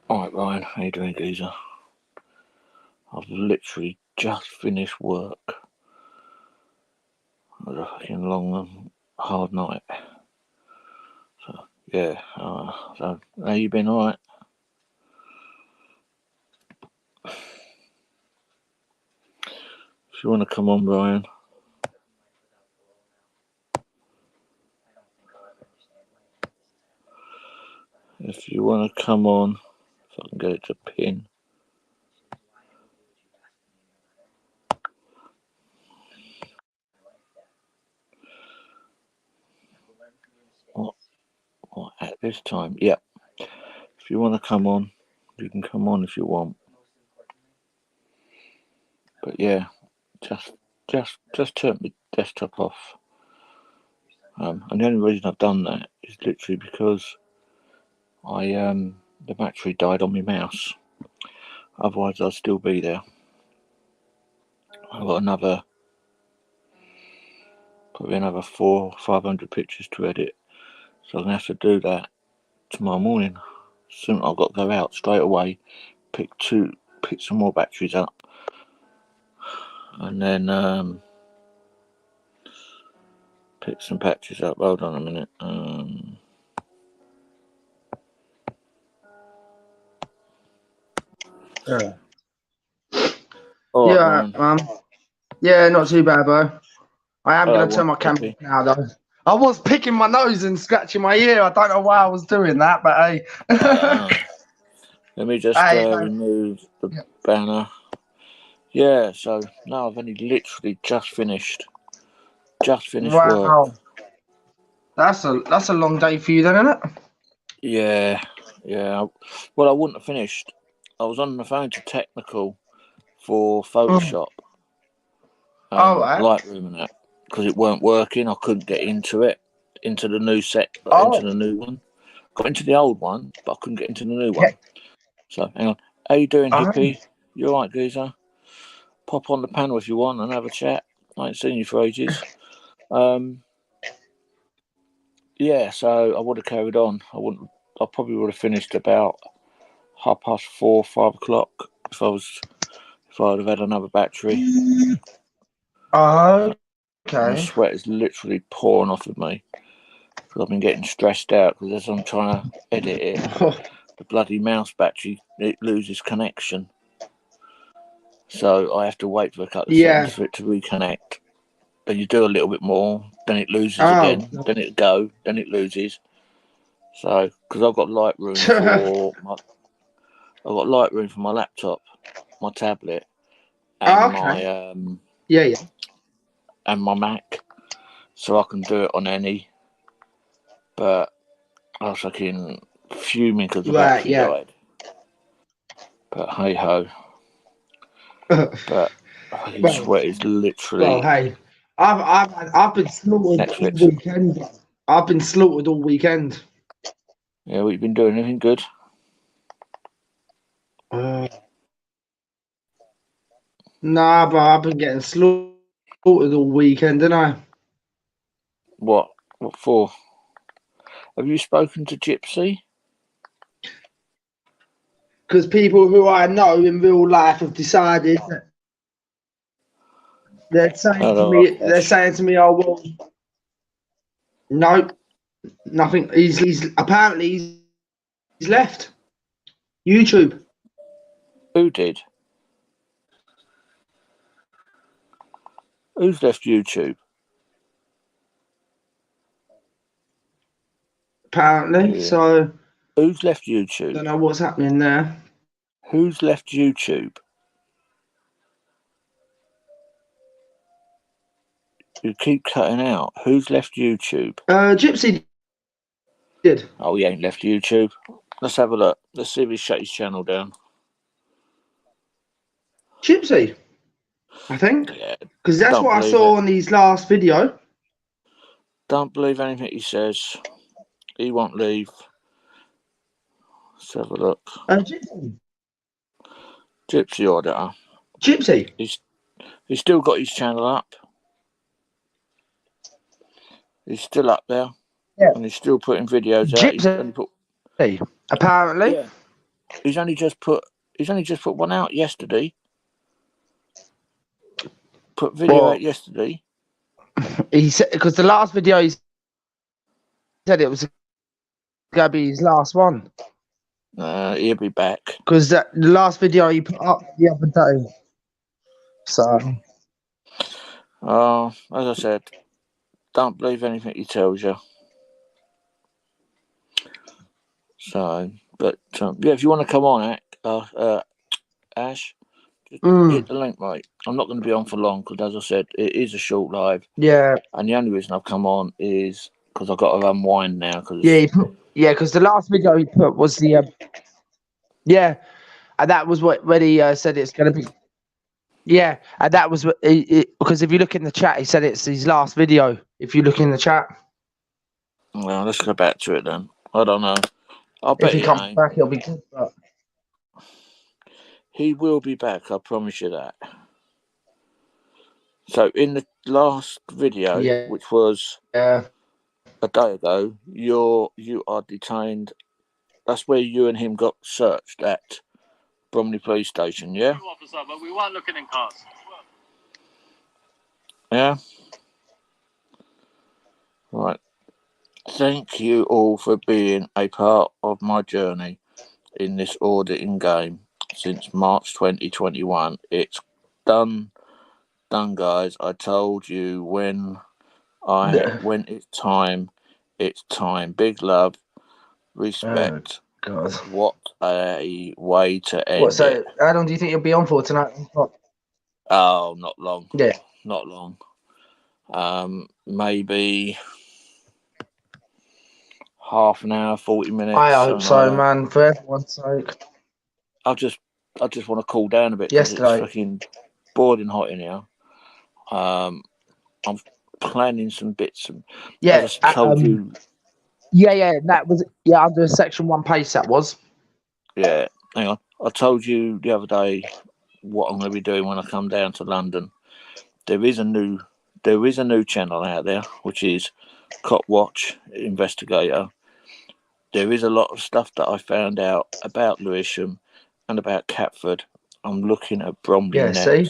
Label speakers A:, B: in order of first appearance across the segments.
A: Alright, Ryan, how you doing, geezer? I've literally just finished work. It was a fucking long, hard night. So, yeah. So, how you been, alright? If you want to come on, Brian. If you want to come on, if I can get it to pin. What, at this time? Yep. If you want to come on, you can come on if you want. But yeah, just turn my desktop off. And the only reason I've done that is literally because the battery died on my mouse. Otherwise, I'd still be there. I've got probably another 400 or 500 pictures to edit, so I'm gonna have to do that tomorrow morning. Soon I've got to go out straight away, pick some more batteries up, and then pick some patches up. Hold on a minute.
B: Yeah.
A: All right,
B: yeah, yeah, not too bad, bro. I am going to turn my camera
A: okay.
B: off now, though. I was picking my nose and scratching my ear. I don't know why I was doing that, but hey.
A: Let me just remove the banner. Yeah, so now I've only literally just finished work.
B: That's a long day for you, then, isn't it?
A: Yeah. Well, I wouldn't have finished. I was on the phone to technical for Photoshop, Lightroom and that, because it weren't working. I couldn't get into the new set, into the new one. Got into the old one, but I couldn't get into the new one. So, hang on. How you doing, hippie? You all right, geezer? Pop on the panel if you want and have a chat. I ain't seen you for ages. Yeah, so I would have carried on. I probably would have finished about 4:30, 5 o'clock if I'd have had another battery.
B: Okay.
A: And the sweat is literally pouring off of me because I've been getting stressed out because as I'm trying to edit it, the bloody mouse battery, it loses connection. So I have to wait for a couple of seconds for it to reconnect. Then you do a little bit more, then it loses again, then it go, then it loses. So because I've got Lightroom for my laptop, my tablet, and my and my Mac, so I can do it on any. But I was fucking fuming because the battery died. But hey ho. But the sweat is literally.
B: Well, hey, I've been slaughtered all weekend. I've been slaughtered all weekend.
A: Yeah, what you been doing? Anything good?
B: Nah, but I've been getting slaughtered all weekend, didn't I?
A: What? What for? Have you spoken to Gypsy?
B: Because people who I know in real life have decided that they're saying to me, "Oh well, no, nothing." He's apparently he's left YouTube.
A: Who did? Who's left YouTube?
B: Apparently, so.
A: Who's left YouTube?
B: Don't know what's happening there.
A: Who's left YouTube? You keep cutting out. Who's left YouTube?
B: Gypsy did.
A: Oh, he ain't left YouTube. Let's have a look. Let's see if he shut his channel down.
B: Gypsy, I think.
A: Yeah.
B: Because that's what I saw on his last video.
A: Don't believe anything he says. He won't leave. Let's have a look. Gypsy Auditor.
B: Gypsy.
A: He's still got his channel up. He's still up there.
B: Yeah.
A: And he's still putting videos
B: out. Gypsy. Apparently.
A: Yeah. He's only just put one out yesterday. Put video out yesterday.
B: He said because the last video he said it was gonna be his last one.
A: He'll be back.
B: Because the last video he put up the other day. So.
A: As I said, don't believe anything he tells you. So, but yeah, if you want to come on, Ash, just hit the link, mate. I'm not going to be on for long because, as I said, it is a short live.
B: Yeah.
A: And the only reason I've come on is because I've got to unwind now. Cause
B: because the last video he put was the and that was when he said it's going to be. Yeah, and that was what because if you look in the chat, he said it's his last video. If you look in the chat.
A: Well, let's go back to it then. I don't know. I bet
B: if he comes back, he'll be good. But...
A: He will be back. I promise you that. So in the last video, which was a day ago, you are detained. That's where you and him got searched at Bromley Police Station. Yeah.
C: Officer, but we weren't looking in cars.
A: Yeah. Right. Thank you all for being a part of my journey in this auditing game since March 2021. It's done, guys. I told you when it's time, it's time. Big love, respect.
B: God.
A: What a way to end it.
B: How long do you think you'll be on for tonight?
A: Oh, not long.
B: Yeah.
A: Not long. Maybe half an hour, 40 minutes.
B: I hope so, man, for everyone's sake.
A: I just want to cool down a bit because it's fucking boiling hot in here. I'm planning some bits.
B: As I told you. That was under a Section 1 pace. That was.
A: Yeah, hang on. I told you the other day what I'm going to be doing when I come down to London. There is a new channel out there, which is Cop Watch Investigator. There is a lot of stuff that I found out about Lewisham and about Catford. I'm looking at Bromley next.
B: See?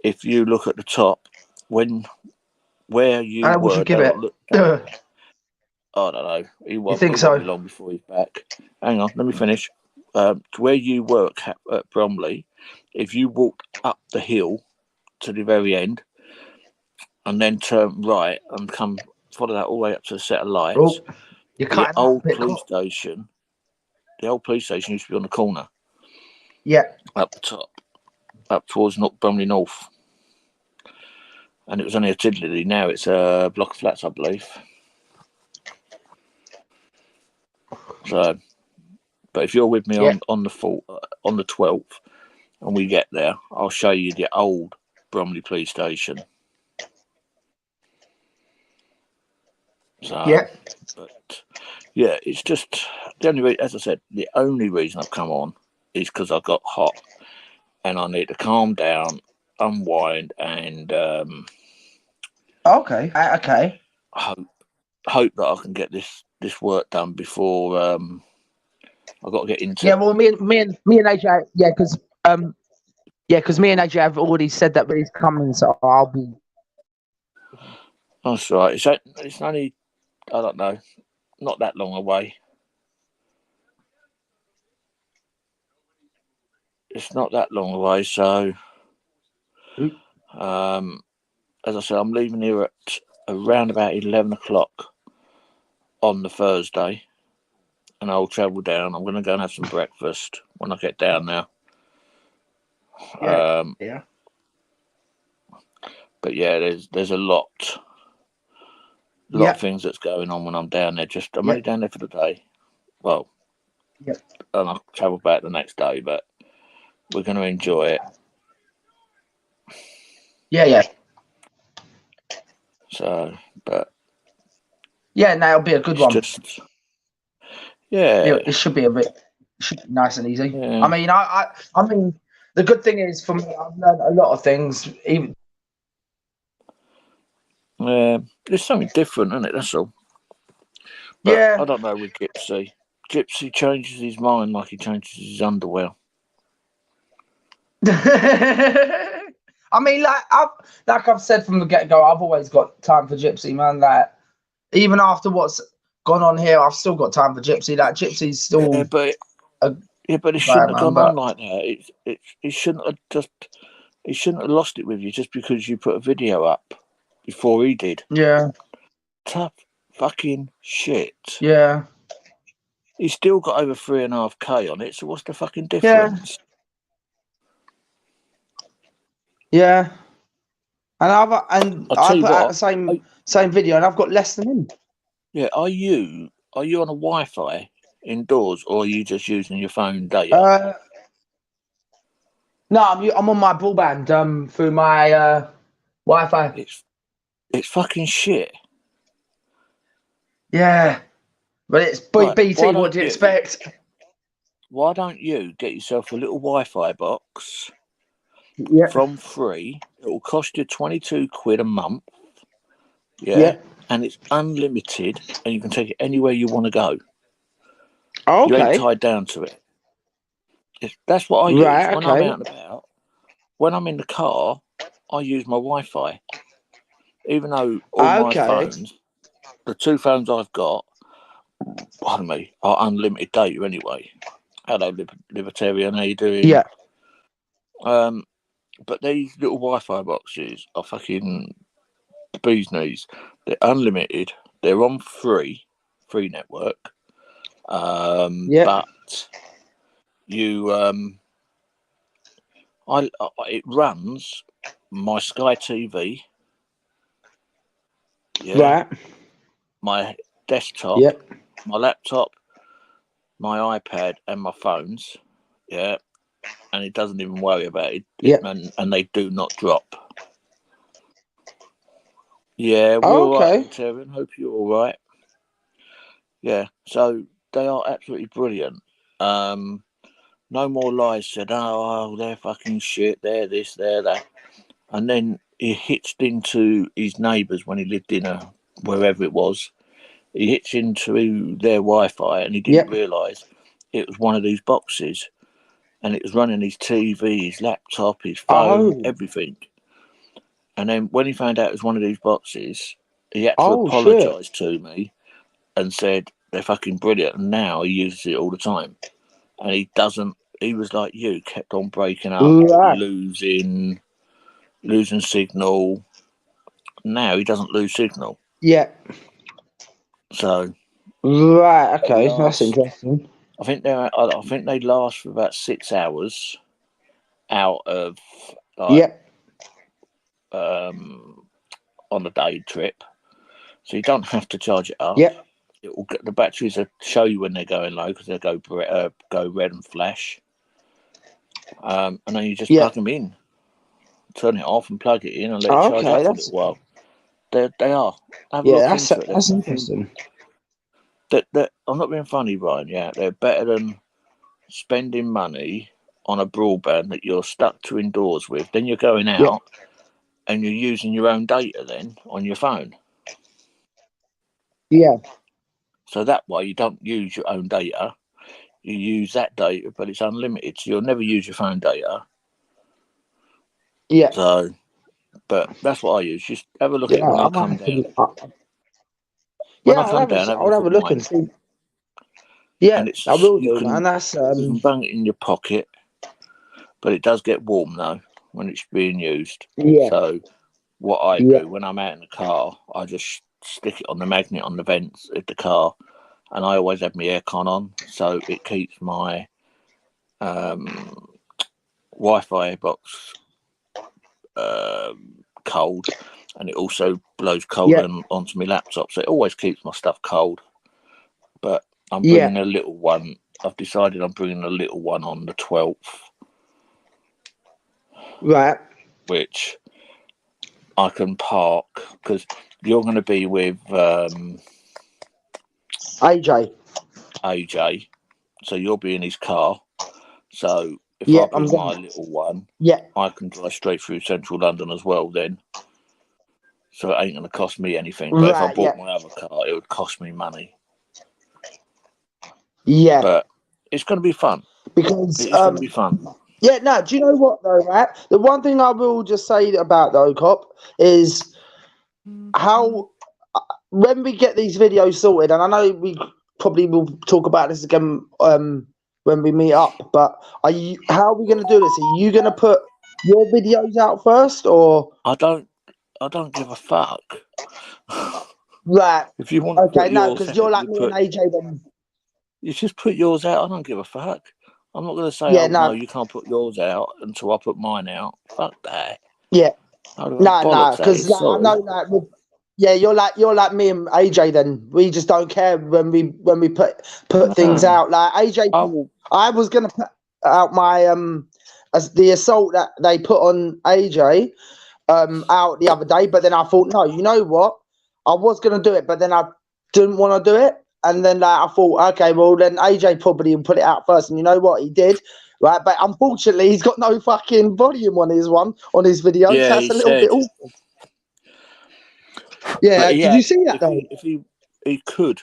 A: If you look at the top, where you were,
B: would you give it?
A: I don't know. He won't be long before he's back. Hang on, let me finish. Where you work at Bromley, if you walked up the hill to the very end and then turn right and follow that all the way up to the set of lights, the old police station used to be on the corner.
B: Yeah.
A: Up the top, up towards Bromley North. And it was only a tiddly. Now it's a block of flats, I believe. So, but if you're with me on the 12th, and we get there, I'll show you the old Bromley Police Station. So, but yeah, it's just the only reason. As I said, the only reason I've come on is because I got hot, and I need to calm down, unwind, and
B: okay.
A: Hope that I can get this work done before I've got to get into.
B: Yeah, well, me and AJ, because me and AJ have already said that he's coming, so I'll be.
A: That's right. It's only, I don't know, not that long away. It's not that long away, so as I said, I'm leaving here at around about 11 o'clock on the Thursday, and I'll travel down. I'm going to go and have some breakfast when I get down there. But yeah, there's a lot of things that's going on when I'm down there. I'm only down there for the day. Well, and I'll travel back the next day, but we're going to enjoy it.
B: Yeah.
A: So, but
B: it'll be a good one.
A: It
B: should be nice and easy.
A: Yeah.
B: I mean, the good thing is for me, I've learned a lot of things. Even
A: there's something different, isn't it? That's all. But I don't know with Gipsy. Gypsy changes his mind like he changes his underwear.
B: I mean, like I've said from the get-go, I've always got time for Gypsy, man. Like, even after what's gone on here, I've still got time for Gypsy. Like, Gypsy's still...
A: Yeah, but it shouldn't have gone on like that. It shouldn't have he shouldn't have lost it with you just because you put a video up before he did.
B: Yeah.
A: Tough fucking shit.
B: Yeah.
A: He's still got over 3.5K on it, so what's the fucking difference?
B: Yeah. And I put out the same video, and I've got less than him.
A: Yeah, are you on a Wi-Fi indoors, or are you just using your phone data?
B: No, I'm on my broadband through my Wi-Fi.
A: It's fucking shit.
B: Yeah, but it's BT. What do you expect?
A: Why don't you get yourself a little Wi-Fi box?
B: Yeah.
A: From free, it will cost you 22 quid a month.
B: Yeah.
A: And it's unlimited, and you can take it anywhere you want to go.
B: Oh, okay.
A: You ain't tied down to it. That's what I use when I'm out and about. When I'm in the car, I use my Wi-Fi. Even though all my phones, the 2 phones I've got, pardon me, are unlimited data anyway. Hello, Libertarian, how you doing?
B: Yeah.
A: But these little Wi-Fi boxes are fucking bee's knees. They're unlimited. They're on free network. But you, it runs my Sky TV. Yeah.
B: Right.
A: My desktop.
B: Yep.
A: My laptop, my iPad, and my phones. Yeah. And it doesn't even worry about it. And they do not drop. Yeah, we're all right, Terry. Hope you're all right. Yeah, so they are absolutely brilliant. No more lies said, oh, they're fucking shit, they're this, they're that. And then he hitched into his neighbours when he lived in wherever it was. He hitched into their Wi-Fi and he didn't realise it was one of these boxes. And it was running his TV, his laptop, his phone, everything. And then when he found out it was one of these boxes, he had to apologise to me and said, they're fucking brilliant. And now he uses it all the time. And he was like you, kept on breaking up, losing signal. Now he doesn't lose signal.
B: Yeah.
A: So.
B: Right, okay, that's interesting.
A: I think they last for about 6 hours out of on a day trip, so you don't have to charge it up.
B: Yeah,
A: it will get the batteries will show you when they're going low because they'll go red and flash. And then you just plug them in, turn it off, and plug it in, and let it charge up for a little while. They are.
B: That's interesting.
A: I'm not being funny, Brian. Yeah, they're better than spending money on a broadband that you're stuck to indoors with. Then you're going out and you're using your own data then on your phone.
B: Yeah.
A: So that way you don't use your own data. You use that data, but it's unlimited. So you'll never use your phone data.
B: Yeah.
A: So, but that's what I use. Just have a look at it when I come down. When I come down,
B: I'll have a look and see. Yeah, I will do, man. That's
A: you can bang it in your pocket, but it does get warm though when it's being used.
B: Yeah.
A: So what I do when I'm out in the car, I just stick it on the magnet on the vents of the car, and I always have my aircon on, so it keeps my Wi-Fi box cold, and it also blows cold onto my laptop, so it always keeps my stuff cold. But I'm bringing a little one. I've decided I'm bringing a little one on the 12th.
B: Right.
A: Which I can park because you're going to be with
B: AJ.
A: So you'll be in his car. So if I bring my little one, I can drive straight through central London as well then. So it ain't going to cost me anything. But if I bought my other car, it would cost me money.
B: Yeah,
A: but it's going to be fun.
B: because
A: It's going to be fun.
B: yeah, no. Do you know what though, right? The one thing I will just say about though, Cop, is how when we get these videos sorted, and I know we probably will talk about this again when we meet up, but how are we going to do this? Are you going to put your videos out first, or
A: I don't give a fuck.
B: right?
A: If you want to
B: Okay,
A: put
B: no,
A: yours
B: because
A: out,
B: you're like me and AJ. Then
A: you just put yours out. I don't give a fuck. I'm not going to say,
B: yeah,
A: no,
B: no,
A: you can't put yours out until I put mine out. Fuck that.
B: yeah,
A: No,
B: no,
A: bollocks that
B: because
A: is.
B: I
A: Sorry.
B: know that. Yeah, you're like me and AJ. Then we just don't care when we put things out. Like AJ, I was gonna put out my as the assault that they put on AJ out the other day, but then I thought, no, you know what? I was gonna do it, but then I didn't want to do it, and then I thought, okay, well then AJ probably will put it out first, and you know what? He did. Right, but unfortunately, he's got no fucking volume on his video.
A: Yeah,
B: So that's a little bit awful. Yeah, did you see that though?
A: If he could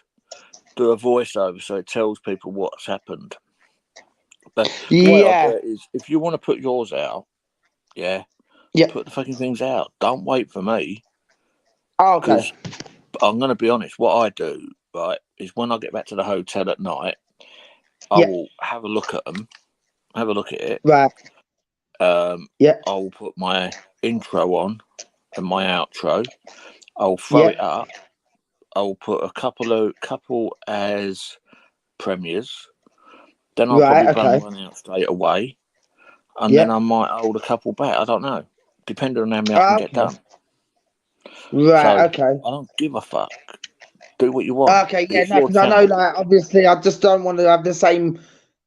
A: do a voiceover so it tells people what's happened. But the way I do it is, if you want to put yours out, put the fucking things out. Don't wait for me.
B: Oh, okay.
A: I'm going to be honest. What I do, right, is when I get back to the hotel at night, I will have a look at them, have a look at it.
B: Right.
A: I'll put my intro on and my outro. I'll throw it up. I'll put a couple as premieres. Then I'll probably bang one out straight away, and then I might hold a couple back. I don't know, depending on how many I can get done.
B: Right.
A: So, I don't give a fuck. Do what you want.
B: Okay. Yeah. No, because I know, like, obviously, I just don't want to have the same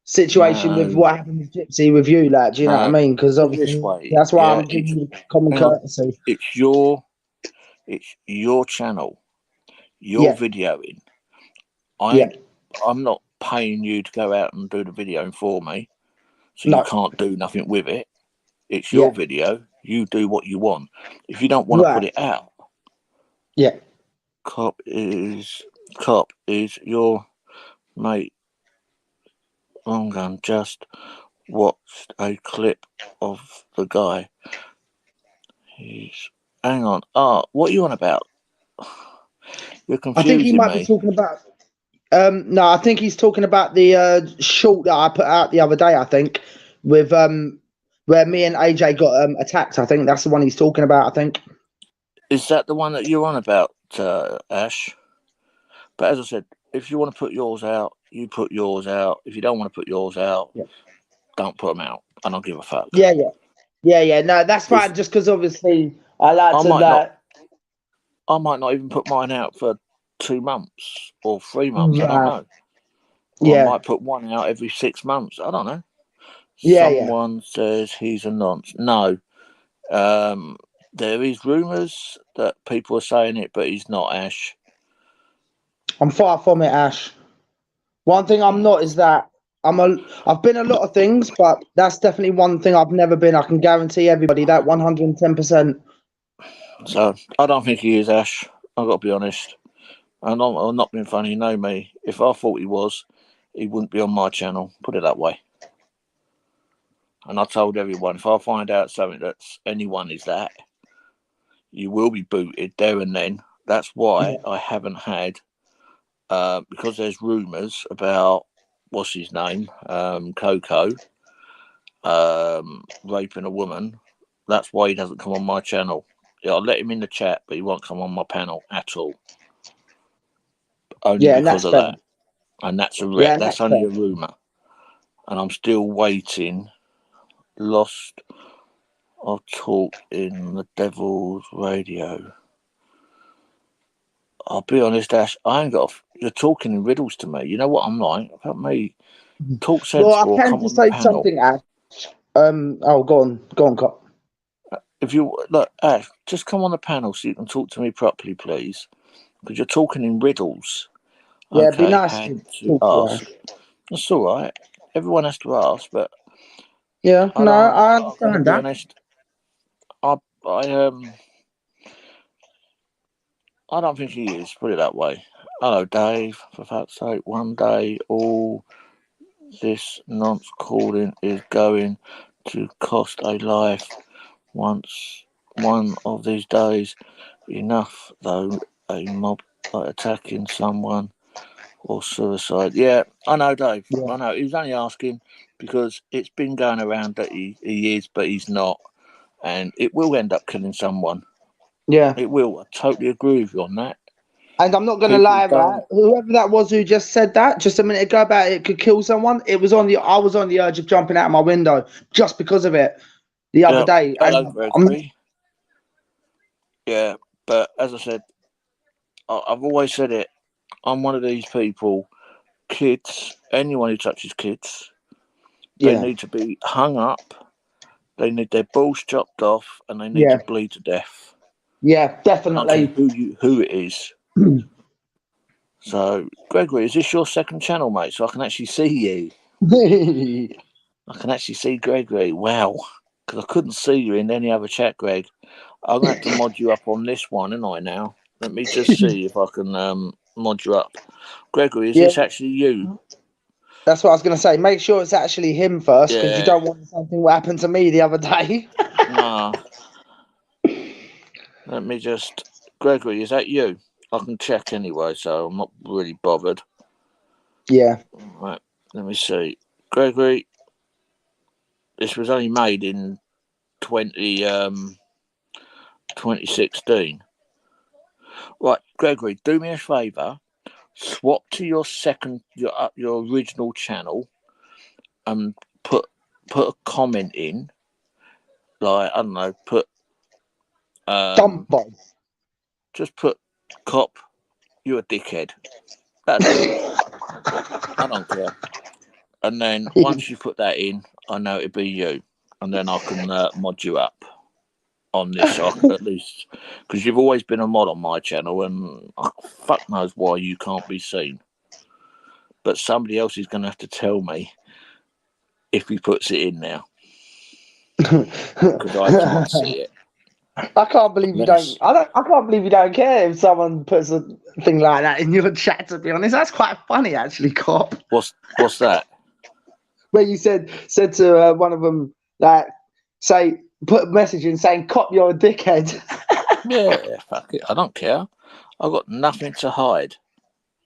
B: situation with what happened with Gypsy with you. Like, do you know what I mean? Because obviously, that's why I'm giving you common courtesy.
A: It's your channel. You're videoing. I'm not paying you to go out and do the video for me, so you can't do nothing with it. It's your video. You do what you want. If you don't want to put it out, Cop is your mate. Long gun just watched a clip of the guy. Hang on. What are you on about? You're confusing me.
B: I think he might be talking about. No, I think he's talking about the short that I put out the other day. I think with where me and AJ got attacked. I think that's the one he's talking about. I think.
A: Is that the one that you're on about, Ash? But as I said, if you want to put yours out, you put yours out. If you don't want to put yours out, don't put them out. I don't give a fuck.
B: Yeah. No, that's fine. Just because obviously I
A: might not even put mine out for 2 months or 3 months. I don't know. Or I might put one out every 6 months. I don't know. Someone says he's a nonce. No. There is rumours that people are saying it, but he's not, Ash.
B: I'm far from it, Ash. One thing I'm not is that I've been a lot of things, but that's definitely one thing I've never been. I can guarantee everybody that 110%.
A: So I don't think he is, Ash. I've got to be honest. I'm not being funny. You know me. If I thought he was, he wouldn't be on my channel. Put it that way. And I told everyone, if I find out something that's anyone is that, you will be booted there and then. That's why I haven't had, because there's rumours about, what's his name, Coco, raping a woman. That's why he doesn't come on my channel. I'll let him in the chat, but he won't come on my panel at all. Only because of that. And that's that's only a rumour. And I'm still waiting. Lost or talk in the Devil's Radio. I'll be honest, Ash, I ain't got. You're talking in riddles to me. You know what I'm like? About me, talk sensible.
B: Well, I can just say something, Ash. Go on, Cop.
A: If you look, Ash, just come on the panel so you can talk to me properly, please. Because you're talking in riddles.
B: Yeah, it'd be nice to
A: ask. That's all right. Everyone has to ask, but
B: I understand that.
A: Be honest, I don't think he is. Put it that way. Hello, Dave. For fuck's sake, one day all this nonce calling is going to cost a life. Once one of these days, enough though, a mob attacking someone or suicide. Yeah, I know, Dave.
B: Yeah.
A: I know. He was only asking because it's been going around that he is, but he's not. And it will end up killing someone.
B: Yeah.
A: It will. I totally agree with you on that.
B: And I'm not going to
A: People
B: lie,
A: don't.
B: right? Whoever that was who just said that just a minute ago about it could kill someone, I was on the urge of jumping out of my window just because of it the other day.
A: Hello,
B: And
A: Gregory. Yeah, but as I said, I've always said it. I'm one of these people. Kids, anyone who touches kids, they
B: yeah,
A: need to be hung up. They need their balls chopped off, and they need to
B: yeah,
A: bleed to death.
B: yeah,
A: I don't care
B: definitely.
A: who it is. So, Gregory, is this your second channel, mate? So I can actually see you. I can actually see Gregory. Wow. Because I couldn't see you in any other chat, Greg. I'm going to have to mod you up on this one, ain't I, now? Let me just see if I can mod you up. Gregory, is
B: Yeah,
A: this actually you?
B: that's what I was going to say. Make sure it's actually him first, because you
A: Yeah.
B: don't want something what happened to me the other day.
A: Nah. Let me just... Gregory, is that you? I can check anyway, so I'm not really bothered.
B: Yeah.
A: Right. Let me see. Gregory, this was only made in 2016. Right, Gregory, do me a favour. Swap to your your original channel and put a comment in, like, I don't know, put
B: Dumbo.
A: just put cop, you a dickhead. That'll do. I don't care. And then once you put that in, I know it'll be you, and then I can mod you up on this, so at least, because you've always been a mod on my channel, and fuck knows why you can't be seen. But somebody else is going to have to tell me if he puts it in now, because I can't see it.
B: I can't believe you don't. I can't believe you don't care if someone puts a thing like that in your chat. To be honest, that's quite funny, actually, Cop.
A: What's that?
B: Where you said to one of them, like, put a message in saying, "Cop, you're a dickhead."
A: Yeah, fuck it. I don't care. I've got nothing to hide.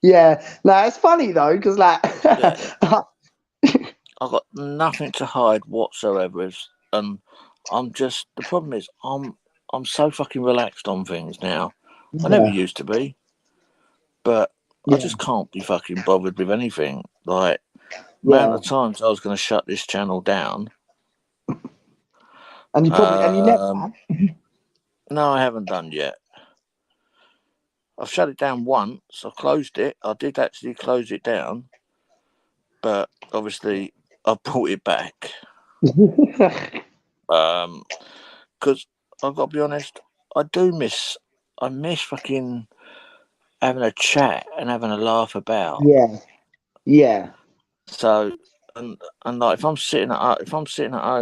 B: Yeah, no, it's funny though, because like,
A: Yeah, I've got nothing to hide whatsoever, and the problem is I'm so fucking relaxed on things now. I never
B: yeah,
A: used to be, but I
B: yeah,
A: just can't be fucking bothered with anything. Like, amount
B: yeah,
A: of times I was going to shut this channel down.
B: and you never have.
A: No, I haven't done yet. I've shut it down once. I closed it. I did actually close it down, but obviously I brought it back. Because I've got to be honest, I miss fucking having a chat and having a laugh about.
B: Yeah, yeah,
A: So, and like, if I'm sitting at home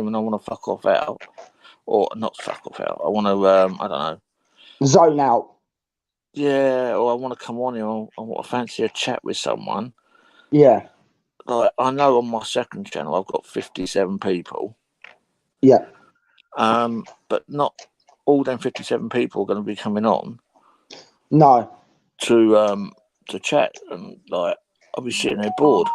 A: and I want to fuck off out, or not fuck off out, I want to I don't know,
B: zone out.
A: yeah, or I want to come on here, I want to fancy a chat with someone.
B: Yeah,
A: Like, I know on my second channel I've got 57 people.
B: yeah.
A: But not all them 57 people are going to be coming on
B: No.
A: to chat, and like, I'll be sitting there bored.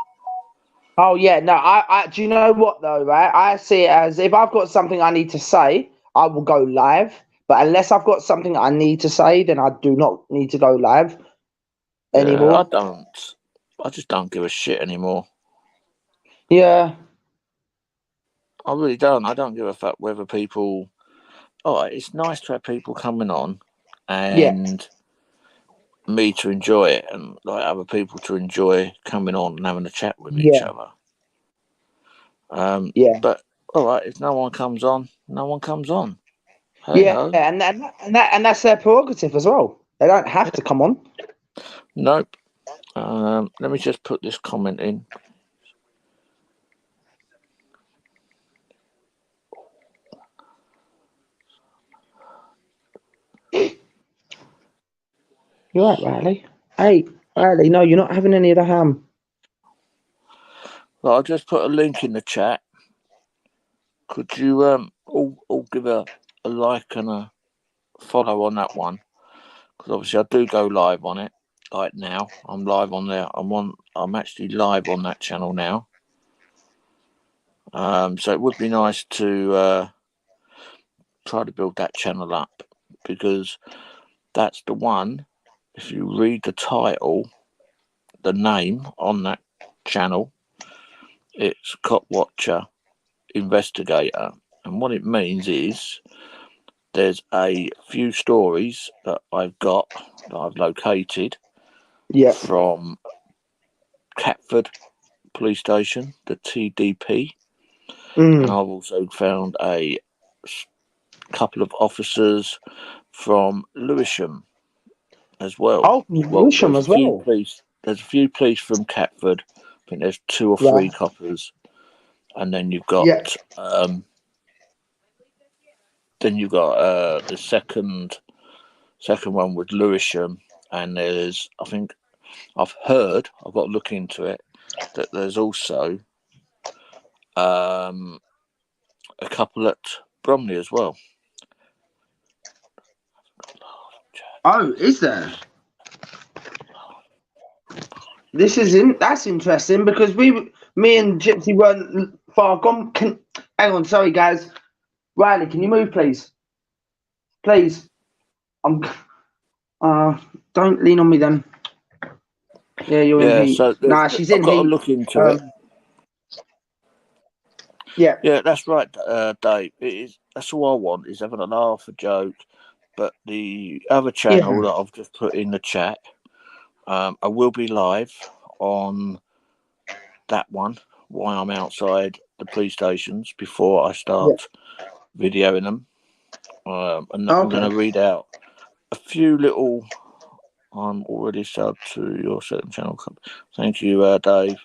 B: Oh yeah, no. I do you know what though, right? I see it as if I've got something I need to say, I will go live. But unless I've got something I need to say, then I do not need to go live
A: Yeah,
B: anymore.
A: I just don't give a shit anymore.
B: Yeah.
A: I really don't. I don't give a fuck whether people. Oh, it's nice to have people coming on,
B: Yeah.
A: and me to enjoy it, and like other people to enjoy coming on and having a chat with each
B: Yeah.
A: other.
B: Yeah.
A: But all right, if no one comes on, no one comes on. Hey
B: Yeah.
A: ho.
B: And that's their prerogative as well. They don't have to come on.
A: Nope. Let me just put this comment in.
B: You're right, Riley. Hey. Ali, no, you're not having any of the ham.
A: Well, I'll just put a link in the chat. Could you all give a like and a follow on that one? Because obviously I do go live on it. Like now, I'm live on there. I'm actually live on that channel now. So it would be nice to try to build that channel up, because that's the one. If you read the title, the name on that channel, it's Cop Watcher Investigator, and what it means is there's a few stories that I've got that I've located from Catford Police Station, the TDP, and I've also found a couple of officers from Lewisham as well.
B: Oh, Lewisham as well.
A: There's a few police from Catford. I think there's 2 or 3 coppers, and then you've got the second one with Lewisham, and there's, I think I've got to look into it, that there's also a couple at Bromley as well.
B: Oh, is there? That's interesting, because me and Gypsy weren't far gone. Hang on, sorry guys. Riley, can you move, please? Please. Don't lean on me then. Yeah, you're in heat.
A: So
B: she's in heat.
A: I've got to look into it. Yeah, that's right, Dave. That's all I want, is having a laugh, a joke. But the other channel that I've just put in the chat, I will be live on that one while I'm outside the police stations before I start videoing them. And I'm going to read out a few little. I'm already subbed to your certain channel. Thank you, Dave.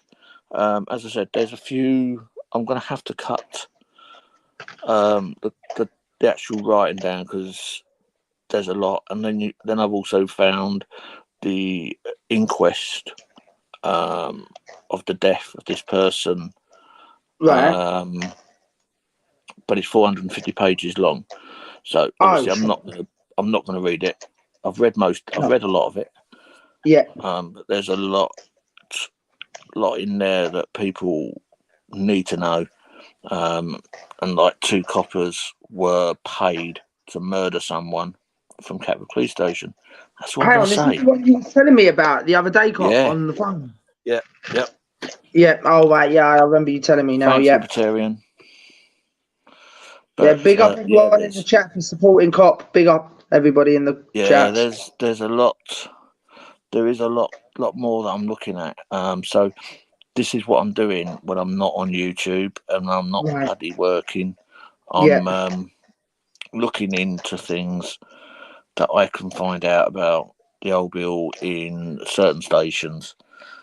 A: As I said, there's a few. I'm going to have to cut the actual writing down, because there's a lot. And then I've also found the inquest of the death of this person. Right. But it's 450 pages long. So obviously I'm not going to read it. I've read a lot of it.
B: Yeah.
A: But there's a lot in there that people need to know. And like 2 coppers were paid to murder someone from Catford Police Station. That's what I'm going to say.
B: This is what you were telling me about the other day, on the phone.
A: Yeah. Yep.
B: Yeah. Oh right. Yeah, I remember you telling me now.
A: Thanks, Libertarian.
B: But, big up everyone in the chat for supporting Cop. Big up everybody in the chat.
A: Yeah, there's a lot. There is a lot more that I'm looking at. So this is what I'm doing when I'm not on YouTube and I'm not bloody working. I'm looking into things that I can find out about the old bill in certain stations.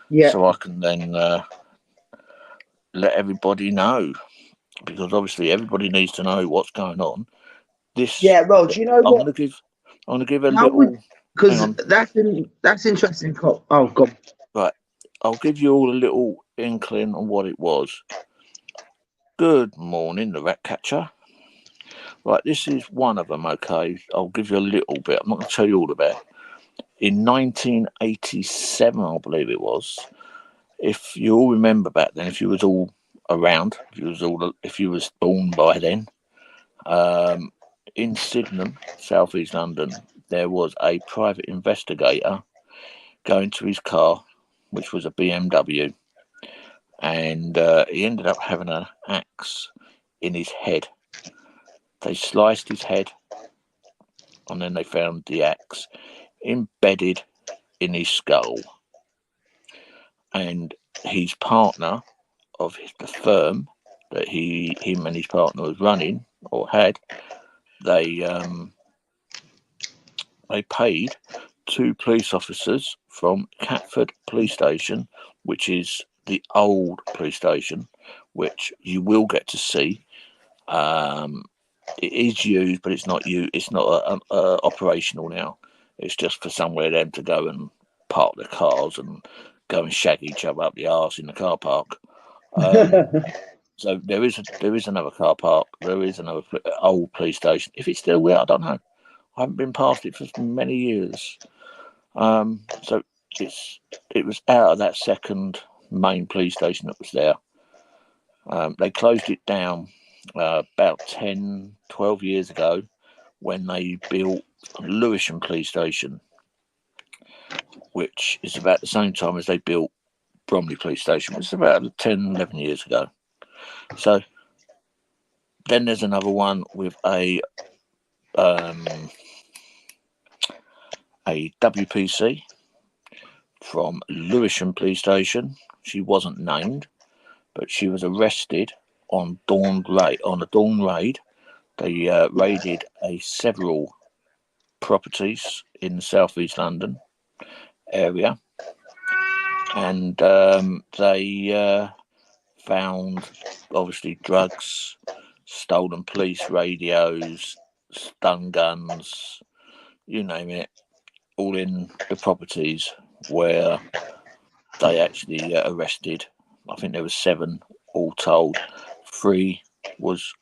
A: Yeah. So I can then let everybody know, because obviously everybody needs to know what's going on. Do you know what? I'm going to give a little.
B: Because that's interesting. Oh, God.
A: Right. I'll give you all a little inkling on what it was. Good morning, the Rat Catcher. Right, this is one of them, okay? I'll give you a little bit. I'm not going to tell you all about it. In 1987, I believe it was, if you all remember back then, if you was all around, if you was born by then, in Sydenham, South East London, there was a private investigator going to his car, which was a BMW, and he ended up having an axe in his head. They sliced his head, and then they found the axe embedded in his skull. And his partner of the firm that him and his partner was running or had, they paid 2 police officers from Catford Police Station, which is the old police station, which you will get to see. It is used, but it's not operational now. It's just for somewhere them to go and park their cars and go and shag each other up the arse in the car park. So there is another car park. There is another old police station. If it's still there, I don't know. I haven't been past it for many years. So it was out of that second main police station that was there. They closed it down about 10, 12 years ago when they built Lewisham Police Station, which is about the same time as they built Bromley Police Station, which is about 10, 11 years ago. So then there's another one with a WPC from Lewisham Police Station. She wasn't named, but she was arrested on a dawn raid. They raided several properties in the southeast London area, and they found obviously drugs, stolen police radios, stun guns, you name it, all in the properties where they actually arrested. I think there was 7 all told. 3 was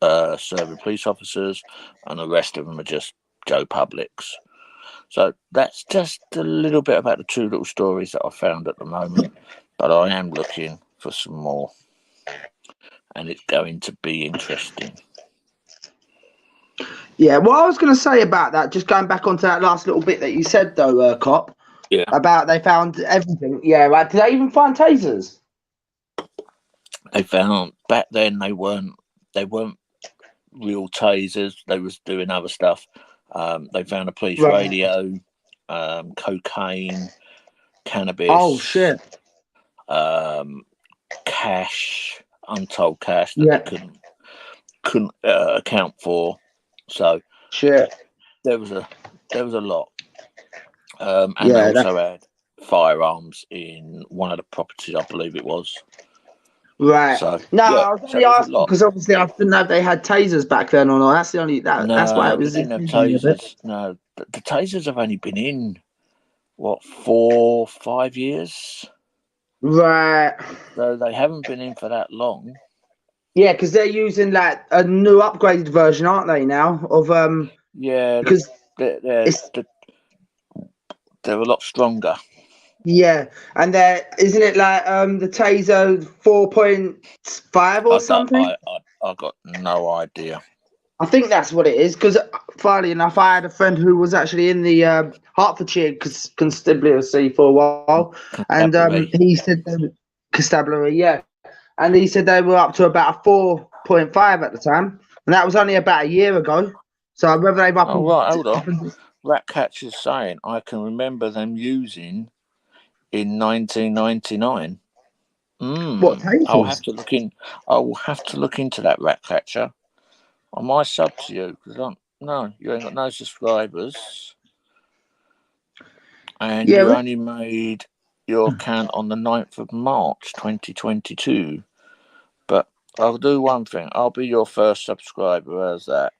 A: serving police officers, and the rest of them are just Joe Publics. So that's just a little bit about the 2 little stories that I found at the moment, but I am looking for some more, and it's going to be interesting.
B: Yeah, what I was going to say about that, just going back onto that last little bit that you said, though, Cop.
A: Yeah.
B: About they found everything. Yeah, right. Did they even find tasers?
A: They found back then they weren't real tasers. They was doing other stuff. They found a police radio, cocaine, cannabis.
B: Oh shit!
A: Cash, untold cash that they couldn't account for. So
B: shit.
A: There was a lot. And they also had firearms in one of the properties, I believe it was.
B: Right.
A: So,
B: I was only asking because obviously I didn't know if they had tasers back then or not. That's the only that's why it was.
A: They didn't have tasers. No, the tasers have only been in 4, 5 years.
B: Right.
A: So they haven't been in for that long. Yeah,
B: because they're using like a new upgraded version, aren't they now? Of
A: yeah,
B: because
A: they're a lot stronger.
B: Yeah, and isn't it like the Taser 4.5 or something?
A: I got no idea.
B: I think that's what it is. Because funnily enough, I had a friend who was actually in the Hertfordshire Constabulary for a while, and he said Constabulary, yeah, and he said they were up to about a 4.5 at the time, and that was only about a year ago. So whether they've up.
A: Oh right, hold on. Ratcatcher's saying I can remember them using in 1999.
B: What tasers?
A: I'll have to look into that, Ratcatcher. I might sub to you because you ain't got no subscribers, and you only made your account on the 9th of March 2022. But I'll do one thing. I'll be your first subscriber. How's that?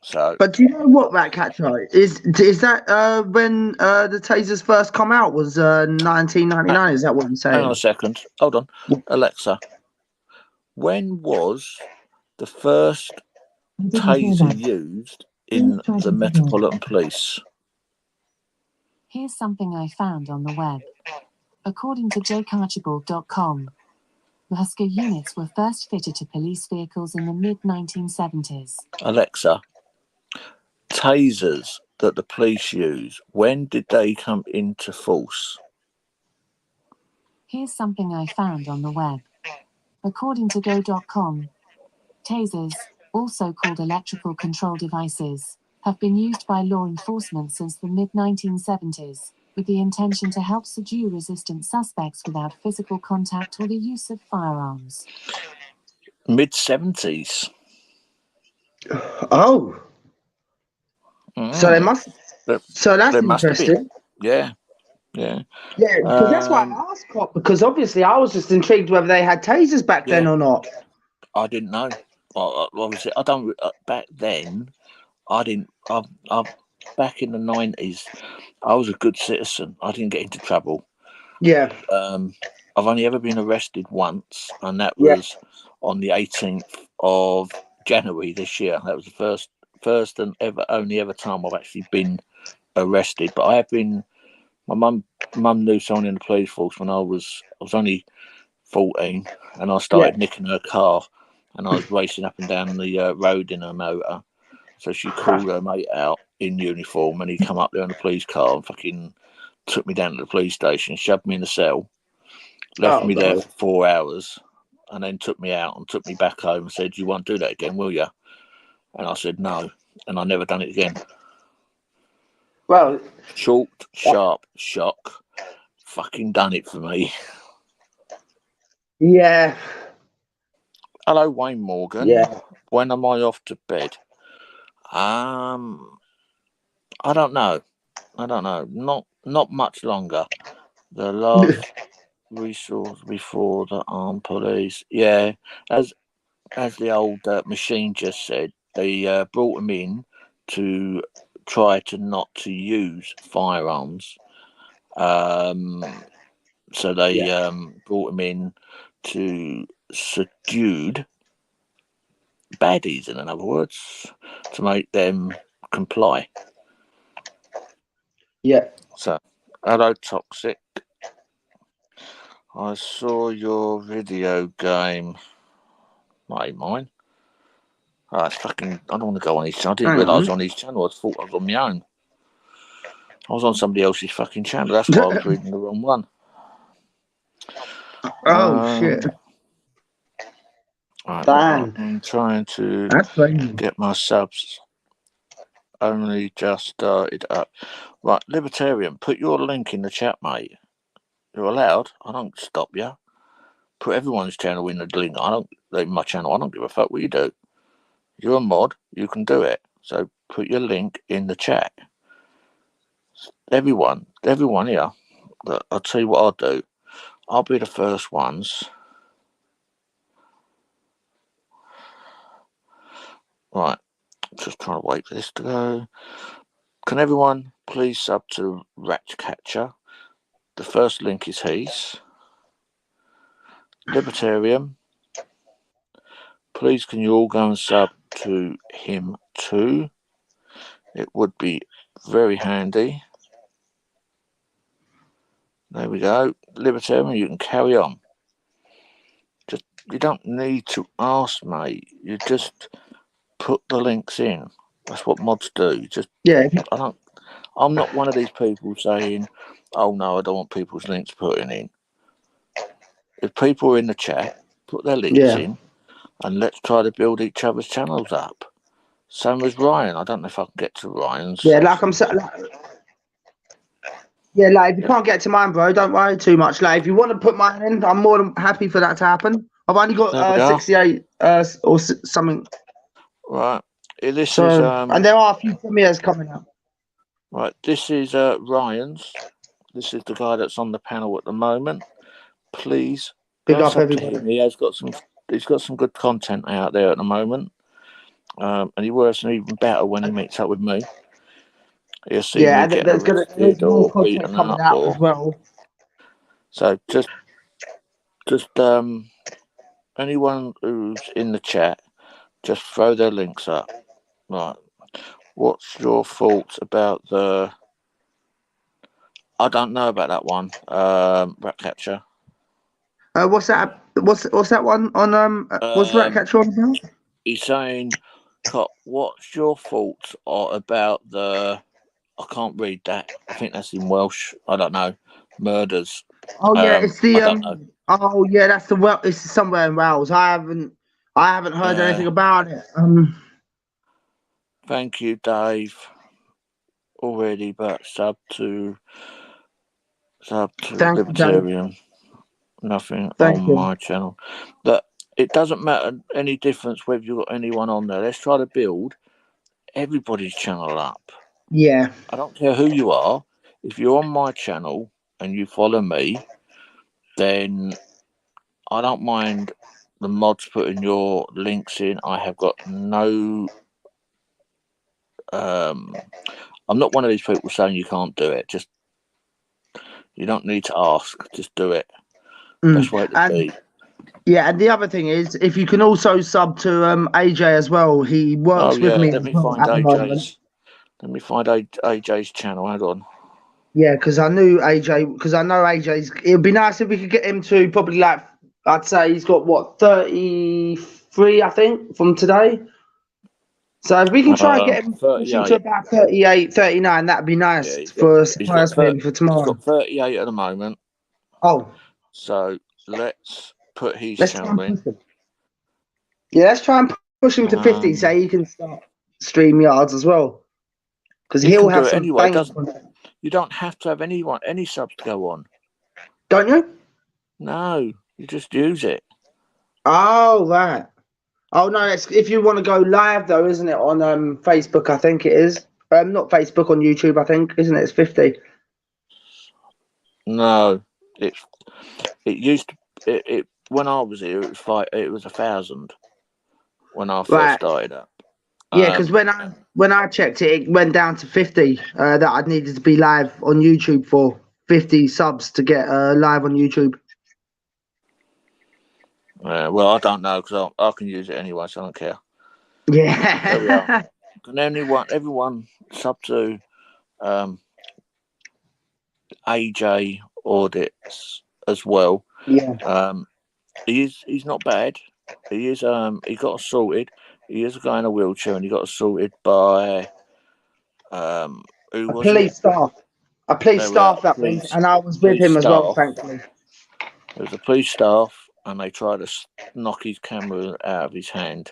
A: So,
B: but do you know what Ratcatcher is? Is that when the tasers first come out was 1999? Is that what I'm saying?
A: Hang on a second. Hold on, Alexa. When was the first taser used in the Metropolitan Police?
D: Here's something I found on the web. According to jakearchibald.com, Husker units were first fitted to police vehicles in the mid-1970s.
A: Alexa, tasers that the police use, when did they come into force?
D: Here's something I found on the web. According to go.com, tasers, also called electrical control devices, have been used by law enforcement since the mid-1970s, with the intention to help subdue resistant suspects without physical contact or the use of firearms.
A: Mid-70s.
B: Oh. So they must. So that's interesting.
A: Yeah.
B: Yeah, because that's why I asked Cop, because obviously I was just intrigued whether they had tasers back then or not.
A: I didn't know. Obviously, I don't. Back then, I didn't. back in the 90s, I was a good citizen. I didn't get into trouble.
B: Yeah.
A: I've only ever been arrested once, and that
B: Yeah.
A: was on the 18th of January this year. That was the first and only ever time I've actually been arrested. But I have been. My mum knew someone in the police force when I was only 14, and I started nicking her car, and I was racing up and down the road in her motor. So she called her mate out in uniform, and he come up there in a police car and fucking took me down to the police station, shoved me in the cell, left me there for 4 hours, and then took me out and took me back home and said, "You won't do that again, will you?" And I said, "No," and I never done it again.
B: Well,
A: short, sharp shock, fucking done it for me.
B: Yeah.
A: Hello, Wayne Morgan.
B: Yeah.
A: When am I off to bed? I don't know. Not much longer. The last resource before the armed police. Yeah, as the old machine just said, they brought him in to try to not to use firearms. So they brought him in to subdued baddies, in other words, to make them comply.
B: Yeah.
A: So, hello, Toxic. I saw your video game. Not mine. Oh, it's fucking. I don't want to go on his channel. I didn't realise on his channel. I thought I was on my own. I was on somebody else's fucking channel. That's why I was reading the wrong one.
B: Shit.
A: Right,
B: Damn.
A: I'm trying to get my subs. Only just started up. Right, Libertarian, put your link in the chat, mate. You're allowed. I don't stop you. Put everyone's channel in the link. I don't leave my channel. I don't give a fuck what you do. You're a mod. You can do it. So put your link in the chat. Everyone here. I'll tell you what I'll do. I'll be the first ones. Right. Just trying to wait for this to go. Can everyone please sub to Ratcatcher? The first link is his. Libertarian. Please can you all go and sub to him too? It would be very handy. There we go. Libertarian, you can carry on. Just you don't need to ask, mate. You just put the links in. That's what mods do. I'm not one of these people saying, "Oh no, I don't want people's links putting in." If people are in the chat, put their links in, and let's try to build each other's channels up. Same as Ryan. I don't know if I can get to Ryan's.
B: Yeah, like I'm saying. Yeah, like if you can't get to mine, bro, don't worry too much. Like if you want to put mine in, I'm more than happy for that to happen. I've only got 68 or something.
A: Right. This is
B: and there are a few premieres coming up.
A: Right. This is Ryan's. This is the guy that's on the panel at the moment. Please
B: big up everybody.
A: He has got some. He's got some good content out there at the moment, and he works even better when he meets up with me. You'll see me get arrested or beaten up,
B: as well.
A: So just anyone who's in the chat, just throw their links up. Right. What's your thoughts about the? I don't know about that one. Ratcatcher.
B: What's that? What's that one on? What's Ratcatcher on about?
A: He's saying, "What's your thoughts about the?" I can't read that. I think that's in Welsh. I don't know. Murders.
B: Oh yeah, it's the oh yeah, that's the it's somewhere in Wales. I haven't heard anything about it.
A: Thank you, Dave. Already, but sub to Libertarian. Nothing on my channel. But it doesn't matter any difference whether you've got anyone on there. Let's try to build everybody's channel up.
B: Yeah.
A: I don't care who you are. If you're on my channel and you follow me, then I don't mind the mods putting your links in. I have got no I'm not one of these people saying you can't do it. Just you don't need to ask. Just do it. Best way to be.
B: Yeah, and the other thing is, if you can also sub to AJ as well. He works with me.
A: Let me find AJ's channel. Hold on.
B: Yeah, because I knew AJ. Because I know AJ's. It would be nice if we could get him to probably like. I'd say he's got what 33, I think, from today. So if we can try and get him to about 38, 39, that'd be nice for a surprise for him for tomorrow.
A: He's got 38 at the moment.
B: Oh.
A: So let's put his channel in.
B: Yeah, let's try and push him to 50 so he can start StreamYards as well. Because he'll have some
A: anyway. You don't have to have any subs to go on.
B: Don't you?
A: No, you just use it.
B: Oh, right. Oh, no, it's if you want to go live, though, isn't it? On Facebook, I think it is. Not Facebook, on YouTube, I think, isn't it? It's 50.
A: No, it used to. It when I was here, it was 1,000 when I first started up.
B: Yeah, because when I checked it, it went down to 50. That I needed to be live on YouTube for 50 subs to get live on YouTube.
A: Well, I don't know because I can use it anyway, so I don't care.
B: Yeah.
A: There we are. And everyone sub to AJ Audits as well.
B: Yeah.
A: He's not bad. He got us sorted. He is a guy in a wheelchair, and he got us sorted by who was
B: police
A: it?
B: Staff. A police staff that was, and I was with him as well, thankfully.
A: There was a police staff, and they tried to knock his camera out of his hand.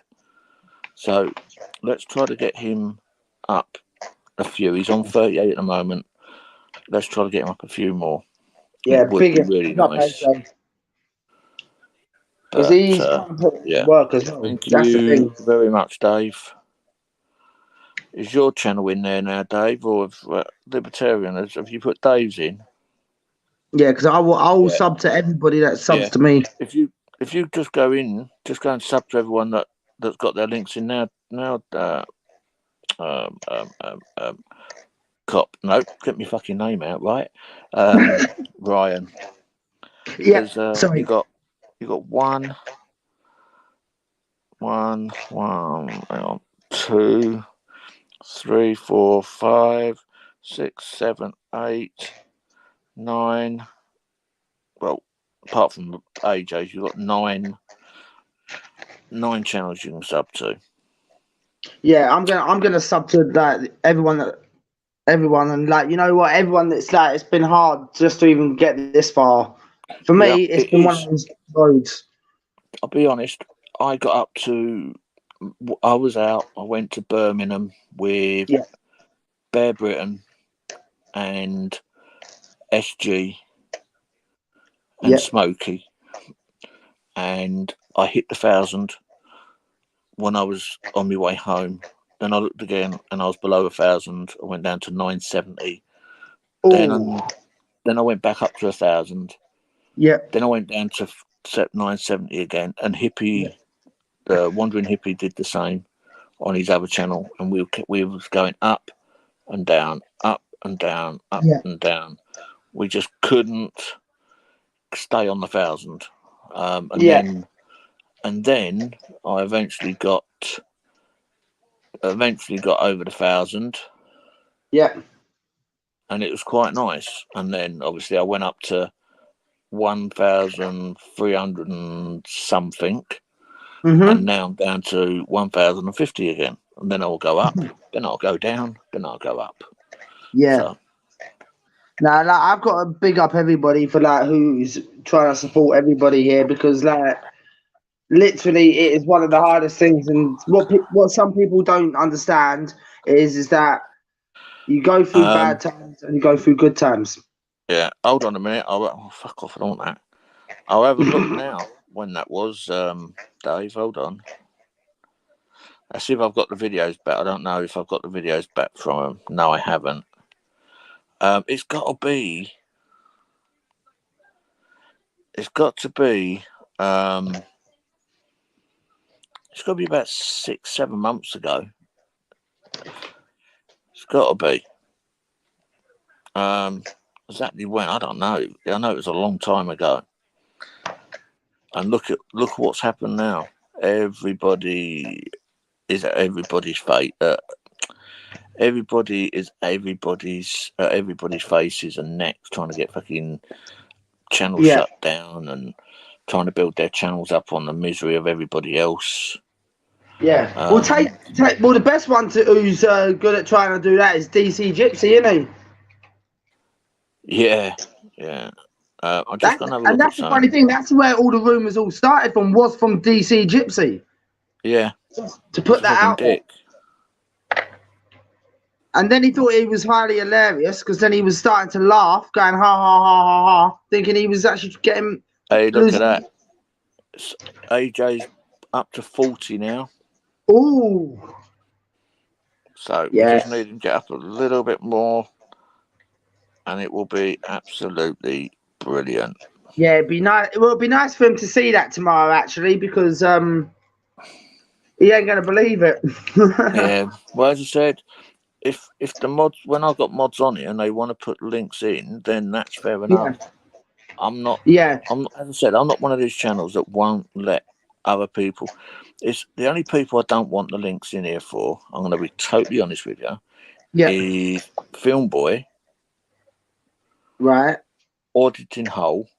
A: So let's try to get him up a few. He's on 38 at the moment. Let's try to get him up a few more.
B: Yeah,
A: it would be really nice.
B: Because he's trying to put work as well.
A: Thank you very much, Dave. Is your channel in there now, Dave, or Libertarian? Have you put Dave's in?
B: Yeah, because I will sub to everybody that subs to me.
A: If you just go and sub to everyone that's got their links in now. Cop, no, get me fucking name out, right? Ryan.
B: Yeah, sorry.
A: You got one. Hang on, 2, 3, 4, 5, 6, 7, 8, 9. Well, apart from AJ's, you've got 9 channels you can sub to.
B: Yeah, I'm gonna sub to like everyone, and like, you know what, everyone that's like, it's been hard just to even get this far. For me, it's been one of those roads.
A: I'll be honest. I got up to. I was out. I went to Birmingham with Bear Britain and SG and Smokey, and I hit the 1,000 when I was on my way home. Then I looked again, and I was below 1,000. I went down to 970. Then I went back up to 1,000.
B: Yeah.
A: Then I went down to 970 again, and Hippie, Wandering Hippie, did the same on his other channel, and we was going up and down, up and down, up and down. We just couldn't stay on the 1,000. And then I eventually got over the 1,000.
B: Yeah.
A: And it was quite nice. And then obviously I went up to 1,300 and something. And now I'm down to 1,050 again. And then I'll go up, then I'll go down, then I'll go up.
B: Yeah. So. Now, like, I've got to big up everybody for like who's trying to support everybody here, because like literally it is one of the hardest things. And what some people don't understand is that you go through bad times and you go through good times.
A: Yeah. Hold on a minute. Fuck off. I don't want that. I'll have a look now when that was, Dave. Hold on. Let's see if I've got the videos back. I don't know if I've got the videos back from him. No, I haven't. It's got to be it's got to be about 6-7 months ago. It's got to be. Exactly when, I don't know. I know it was a long time ago. And look at what's happened now. Everybody is at everybody's fate. Everybody is everybody's faces and necks trying to get fucking channels shut down and trying to build their channels up on the misery of everybody else.
B: Yeah. Well, the best one who's good at trying to do that is DC Gypsy, isn't
A: he? Yeah. I'm just gonna have a look.
B: And that's the funny thing. That's where all the rumours all started from. Was from DC Gypsy.
A: Yeah.
B: To put that out there. And then he thought he was highly hilarious because then he was starting to laugh, going ha ha ha ha ha, thinking he was actually getting.
A: Hey, look at that. AJ's up to 40 now.
B: Ooh.
A: So we just need to get up a little bit more, and it will be absolutely brilliant.
B: Yeah, it'd be nice. It would be nice for him to see that tomorrow, actually, because he ain't gonna believe it.
A: Yeah. Well, as I said, if the mods, when I've got mods on it and they want to put links in, then that's fair enough.
B: Yeah.
A: I'm not.
B: Yeah.
A: As I said, I'm not one of these channels that won't let other people. It's the only people I don't want the links in here for. I'm going to be totally honest with you.
B: Yeah.
A: Is Film Boy.
B: Right.
A: Auditing Hole.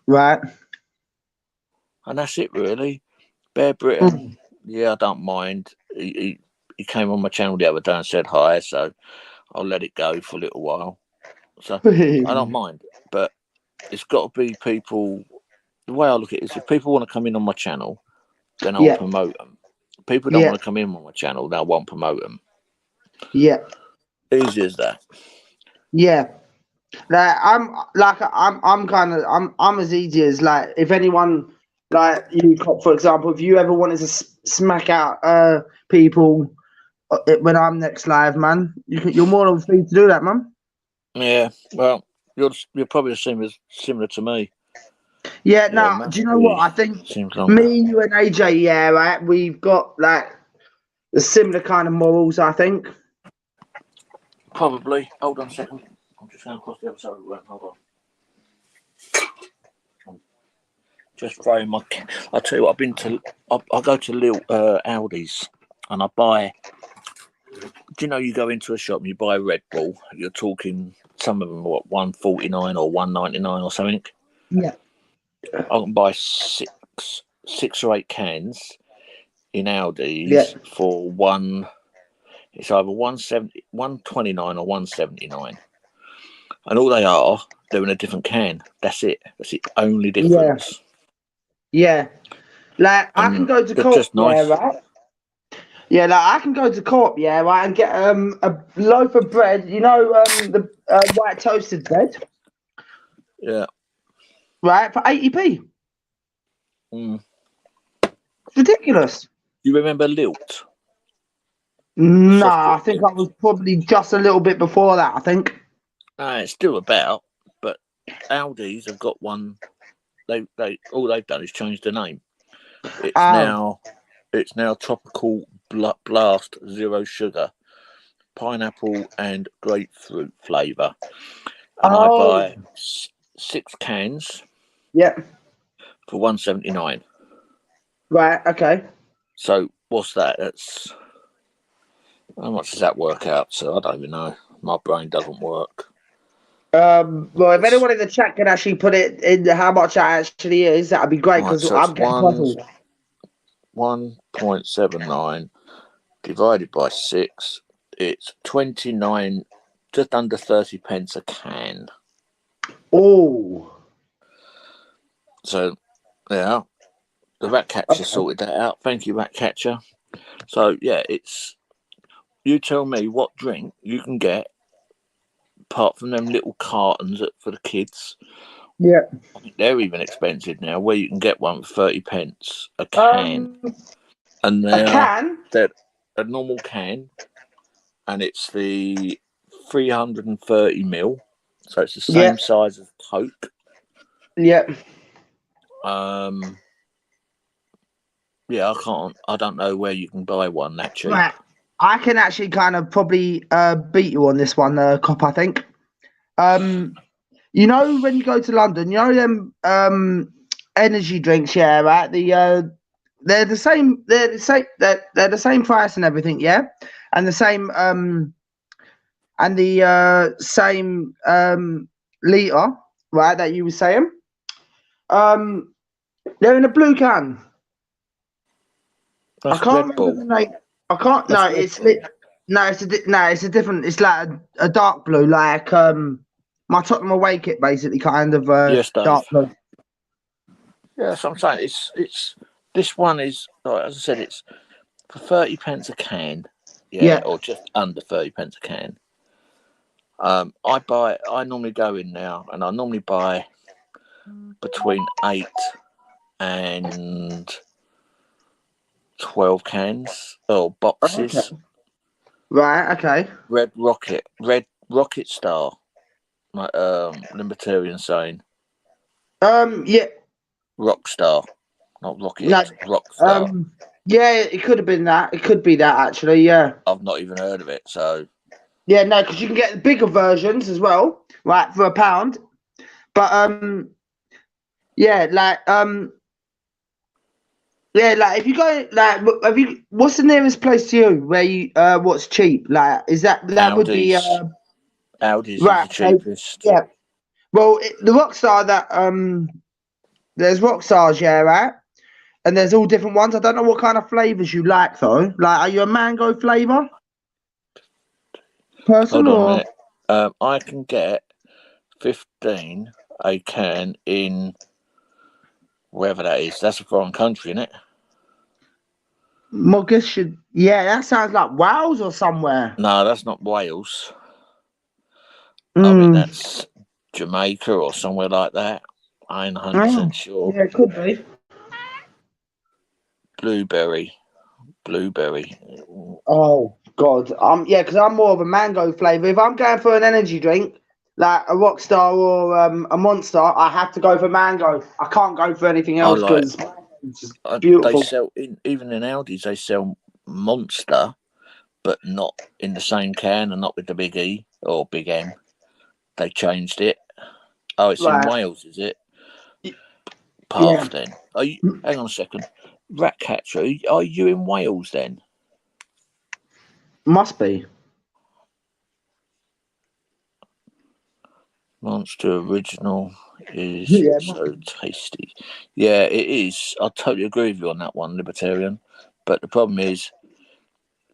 B: Right.
A: And that's it, really. Bear Britain. Yeah, I don't mind. He came on my channel the other day and said hi, so I'll let it go for a little while. So I don't mind, but it's got to be people. The way I look at it is, if people want to come in on my channel, then I'll promote them. People don't want to come in on my channel, then I won't promote them.
B: Yeah.
A: Easy as that.
B: Yeah. I'm as easy as, like, if anyone, like you, for example, if you ever wanted to smack out people when I'm next live, man, you're more than free to do that, man.
A: Yeah, well, you're probably similar to me.
B: Yeah, no, do you know what? I think me, you, and AJ, right, we've got, like, the similar kind of morals, I think.
A: Probably. Hold on a second. I'm just going across the other side of the room. Hold on. Just throwing my. I tell you what, I go to little Aldi's and I buy. Do you know, you go into a shop and you buy a Red Bull? You're talking, some of them are what, $1.49 or $1.99 or something.
B: Yeah.
A: I can buy six or eight cans in Aldi's for one. It's either $1.29 or $1.79, and all they are, they're in a different can. That's it. That's the only difference.
B: Yeah. Like, I can go to Co-op,
A: nice.
B: right? Yeah, like, I can go to Co-op, right, and get a loaf of bread. You know, the white toasted bread.
A: Yeah.
B: Right, for 80p. It's ridiculous.
A: You remember Lilt?
B: No, I think I was probably just a little bit before that, I think.
A: It's still about, but Aldi's have got one. They all they've done is change the name. It's now Tropical Blast Zero Sugar, pineapple and grapefruit flavour. And I buy 6 cans.
B: Yeah.
A: For $1.79.
B: Right. Okay.
A: So what's that? That's how much does that work out? So I don't even know. My brain doesn't work.
B: Well, if anyone in the chat can actually put it in how much that actually is, that'd be great, because I'm getting puzzled.
A: 1.79 divided by 6, it's 29, just under 30 pence a can.
B: Oh.
A: So, yeah, the Ratcatcher sorted that out. Thank you, Ratcatcher. So, yeah, it's, you tell me what drink you can get, apart from them little cartons for the kids.
B: Yeah.
A: I think they're even expensive now, where you can get one for 30 pence a can. And they're a normal can, and it's the 330ml, so it's the same size as Coke.
B: Yeah.
A: Yeah, I don't know where you can buy one that cheap.
B: Right. I can actually kind of probably beat you on this one, Cop, I think. You know when you go to London, you know them energy drinks, yeah, right? They're the same. They're the same. They're the same price and everything, yeah, and the same same liter, right? That you were saying. They're in a blue can.
A: That's
B: I can't
A: Red
B: remember
A: Bull.
B: the name. I can't.
A: That's
B: No,
A: Red
B: it's
A: Bull.
B: it's a different. It's like a dark blue, like my Tottenham away kit, basically, kind of
A: Yes, Dave.
B: dark blue.
A: Yeah, that's what I'm saying. It's this one is like, as I said, it's for 30 pence a can. Yeah, or just under 30 pence a can. I normally go in now, and I normally buy between 8 and 12 cans or boxes.
B: Okay. Right. Okay.
A: Red Rocket Star, my Libertarian saying.
B: Yeah.
A: Rockstar, not Rocket.
B: No.
A: Rockstar.
B: Yeah, it could have been that. It could be that actually. Yeah.
A: I've not even heard of it, so.
B: Yeah, no, because you can get the bigger versions as well, right, for £1. But yeah, yeah, like if you go, like, what's the nearest place to you where you what's cheap? Like, is that
A: Aldi's.
B: would be
A: Aldi's
B: right?
A: is the cheapest.
B: Yeah. Well, the Rockstar that there's Rockstars, yeah, right, and there's all different ones. I don't know what kind of flavors you like though. Like, are you a mango flavor person?
A: Hold on
B: or
A: a minute. I can get 15 a can in wherever that is. That's a foreign country, isn't it?
B: Mogadishu? Yeah, that sounds like Wales or somewhere.
A: No, that's not Wales. I mean, that's Jamaica or somewhere like that. I ain't 100% sure.
B: Yeah, it could be.
A: Blueberry.
B: Oh God, yeah, because I'm more of a mango flavour. If I'm going for an energy drink, like a Rockstar or a Monster, I have to go for mango. I can't go for anything else because it's just beautiful.
A: They sell even in Aldi's. They sell Monster, but not in the same can and not with the big E or big M. They changed it. Oh, it's in Wales, is it? Path then. Are you? Hang on a second. Ratcatcher, are you in Wales then?
B: Must be.
A: Monster Original is so tasty. Yeah, it is. I totally agree with you on that one, Libertarian. But the problem is,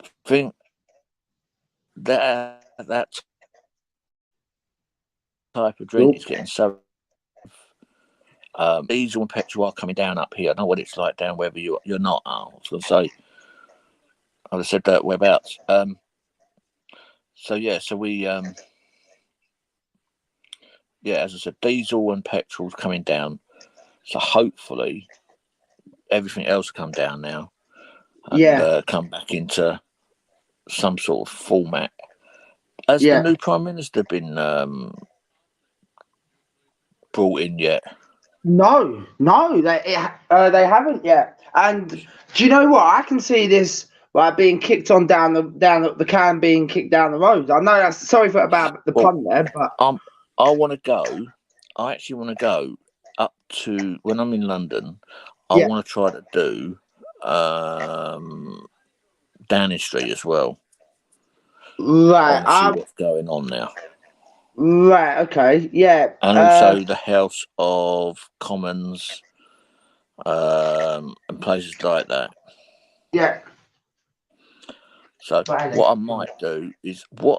A: I think that type of drink is getting so. Diesel and petrol are coming down up here. I know what it's like down wherever you're not. I was going to say. I would have said that whereabouts. So yeah, so we yeah, as I said, diesel and petrol's coming down. So hopefully everything else will come down now and come back into some sort of format. Has the new Prime Minister been brought in yet?
B: No, they haven't yet. And do you know what? I can see this being kicked on down the can being kicked down the road. I know that's sorry about the pun there, but
A: I want to go. I actually want to go up to when I'm in London. I want to try to do Downing Street as well.
B: Right.
A: I want to see what's going on now.
B: Right. Okay. Yeah.
A: And also the House of Commons and places like that.
B: Yeah.
A: So what I might do is do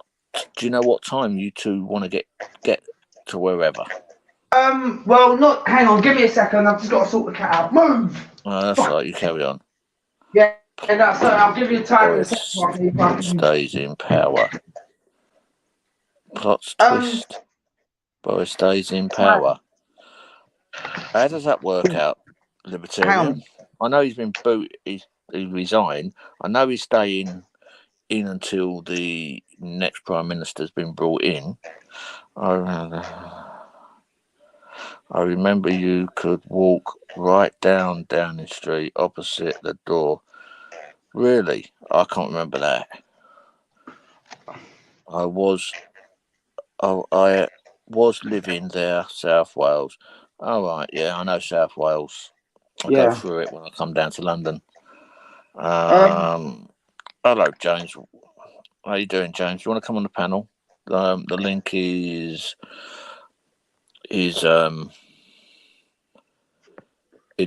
A: you know what time you two want to get to wherever?
B: Well, not. Hang on. Give me a second. I've just got to sort the cat out. Move.
A: Oh, that's right. You carry on.
B: Yeah. That's I'll give you time.
A: Boris stays in power. Plots twist. Boris stays in power. How does that work out, Libertarian? I know he's been booted. He resigned. I know he's staying in until the next Prime Minister's been brought in. I remember you could walk right down Downing Street opposite the door. Really? I can't remember that. was living there, South Wales. All right, yeah, I know South Wales. I go
B: Yeah.
A: through it when I come down to London. Hello, James. How you doing, James? You want to come on the panel? The link is in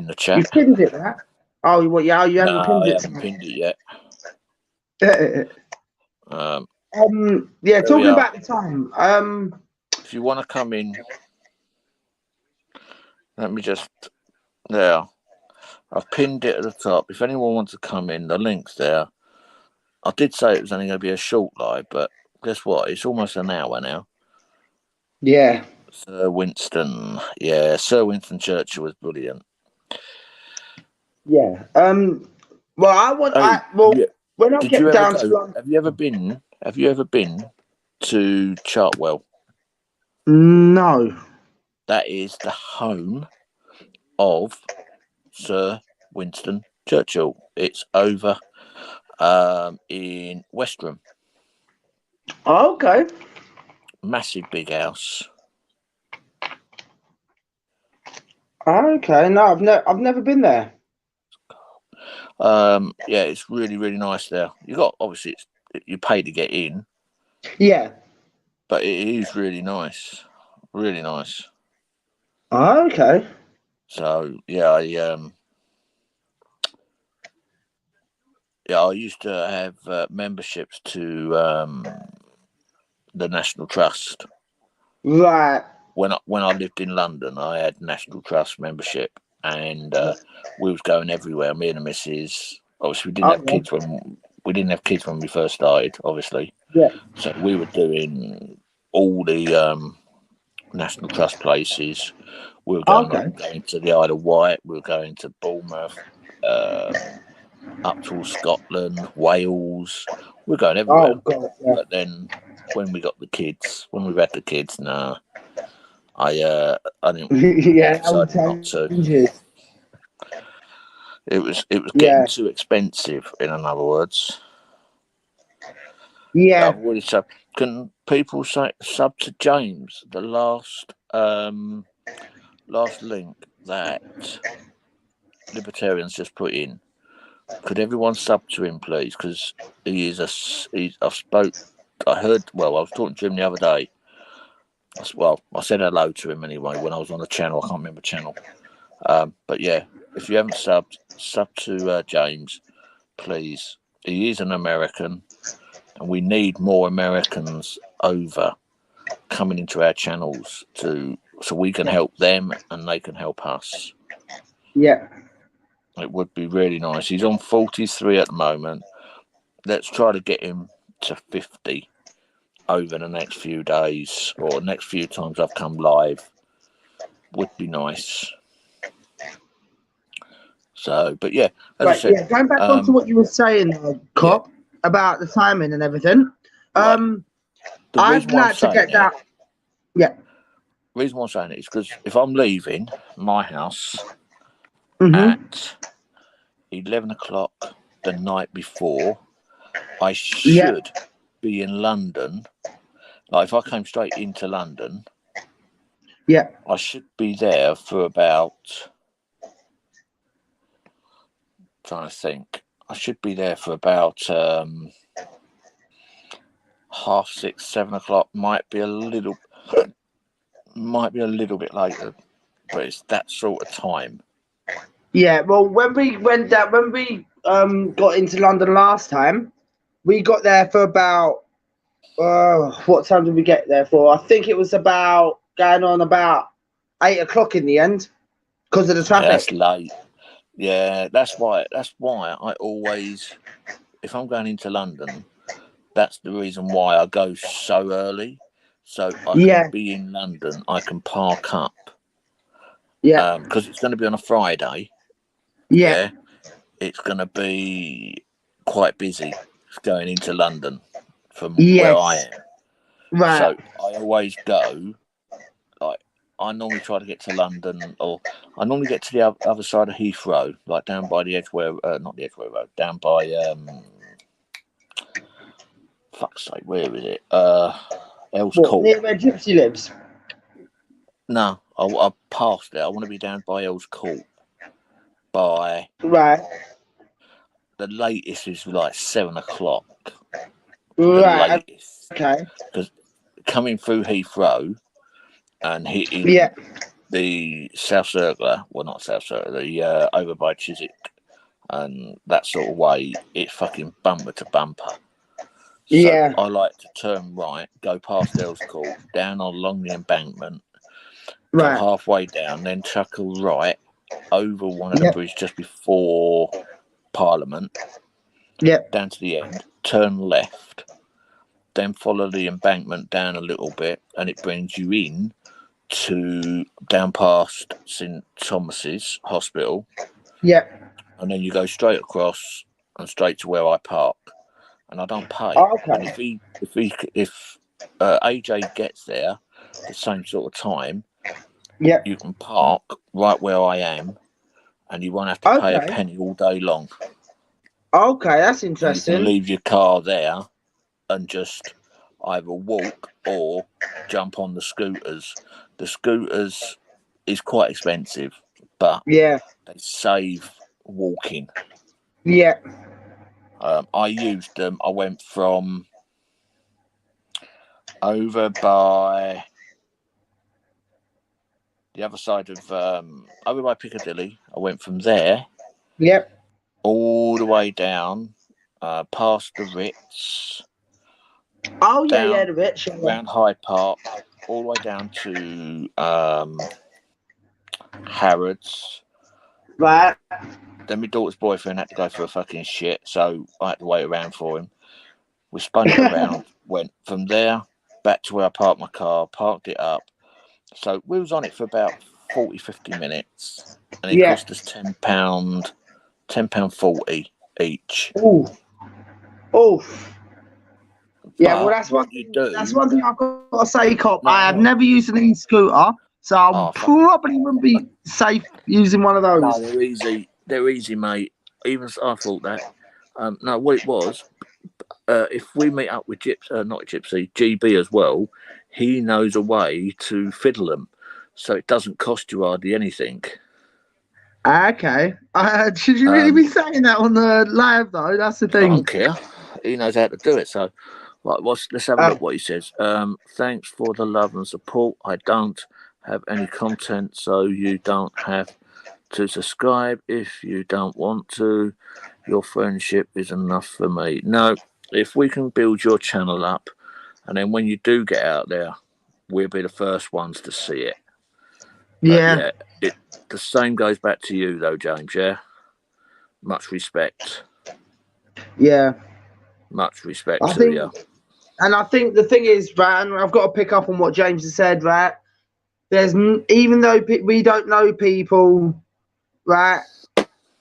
A: the chat.
B: You pinned it, right? Oh, what? Yeah, you haven't pinned it.
A: I haven't pinned it yet.
B: Yeah, talking about the time.
A: If you want to come in, let me just there. I've pinned it at the top. If anyone wants to come in, the link's there. I did say it was only going to be a short live, but guess what? It's almost an hour now.
B: Yeah.
A: Sir Winston. Yeah, Sir Winston Churchill was brilliant.
B: Yeah. When I get down to London,
A: have you ever been to Chartwell?
B: No.
A: That is the home of Sir Winston Churchill. It's over in Westerham.
B: Oh, okay.
A: Massive big house.
B: Okay. No, I've never been there.
A: Yeah, it's really, really nice there. You got obviously you pay to get in.
B: Yeah.
A: But it is really nice. Really nice.
B: Oh, okay.
A: So yeah, I used to have memberships to the National Trust.
B: Right.
A: When I lived in London, I had National Trust membership, and we was going everywhere. Me and the missus. Obviously, we didn't have kids when we first started. Obviously,
B: yeah.
A: So we were doing all the National Trust places. We were going to the Isle of Wight. We were going to Bournemouth, up to Scotland, Wales. We were going everywhere.
B: Oh God! Yeah.
A: But then when we had the kids, no. I didn't.
B: Yeah,
A: decided not to. It was getting too expensive. In other words.
B: Yeah.
A: I've already sub. Can people sub to James? The last link that Libertarians just put in. Could everyone sub to him, please? Because he is I was talking to him the other day. I said hello to him anyway when I was on the channel. I can't remember the channel. But yeah, if you haven't subbed, sub to James, please. He is an American, and we need more Americans over coming into our channels so we can help them and they can help us.
B: Yeah.
A: It would be really nice. He's on 43 at the moment. Let's try to get him to 50 over the next few days or next few times I've come live. Would be nice. So, but yeah, as I said,
B: going back on to what you were saying, Cop, about the timing and everything. I'd like to get that. Yeah.
A: The reason why I'm saying it is because if I'm leaving my house at 11 o'clock the night before, I should be in London. Like if I came straight into London, I should be there for about. Trying to think. I should be there for about 6:30, 7 o'clock. Might be a little bit later, but it's that sort of time.
B: Yeah, well, when we got into London last time, we got there for about what time did we get there for? I think it was about going on about 8 o'clock in the end because of the traffic.
A: Yeah, that's late. Yeah, that's why I always, if I'm going into London, that's the reason why I go so early, so I can be in London. I can park up. Yeah. Because it's going to be on a Friday. Yeah. It's going to be quite busy going into London from where I am. Right. So I always go. I normally try to get to London, or I normally get to the other side of Heathrow, like down by the Edgware, not the Edgware Road, down by, fuck's sake, where is it? Earls Court.
B: Near where Gypsy lives?
A: No, I passed it. I want to be down by Earls Court by the latest is like 7 o'clock. The latest.
B: Okay.
A: Because coming through Heathrow and hitting the South Circular, well, not South Circular, the over by Chiswick and that sort of way, it's fucking bumper to bumper. So I like to turn right, go past Earls Court, down along the embankment, go halfway down, then chuckle right over one of the bridges just before Parliament, down to the end, turn left, then follow the embankment down a little bit, and it brings you in to down past St Thomas's Hospital. And then you go straight across and straight to where I park, and I don't pay. And if AJ gets there the same sort of time, you can park right where I am, and you won't have to pay a penny all day long.
B: Okay, that's interesting.
A: You can leave your car there and just either walk or jump on the scooters. The scooters is quite expensive, but they save walking. I used them. I went from over by the other side of over by Piccadilly. I went from there all the way down past the Ritz.
B: The Ritz.
A: Around Hyde Park, all the way down to Harrods. Then my daughter's boyfriend had to go for a fucking shit, so I had to wait around for him. We spun it around, went from there back to where I parked my car, parked it up. So we was on it for about 40, 50 minutes, and it cost us £10.40 each.
B: Well, that's one thing I've got to say, Cop. I have never used an e-scooter, so I probably wouldn't be safe using one of those.
A: No, they're easy. They're easy, mate. Even I thought that. No, what it was, if we meet up with GB as well, he knows a way to fiddle them, so it doesn't cost you hardly anything.
B: Okay. Should you really be saying that on the live, though? That's the thing.
A: I don't care. He knows how to do it, so... let's have a look what he says. Thanks for the love and support. I don't have any content, so you don't have to subscribe if you don't want to. Your friendship is enough for me. No, if we can build your channel up, and then when you do get out there, we'll be the first ones to see it. The same goes back to you, though, James. Much respect. Much respect to you.
B: And I think the thing is, and I've got to pick up on what James has said, there's, even though we don't know people,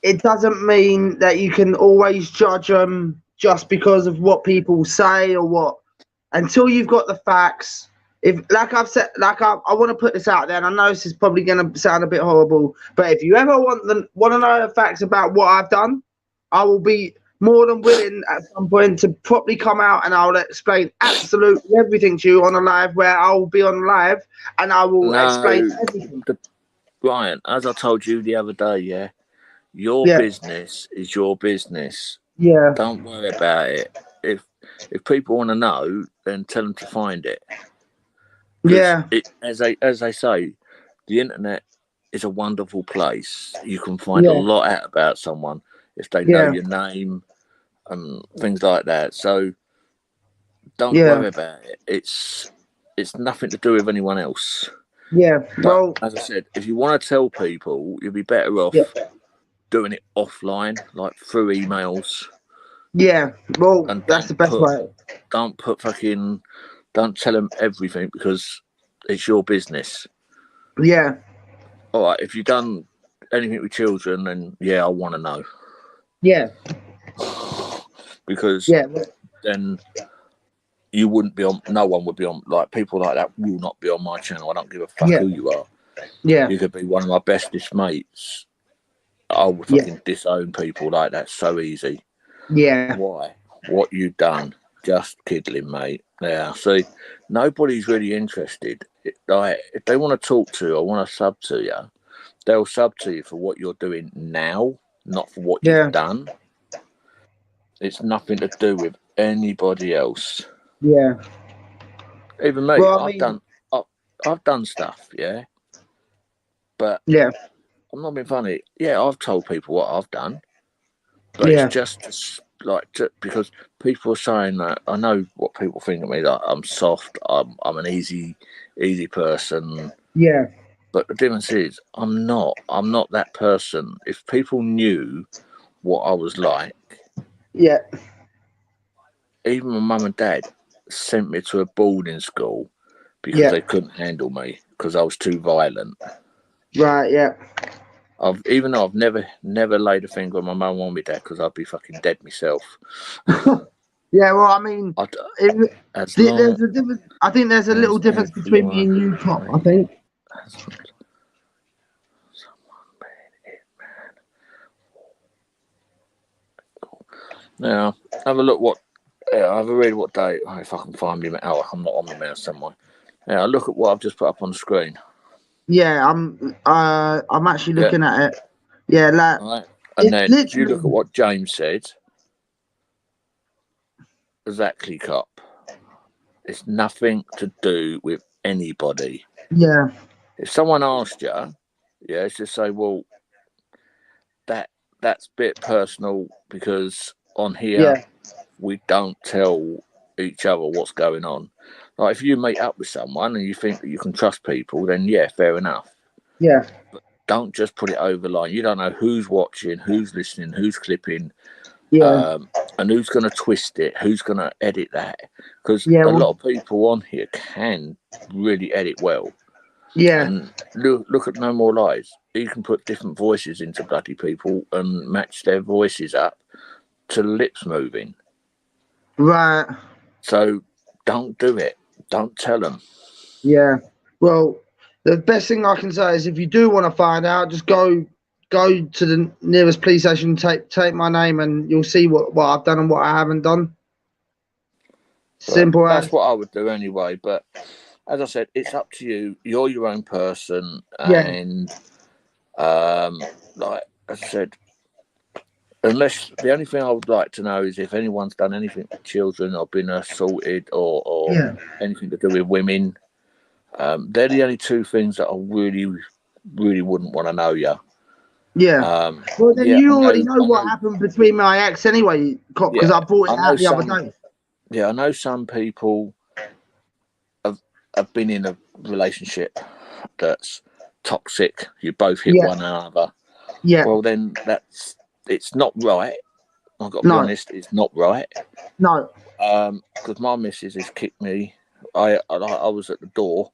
B: it doesn't mean that you can always judge them just because of what people say or what, until you've got the facts. If, like I've said, I want to put this out there, and I know this is probably going to sound a bit horrible, but if you ever want to know the facts about what I've done, I will be more than willing at some point to properly come out, and I'll explain absolutely everything to you on a live, where I will be on live and I will explain everything.
A: Ryan, as I told you the other day, your business is your business. Don't worry about it. If people want to know, then tell them to find it. As they say, the internet is a wonderful place. You can find a lot out about someone if they know your name and things like that. So don't worry about it. It's nothing to do with anyone else.
B: Well,
A: as I said, if you want to tell people, you'll be better off doing it offline, like through emails.
B: Well, and that's the best way.
A: Don't tell them everything, because it's your business. All right, if you've done anything with children, then I want to know. Because then you wouldn't be on, no one would be on, like people like that will not be on my channel. I don't give a fuck who you are. You could be one of my bestest mates. I would fucking disown people like that so easy. Why? What you done? Just kidding, mate. See, nobody's really interested like if they want to talk to you or want to sub to you, they'll sub to you for what you're doing now, not for what you've done. It's nothing to do with anybody else.
B: Yeah.
A: Even me, well, I've done stuff, yeah. But I'm not being funny. Yeah, I've told people what I've done, but it's just because people are saying that I know what people think of me. That I'm soft. I'm an easy person.
B: Yeah.
A: But the difference is, I'm not that person. If people knew what I was like, even my mum and dad sent me to a boarding school because they couldn't handle me because I was too violent.
B: Right. Yeah.
A: Even though I've never laid a finger on my mum or my dad because I'd be fucking dead myself.
B: Yeah, well, I mean, there's a difference. I think there's a little difference between me and you, Top. I think.
A: Now, have a look have a read what day. Oh, if I can find me, I'm not on my mouse somewhere. Yeah, look at what I've just put up on the screen.
B: Yeah, I'm actually looking at it. Yeah, like.
A: Right. And then if you look at what James said, exactly, cop. It's nothing to do with anybody.
B: Yeah.
A: If someone asked you, it's just say, well, that's a bit personal because on here we don't tell each other what's going on. Like if you meet up with someone and you think that you can trust people, then fair enough.
B: Yeah.
A: But don't just put it over line. You don't know who's watching, who's listening, who's clipping.
B: Yeah.
A: And who's going to twist it? Who's going to edit that? Because a lot of people on here can really edit well.
B: Yeah.
A: And look at No More Lies. You can put different voices into bloody people and match their voices up to lips moving.
B: Right.
A: So don't do it. Don't tell them.
B: Yeah. Well, the best thing I can say is if you do want to find out, just go to the nearest police station, take my name, and you'll see what I've done and what I haven't done. Simple.
A: That's what I would do anyway. But as I said, it's up to you. You're your own person, and like as I said, unless the only thing I would like to know is if anyone's done anything with children or been assaulted or anything to do with women. They're the only two things that I really, really wouldn't want to know.
B: Yeah. Well, then you already know what happened between my ex anyway, because I brought it out the other day.
A: Yeah, I know some people have been in a relationship that's toxic. You both hit one another.
B: Yeah.
A: Well, then it's not right. I've got to be honest, it's not right.
B: No.
A: Because my missus has kicked me. I was at the door.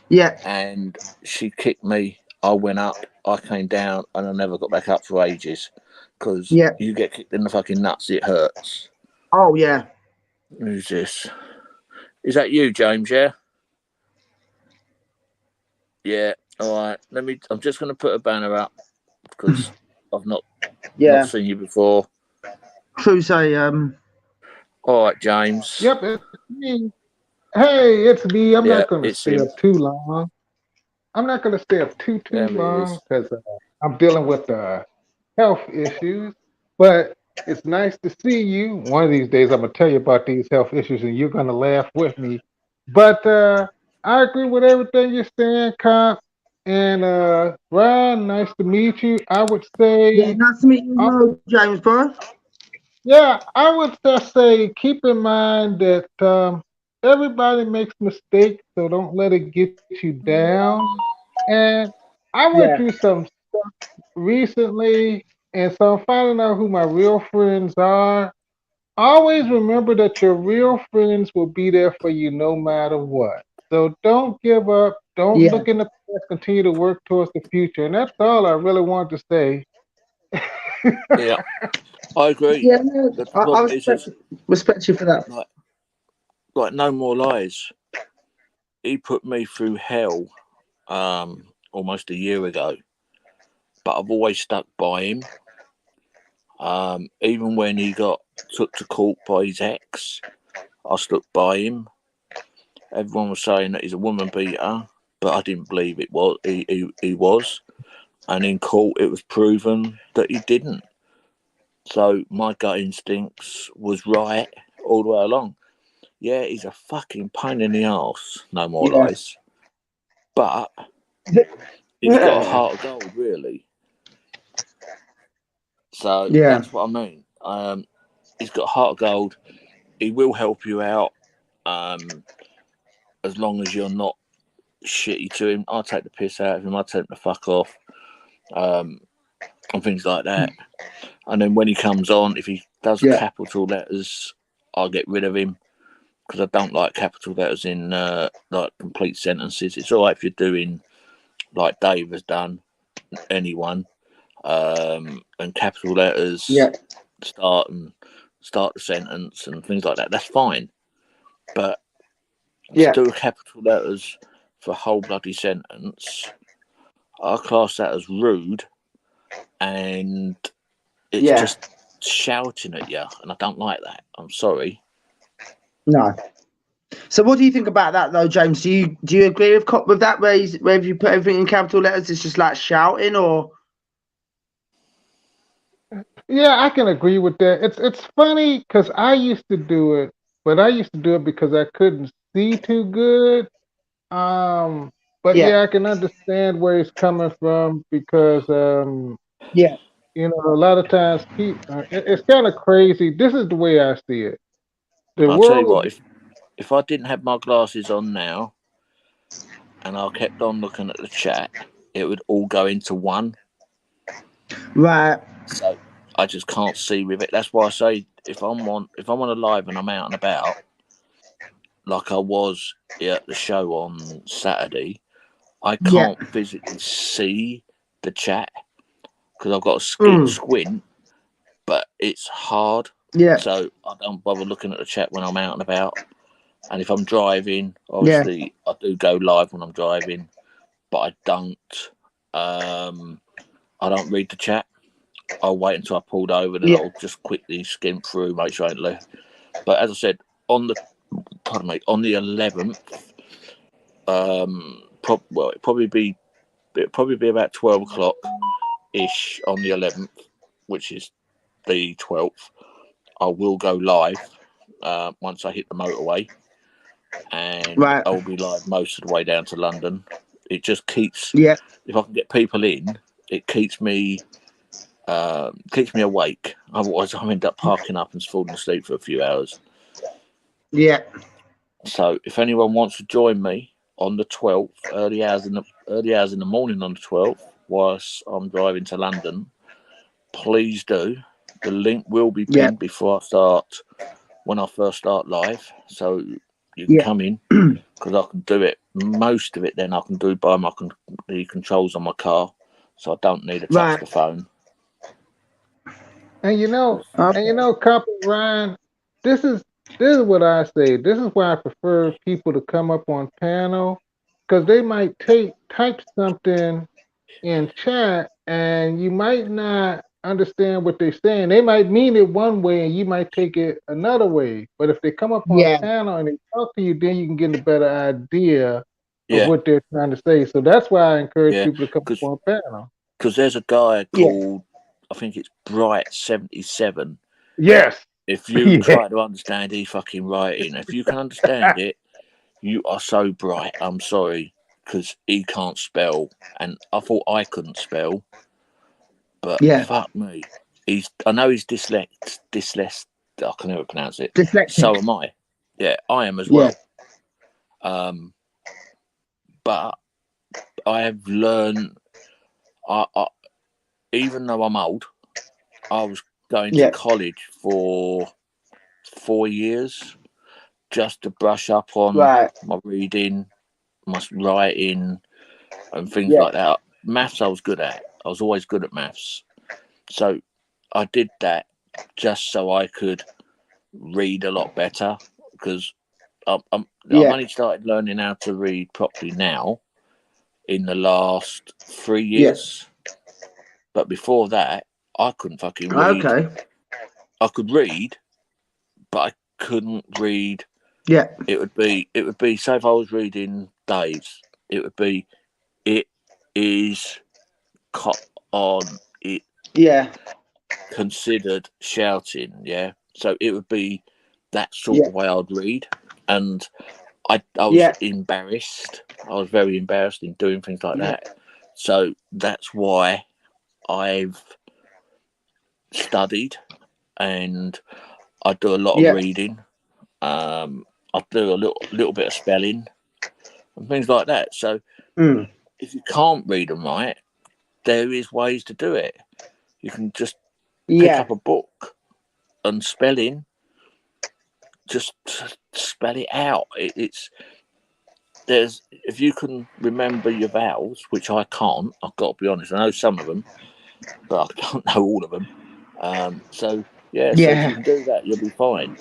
B: Yeah.
A: And she kicked me. I went up. I came down, and I never got back up for ages. Because you get kicked in the fucking nuts, it hurts.
B: Oh yeah.
A: Who's this? Is that you, James? Yeah. Yeah. All right. I'm just going to put a banner up because I've not seen you before.
B: True say.
A: All right, James.
E: Yep, it's me. Hey, it's me. I'm not going to stay up too long. I'm not going to stay up too long because I'm dealing with health issues. But it's nice to see you. One of these days, I'm going to tell you about these health issues, and you're going to laugh with me. But I agree with everything you're saying, Cop. And Ryan, nice to meet you. I would say...
B: nice to meet you, James, bro.
E: Yeah, I would just say keep in mind that everybody makes mistakes, so don't let it get you down. And I went through some stuff recently, and so I'm finding out who my real friends are. Always remember that your real friends will be there for you no matter what. So don't give up. Don't look in the past. Continue to work towards the future. And that's all I really wanted to say.
A: Yeah, I agree.
B: Yeah, I respect you for that.
A: Like No More Lies. He put me through hell almost a year ago, but I've always stuck by him. Even when he got took to court by his ex, I stuck by him. everyone was saying that he's a woman beater, but I didn't believe it was. He was, and in court it was proven that he didn't. So my gut instincts was right all the way along. Yeah, he's a fucking pain in the arse. No more lies. But he's got a heart of gold, really. So that's what I mean. He's got a heart of gold. He will help you out, as long as you're not shitty to him. I'll take the piss out of him. I'll take him the fuck off, and things like that. And then when he comes on, if he does capital letters, I'll get rid of him, because I don't like capital letters in like complete sentences. It's all right if you're doing like Dave has done, anyone, and capital letters start the sentence and things like that. That's fine, but to do capital letters for a whole bloody sentence, I class that as rude, and it's just shouting at you, and I don't like that. I'm sorry.
B: No. So what do you think about that, though, James? Do you agree with that? Where if you put everything in capital letters, it's just like shouting, or?
E: Yeah, I can agree with that. It's funny because I used to do it, but I used to do it because I couldn't see too good. But I can understand where he's coming from, because you know, a lot of times it's kind of crazy. This is the way I see it.
A: I'll tell you what, if I didn't have my glasses on now and I kept on looking at the chat, it would all go into one.
B: Right.
A: So I just can't see with it. That's why I say if I'm on a live and I'm out and about, like I was at the show on Saturday, I can't physically see the chat because I've got a squint, but it's hard.
B: Yeah.
A: So I don't bother looking at the chat when I'm out and about. And if I'm driving, obviously I do go live when I'm driving, but I don't read the chat. I'll wait until I pulled over, then I'll just quickly skim through, make sure I ain't left. But as I said, on the 11th, it'd probably be about 12 o'clock ish on the 11th, which is the 12th. I will go live once I hit the motorway, and I'll be live most of the way down to London. It just keeps, if I can get people in, it keeps me awake. Otherwise, I end up parking up and falling asleep for a few hours.
B: Yeah.
A: So, if anyone wants to join me on the 12th, early hours in the morning on the 12th, whilst I'm driving to London, please do. The link will be pinned before I start, when I first start live. So you can come in, because I can do it. Most of it then I can do by the controls on my car, so I don't need to touch the phone.
E: And you know, Couple Ryan, this is what I say. This is why I prefer people to come up on panel, because they might type something in chat and you might not understand what they're saying. They might mean it one way and you might take it another way. But if they come up on panel and they talk to you, then you can get a better idea of what they're trying to say. So that's why I encourage people to come up on panel.
A: Because there's a guy called, I think it's Bright77.
E: Yes.
A: If you try to understand his fucking writing, if you can understand it, you are so bright. I'm sorry, because he can't spell, and I thought I couldn't spell, but fuck me, I know he's dyslexic. I can never pronounce it.
B: Dyslexic.
A: So am I. Yeah, I am as well. But I have learned. I even though I'm old, I was going to college for 4 years just to brush up on my reading, my writing, and things like that. Maths I was good at. I was always good at maths. So I did that just so I could read a lot better, because I've only started learning how to read properly now in the last 3 years. But before that, I couldn't fucking read. I could read, but I couldn't read
B: Yeah.
A: It would be say if I was reading Dave's, it would be it is on it.
B: Yeah.
A: Considered shouting, yeah. So it would be that sort of way I'd read, and I was embarrassed. I was very embarrassed in doing things like that. So that's why I've studied, and I do a lot of reading. I do a little bit of spelling and things like that. So if you can't read and write, there is ways to do it. You can just pick up a book and spelling. Just spell it out. There's if you can remember your vowels, which I can't. I've got to be honest. I know some of them, but I can't know all of them. So if you can do that, you'll be fine.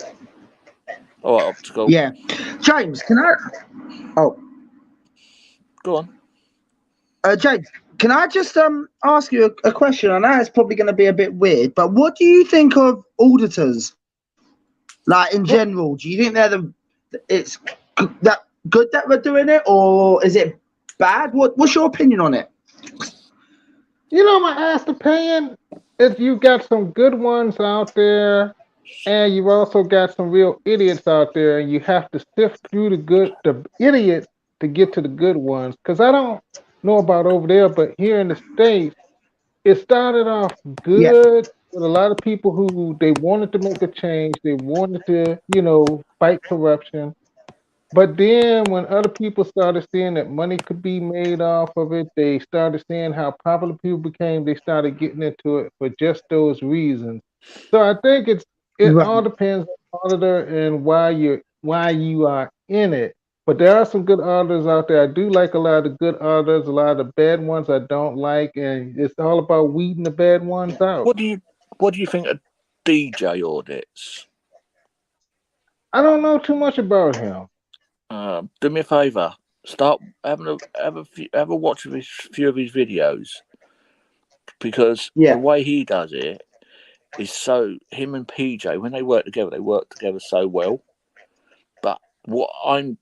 A: All right, Optical.
B: Yeah, James, can I? Oh,
A: go on.
B: James, can I just ask you a question? I know it's probably going to be a bit weird, but what do you think of auditors? Like in general, do you think it's that good that we're doing it, or is it bad? What's your opinion on it?
E: You know, my honest opinion is you got some good ones out there, and you've also got some real idiots out there, and you have to sift through the idiots to get to the good ones. Because I don't know about over there, but here in the States, it started off good with a lot of people who they wanted to make a change. They wanted to, fight corruption. But then when other people started seeing that money could be made off of it, they started seeing how popular people became. They started getting into it for just those reasons. So I think it all depends on the auditor and why you are in it. But there are some good auditors out there. I do like a lot of the good auditors. A lot of the bad ones I don't like, and it's all about weeding the bad ones out.
A: What do you think of DJ audits?
E: I don't know too much about him.
A: Do me a favour. Start have a watch of a few of his videos, because the way he does it is so. Him and PJ, when they work together so well. But what I'm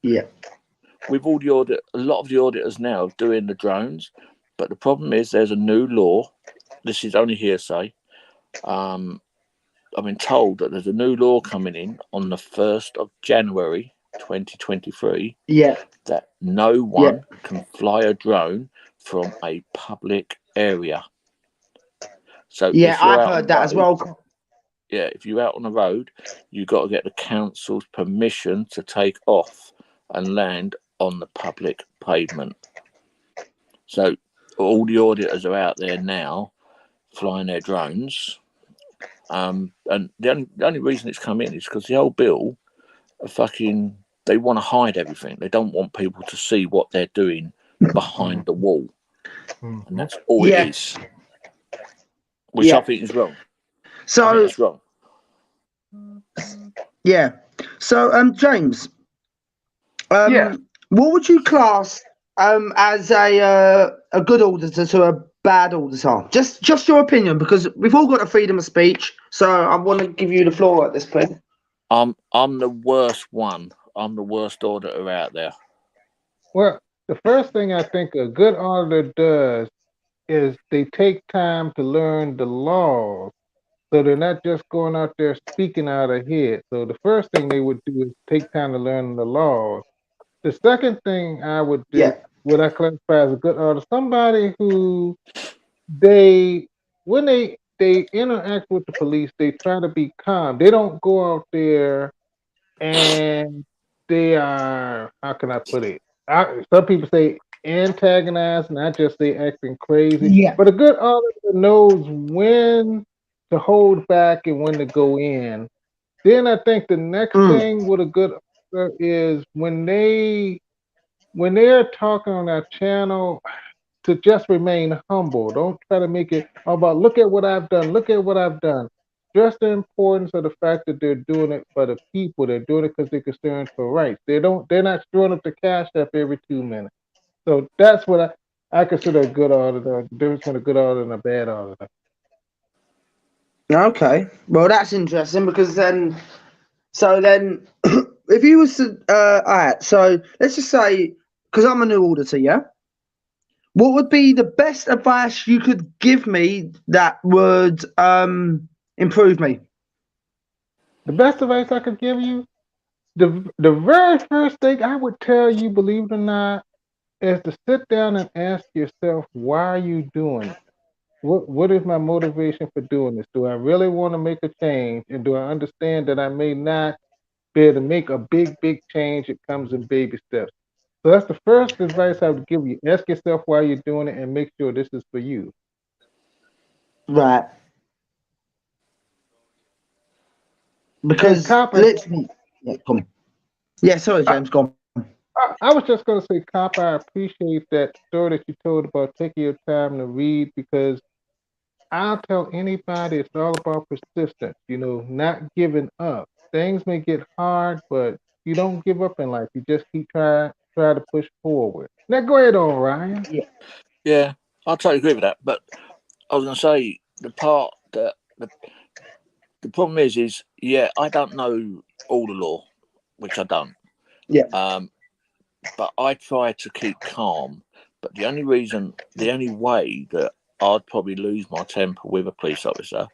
A: with all the a lot of the auditors now doing the drones, but the problem is there's a new law. This is only hearsay. I've been told that there's a new law coming in on the 1st of January 2023. That no one can fly a drone from a public area. So
B: I've heard that as well.
A: Yeah, if you're out on the road, you've got to get the council's permission to take off and land on the public pavement. So all the auditors are out there now flying their drones. And the only reason it's come in is because the old bill they want to hide everything. They don't want people to see what they're doing behind the wall. And that's all it is. Which I think is wrong.
B: So
A: it's wrong.
B: Yeah. So James, what would you class as a good auditor to a bad auditor? Just your opinion, because we've all got a freedom of speech. So I want to give you the floor at this point.
A: I'm the worst one. I'm the worst auditor out there.
E: Well, the first thing I think a good auditor does is they take time to learn the laws. So they're not just going out there speaking out of head. So the first thing they would do is take time to learn the laws. The second thing I would do, what I classify as a good auditor, somebody who when they interact with the police, they try to be calm. They don't go out there and they are, how can I put it? Some people say antagonizing, I just say acting crazy. But a good auditor knows when to hold back and when to go in. Then I think the next thing with a good auditor is when they're talking on that channel, to just remain humble. Don't try to make it about look at what I've done, look at what I've done. Just the importance of the fact that they're doing it for the people. They're doing it because they're concerned for rights. They're not throwing up the cash up every 2 minutes. So that's what I consider a good auditor. The difference between a good auditor and a bad auditor.
B: Okay, well that's interesting, because then if you was to, all right, so let's just say, because I'm a new auditor, yeah? What would be the best advice you could give me that would improve me?
E: The best advice I could give you, the very first thing I would tell you, believe it or not, is to sit down and ask yourself, why are you doing it? What is my motivation for doing this? Do I really want to make a change? And do I understand that I may not be able to make a big change? It comes in baby steps. So that's the first advice I would give you. Ask yourself why you're doing it and make sure this is for you.
B: Right. Because literally, yeah, come. Yeah, sorry, James, go on.
E: I was just going to say, Copper, I appreciate that story that you told about taking your time to read, because I'll tell anybody it's all about persistence, not giving up. Things may get hard, but you don't give up in life. You just keep try to push forward. Now go ahead on, Ryan.
A: Yeah, I totally agree with that. But I was going to say, the part that the problem is yeah, I don't know all the law, which I don't.
B: Yeah.
A: But I try to keep calm. But the only way that I'd probably lose my temper with a police officer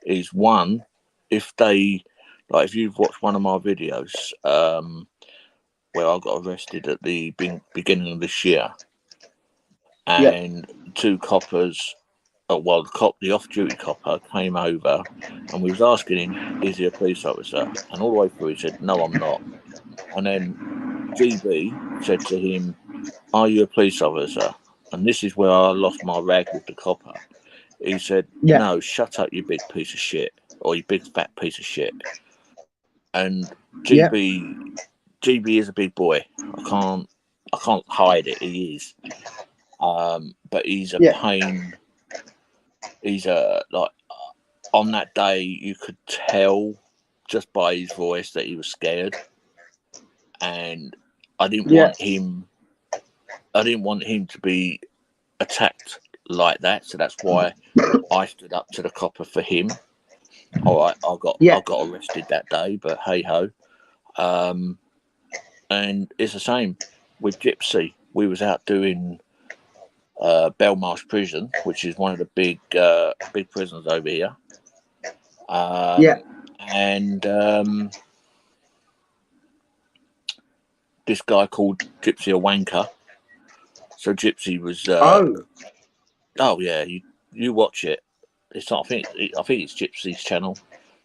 A: is, one, if you've watched one of my videos where I got arrested at the beginning of this year, and two coppers, the off-duty copper came over and we was asking him, is he a police officer? And all the way through he said, no, I'm not. And then GB said to him, are you a police officer? And this is where I lost my rag with the copper. He said, no, shut up, you big piece of shit, or you big fat piece of shit. And GB is a big boy. I can't hide it. He is. But he's a pain. He's on that day you could tell just by his voice that he was scared, and I didn't want him to be attacked like that. So that's why I stood up to the copper for him. All right, I got arrested that day, but hey ho. And it's the same with Gypsy. We was out doing Belmarsh Prison, which is one of the big prisons over here. And this guy called Gypsy a wanker. So Gypsy was. Oh yeah, you watch it. It's not. I think it's Gypsy's channel.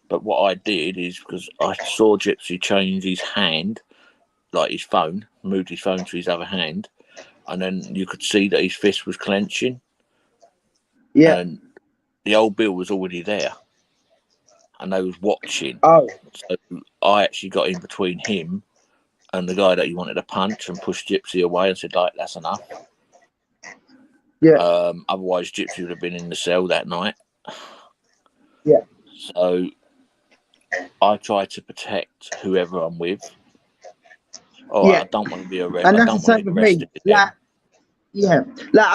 A: But what I did is, because I saw Gypsy change his hand, like his phone, moved his phone to his other hand, and then you could see that his fist was clenching. Yeah. And the old Bill was already there, and they was watching. Oh. So I actually got in between him and the guy that he wanted to punch and pushed Gypsy away and said, like, that's enough. Yeah. Otherwise, Gypsy would have been in the cell that night. Yeah. So I try to protect whoever I'm with. I don't want to be arrested.
B: And that's the same with me. I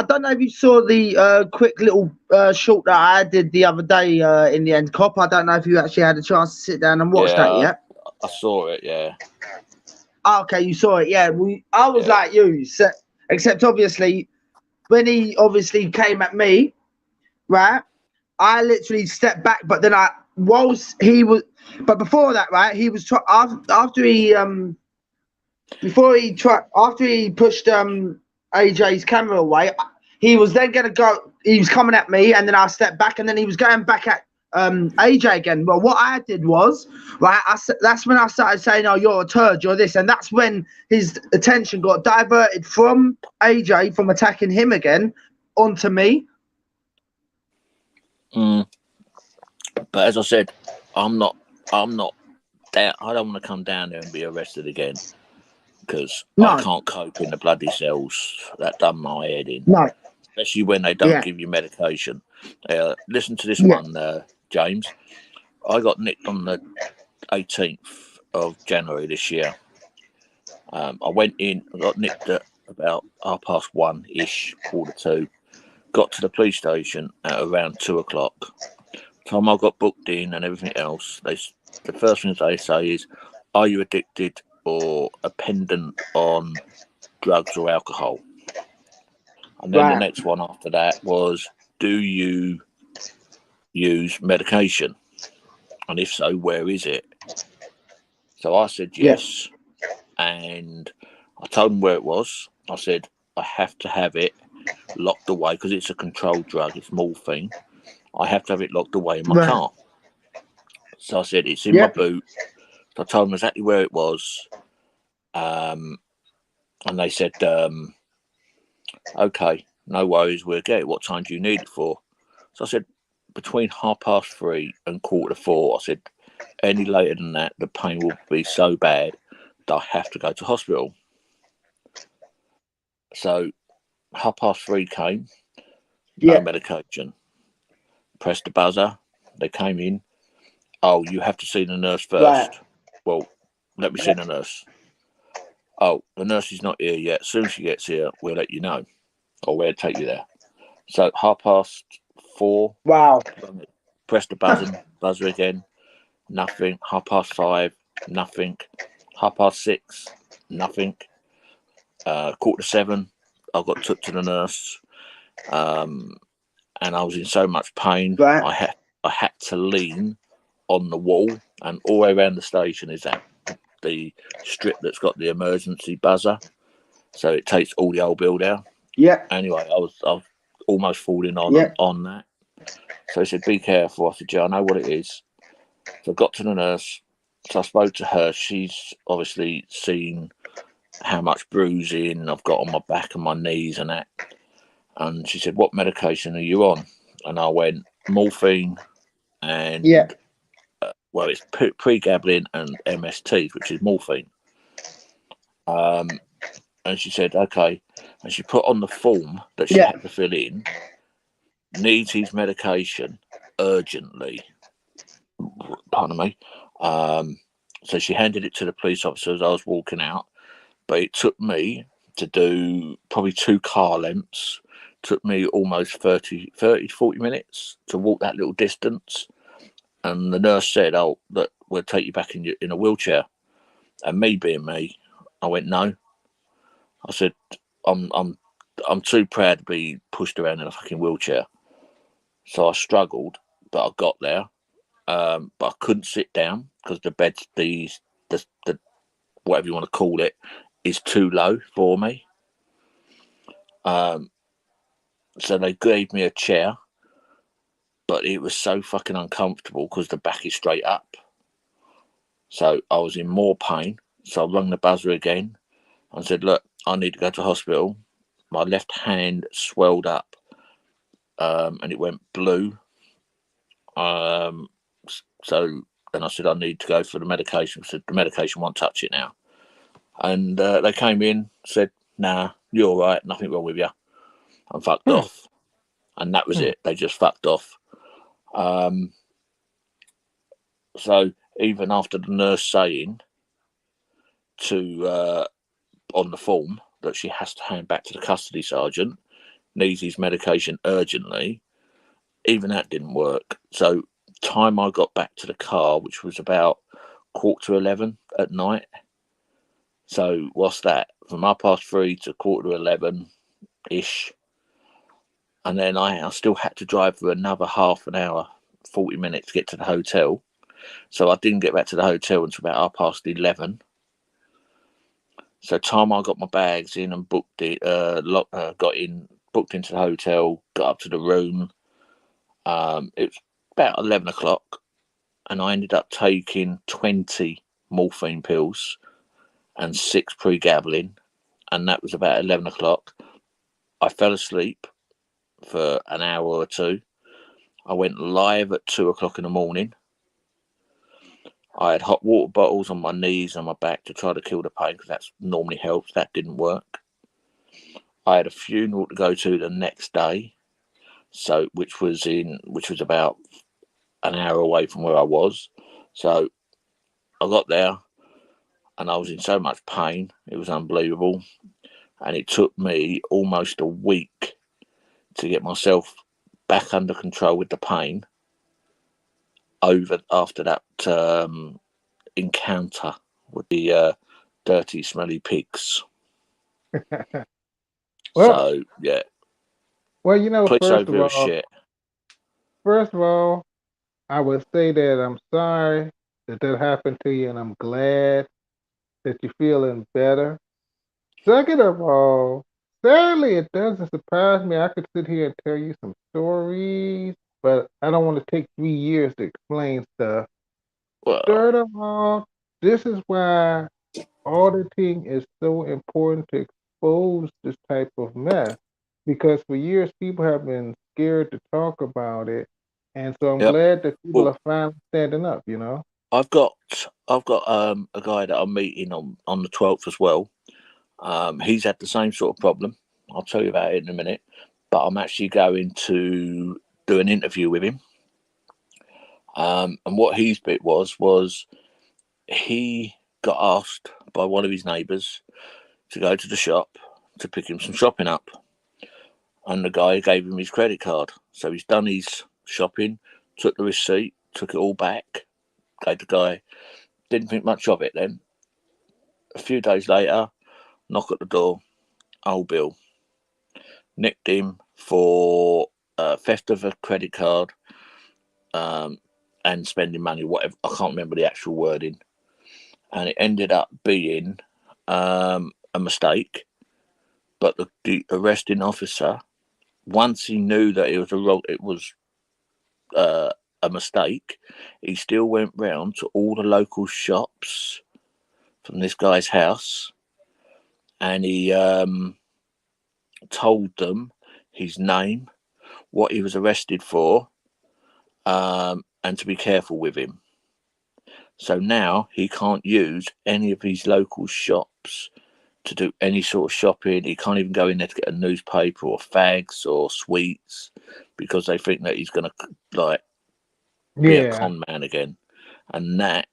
B: don't know if you saw the quick little short that I did the other day in the end cop. I don't know if you actually had a chance to sit down and watch that yet.
A: I saw it, yeah.
B: Oh, okay, you saw it, yeah. I was like you, except obviously when he obviously came at me, right? I literally stepped back, but then but before that, right? He was after he pushed AJ's camera away. He was then gonna go. He was coming at me, and then I stepped back, and then he was going back at AJ again. Well, what I did was, right, that's when I started saying, oh, you're a turd, you're this, and that's when his attention got diverted from AJ, from attacking him again, onto me.
A: But as I said, I'm not down. I don't want to come down there and be arrested again, because I can't cope in the bloody cells. That done my head in. No. Especially when they don't give you medication. Listen to this one, James. I got nicked on the 18th of January this year. I went in, I got nicked at about 1:30-ish, 1:45. Got to the police station at around 2:00. Time I got booked in and everything else, the first thing they say is, are you addicted or dependent on drugs or alcohol? And then the next one after that was, do you use medication? And if so, where is it? So I said yes. And I told them where it was. I said, I have to have it locked away because it's a controlled drug. It's morphine. I have to have it locked away in my car. So I said, it's in my boot. So I told them exactly where it was. And they said, okay, no worries, we'll get it. What time do you need it for? So I said, between 3:30 and 4:45. I said, any later than that, the pain will be so bad that I have to go to hospital. So 3:30 came, no medication. Pressed the buzzer, they came in. Oh, you have to see the nurse first. Well, let me see the nurse. Oh, the nurse is not here yet. As soon as she gets here, we'll let you know, or we'll take you there. So 4:30.
B: Wow.
A: Press the buzzer again. Nothing. 5:30. Nothing. 6:30. Nothing. 7:15. I got took to the nurse, and I was in so much pain. I had to lean on the wall, and all the way around the station is that the strip that's got the emergency buzzer, so it takes all the old build out. Anyway, I was almost falling on that. So he said, be careful. I said, yeah, I know what it is. So I got to the nurse. So I spoke to her. She's obviously seen how much bruising I've got on my back and my knees and that. And she said, what medication are you on? And I went, morphine and, well, it's pregabalin and MST, which is morphine. And she said, okay. And she put on the form that she had to fill in, needs his medication urgently. Pardon me. So she handed it to the police officer as I was walking out. But it took me to do probably 2 car lengths. Took me almost 30 to 40 minutes to walk that little distance. And the nurse said, oh, look, we'll take you back in a wheelchair. And me being me, I went, no. I said, I'm too proud to be pushed around in a fucking wheelchair. So I struggled, but I got there. But I couldn't sit down because the bed, the whatever you want to call it, is too low for me. So they gave me a chair, but it was so fucking uncomfortable because the back is straight up. So I was in more pain. So I rung the buzzer again and said, look, I need to go to hospital. My left hand swelled up and it went blue. So then I said, I need to go for the medication. I said, the medication won't touch it now. And they came in, said, nah, you're all right, nothing wrong with you. I'm fucked off. And that was it. They just fucked off. So even after the nurse saying to on the form that she has to hand back to the custody sergeant, needs his medication urgently, even that didn't work. So time I got back to the car, which was about 11:15 at night. So what's that? From 3:30 to 11:15-ish. And then I still had to drive for another half an hour, 40 minutes to get to the hotel. So I didn't get back to the hotel until about 11:30. So time I got my bags in and booked it, booked into the hotel, got up to the room. It was about 11 o'clock, and I ended up taking 20 morphine pills and 6 pregabalin, and that was about 11 o'clock. I fell asleep for an hour or 2. I went live at 2 o'clock in the morning. I had hot water bottles on my knees and my back to try to kill the pain because that normally helps. That didn't work. I had a funeral to go to the next day, so which was about an hour away from where I was. So I got there and I was in so much pain. It was unbelievable. And it took me almost a week to get myself back under control with the pain after that encounter with the dirty, smelly pigs.
E: Well,
A: so yeah.
E: Well, you know,
A: Police over here shit.
E: First of all, I would say that I'm sorry that happened to you, and I'm glad that you're feeling better. Second of all, sadly, it doesn't surprise me. I could sit here and tell you some stories, but I don't want to take 3 years to explain stuff.
A: Well,
E: Third of all, this is why auditing is so important to expose this type of mess, because for years people have been scared to talk about it, and so I'm glad that people are finally standing up. You know,
A: I've got a guy that I'm meeting on the 12th as well. He's had the same sort of problem. I'll tell you about it in a minute. But I'm actually going to do an interview with him. And what his bit was he got asked by one of his neighbours to go to the shop to pick him some shopping up. And the guy gave him his credit card. So he's done his shopping, took the receipt, took it all back, gave the guy, didn't think much of it then. A few days later, knock at the door, old Bill. Nicked him for theft of a credit card and spending money, whatever. I can't remember the actual wording. And it ended up being a mistake. But the arresting officer, once he knew that it was a mistake, he still went round to all the local shops from this guy's house, and he told them his name, what he was arrested for, and to be careful with him. So now he can't use any of these local shops to do any sort of shopping. He can't even go in there to get a newspaper or fags or sweets, because they think that he's going to be a con man again. And that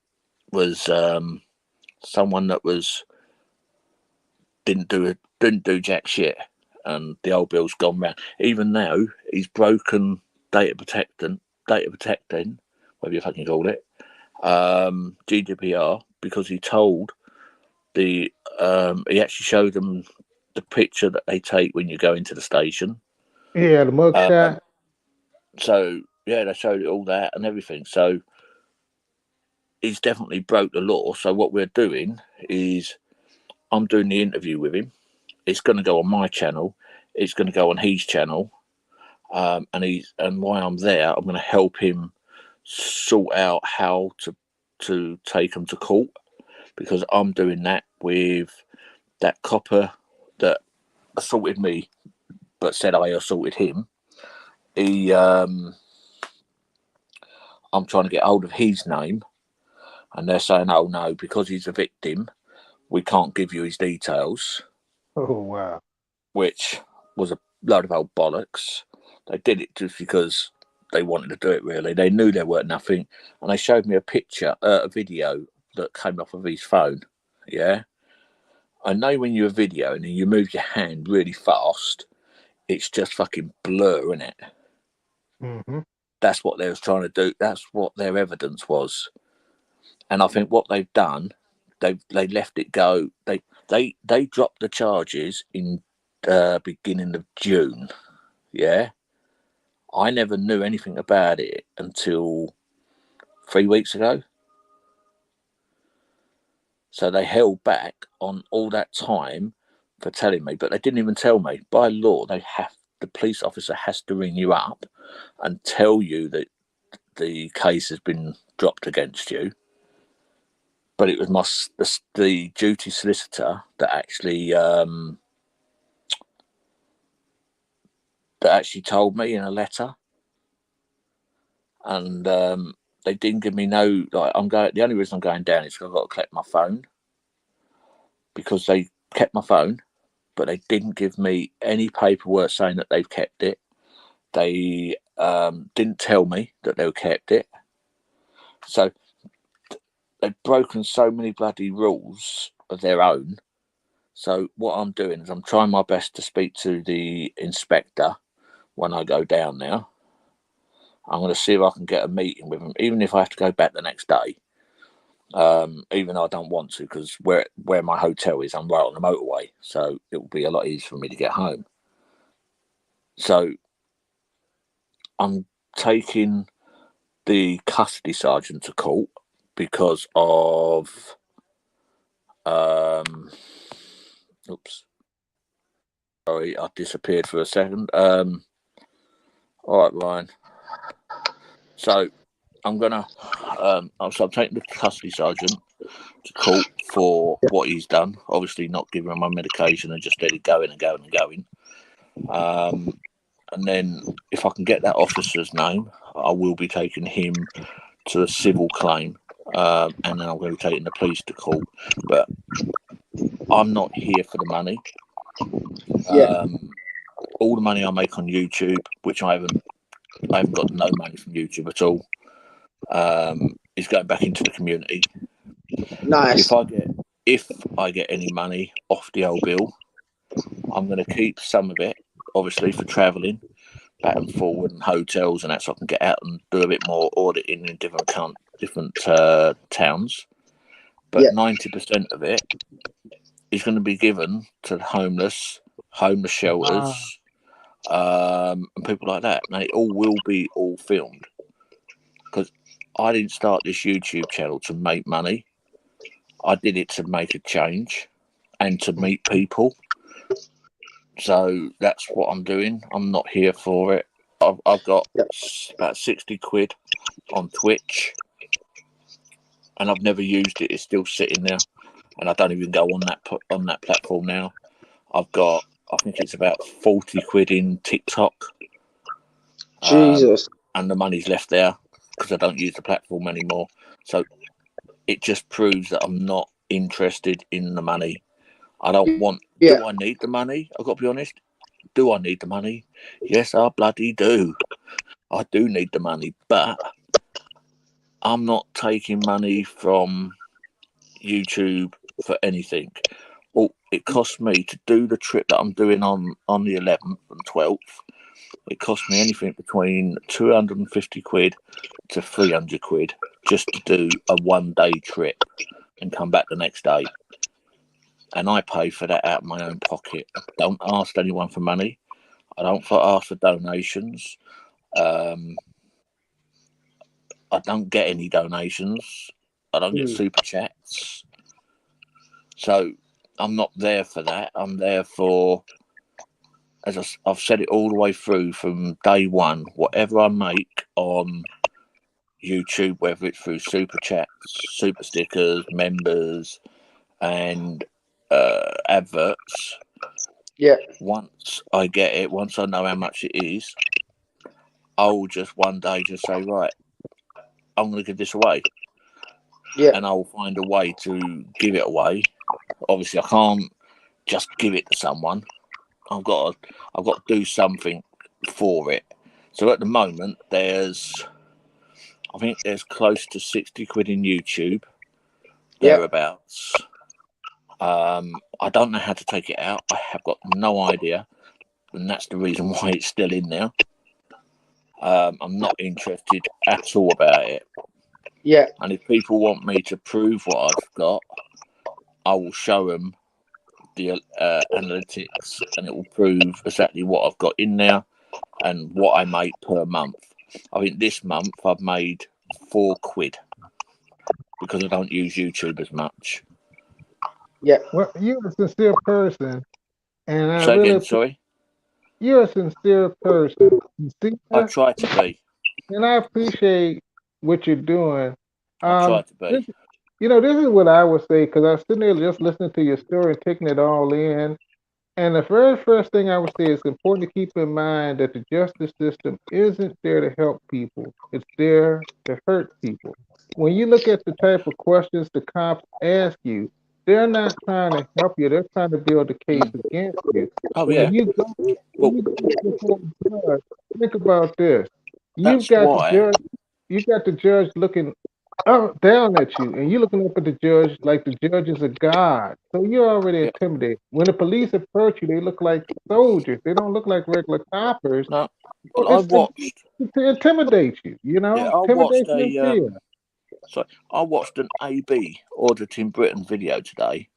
A: was someone that didn't do jack shit, and the old Bill's gone round. Even now, he's broken data protecting, whatever you fucking call it, GDPR, because he told he actually showed them the picture that they take when you go into the station.
E: Yeah, the mugshot.
A: So yeah, they showed it all that and everything. So he's definitely broke the law. So what we're doing is, I'm doing the interview with him. It's going to go on my channel. It's going to go on his channel. And while I'm there, I'm going to help him sort out how to take him to court, because I'm doing that with that copper that assaulted me, but said I assaulted him. I'm trying to get hold of his name, and they're saying, oh no, because he's a victim, we can't give you his details.
E: Oh wow.
A: Which was a load of old bollocks. They did it just because they wanted to do it, really. They knew there weren't nothing, and they showed me a video that came off of his phone. Yeah, I know when you're videoing and you move your hand really fast, it's just fucking blur, isn't it?
E: Mm-hmm.
A: That's what they was trying to do. That's what their evidence was. And I think what they've done, they left it go. They dropped the charges in beginning of June. Yeah, I never knew anything about it until 3 weeks ago. So they held back on all that time for telling me, but they didn't even tell me. By law, the police officer has to ring you up and tell you that the case has been dropped against you. But it was the duty solicitor that actually told me in a letter, and they didn't give me no. The only reason I'm going down is because I've got to collect my phone, because they kept my phone, but they didn't give me any paperwork saying that they've kept it. They didn't tell me that they kept it. So they've broken so many bloody rules of their own. So what I'm doing is I'm trying my best to speak to the inspector when I go down there. I'm going to see if I can get a meeting with him, even if I have to go back the next day, even though I don't want to, because where my hotel is, I'm right on the motorway, so it will be a lot easier for me to get home. So I'm taking the custody sergeant to court because of oops, sorry, I disappeared for a second. All right, Ryan. So I'm gonna so I'm taking the custody sergeant to court for what he's done. Obviously, not giving him my medication and just let it going and going and going. And then if I can get that officer's name, I will be taking him to a civil claim, and then I'm going to be taking the police to court. But I'm not here for the money. All the money I make on YouTube, which I haven't got no money from YouTube at all, is going back into the community.
B: Nice.
A: If I get any money off the old bill, I'm going to keep some of it, obviously, for travelling back and forward and hotels and that, so I can get out and do a bit more auditing in different towns. But 90% of it is going to be given to the homeless shelters, and people like that. And it all will be all filmed, because I didn't start this YouTube channel to make money. I did it to make a change and to meet people. So that's what I'm doing. I'm not here for it. I've got about 60 quid on Twitch, and I've never used it. It's still sitting there, and I don't even go on that platform now. I've got, I think it's about 40 quid in TikTok.
B: Jesus.
A: And the money's left there because I don't use the platform anymore. So it just proves that I'm not interested in the money. I don't want. Do I need the money? I've got to be honest. Do I need the money? Yes, I bloody do. I do need the money, but I'm not taking money from YouTube for anything. Well, it cost me to do the trip that I'm doing on the 11th and 12th. It cost me anything between 250 quid to 300 quid just to do a 1-day trip and come back the next day. And I pay for that out of my own pocket. I don't ask anyone for money. I don't ask for donations. I don't get any donations. I don't get super chats. So I'm not there for that. I'm there for, as I've said it all the way through from day one, whatever I make on YouTube, whether it's through super chats, super stickers, members, and adverts. Once I get it, once I know how much it is, I'll just one day just say, right, I'm going to give this away. And I'll find a way to give it away. Obviously, I can't just give it to someone. I've got to do something for it. So at the moment, I think there's close to 60 quid in YouTube, thereabouts. I don't know how to take it out. I have got no idea, and that's the reason why it's still in there. I'm not interested at all about it. And if people want me to prove what I've got, I will show them the analytics, and it will prove exactly what I've got in there and what I make per month. I think this month I've made 4 quid because I don't use YouTube as much.
E: Well, you're a sincere person, and I
A: Say
E: really
A: again, sorry.
E: You're a sincere person.
A: I try to be,
E: and I appreciate what you're doing.
A: I try to be.
E: This is what I would say, because I was sitting there just listening to your story and taking it all in. And the very first thing I would say is important to keep in mind that the justice system isn't there to help people. It's there to hurt people. When you look at the type of questions the cops ask you, they're not trying to help you. They're trying to build a case against you.
A: Oh, yeah.
E: When you go before the judge, think about this. You've got the judge looking down at you, and you're looking up at the judge like the judge is a god. So you're already intimidated. When the police approach you, they look like soldiers. They don't look like regular coppers.
A: No, well, I watched
E: to intimidate you.
A: I watched So I watched an AB Auditing Britain video today,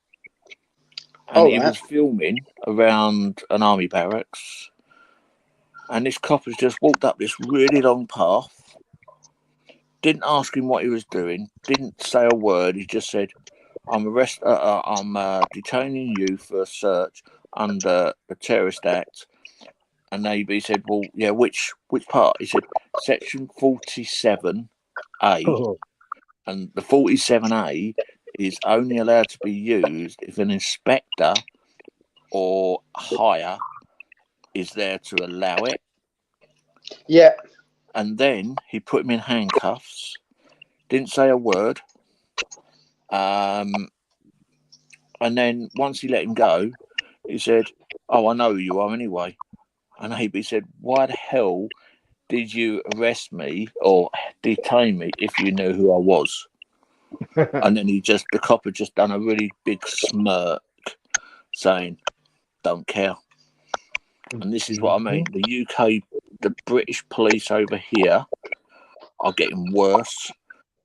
A: and he was filming around an army barracks, and this copper's just walked up this really long path. Didn't ask him what he was doing. Didn't say a word. He just said, I'm detaining you for a search under the Terrorist Act. And AB said, well, yeah, which part? He said, Section 47A. And the 47A is only allowed to be used if an inspector or higher is there to allow it.
B: Yeah.
A: And then he put him in handcuffs. Didn't say a word. And then once he let him go, he said, oh, I know who you are anyway. And AB said, why the hell did you arrest me or detain me if you knew who I was? And then the cop had just done a really big smirk saying, don't care. And this is what I mean. The UK, the British police over here are getting worse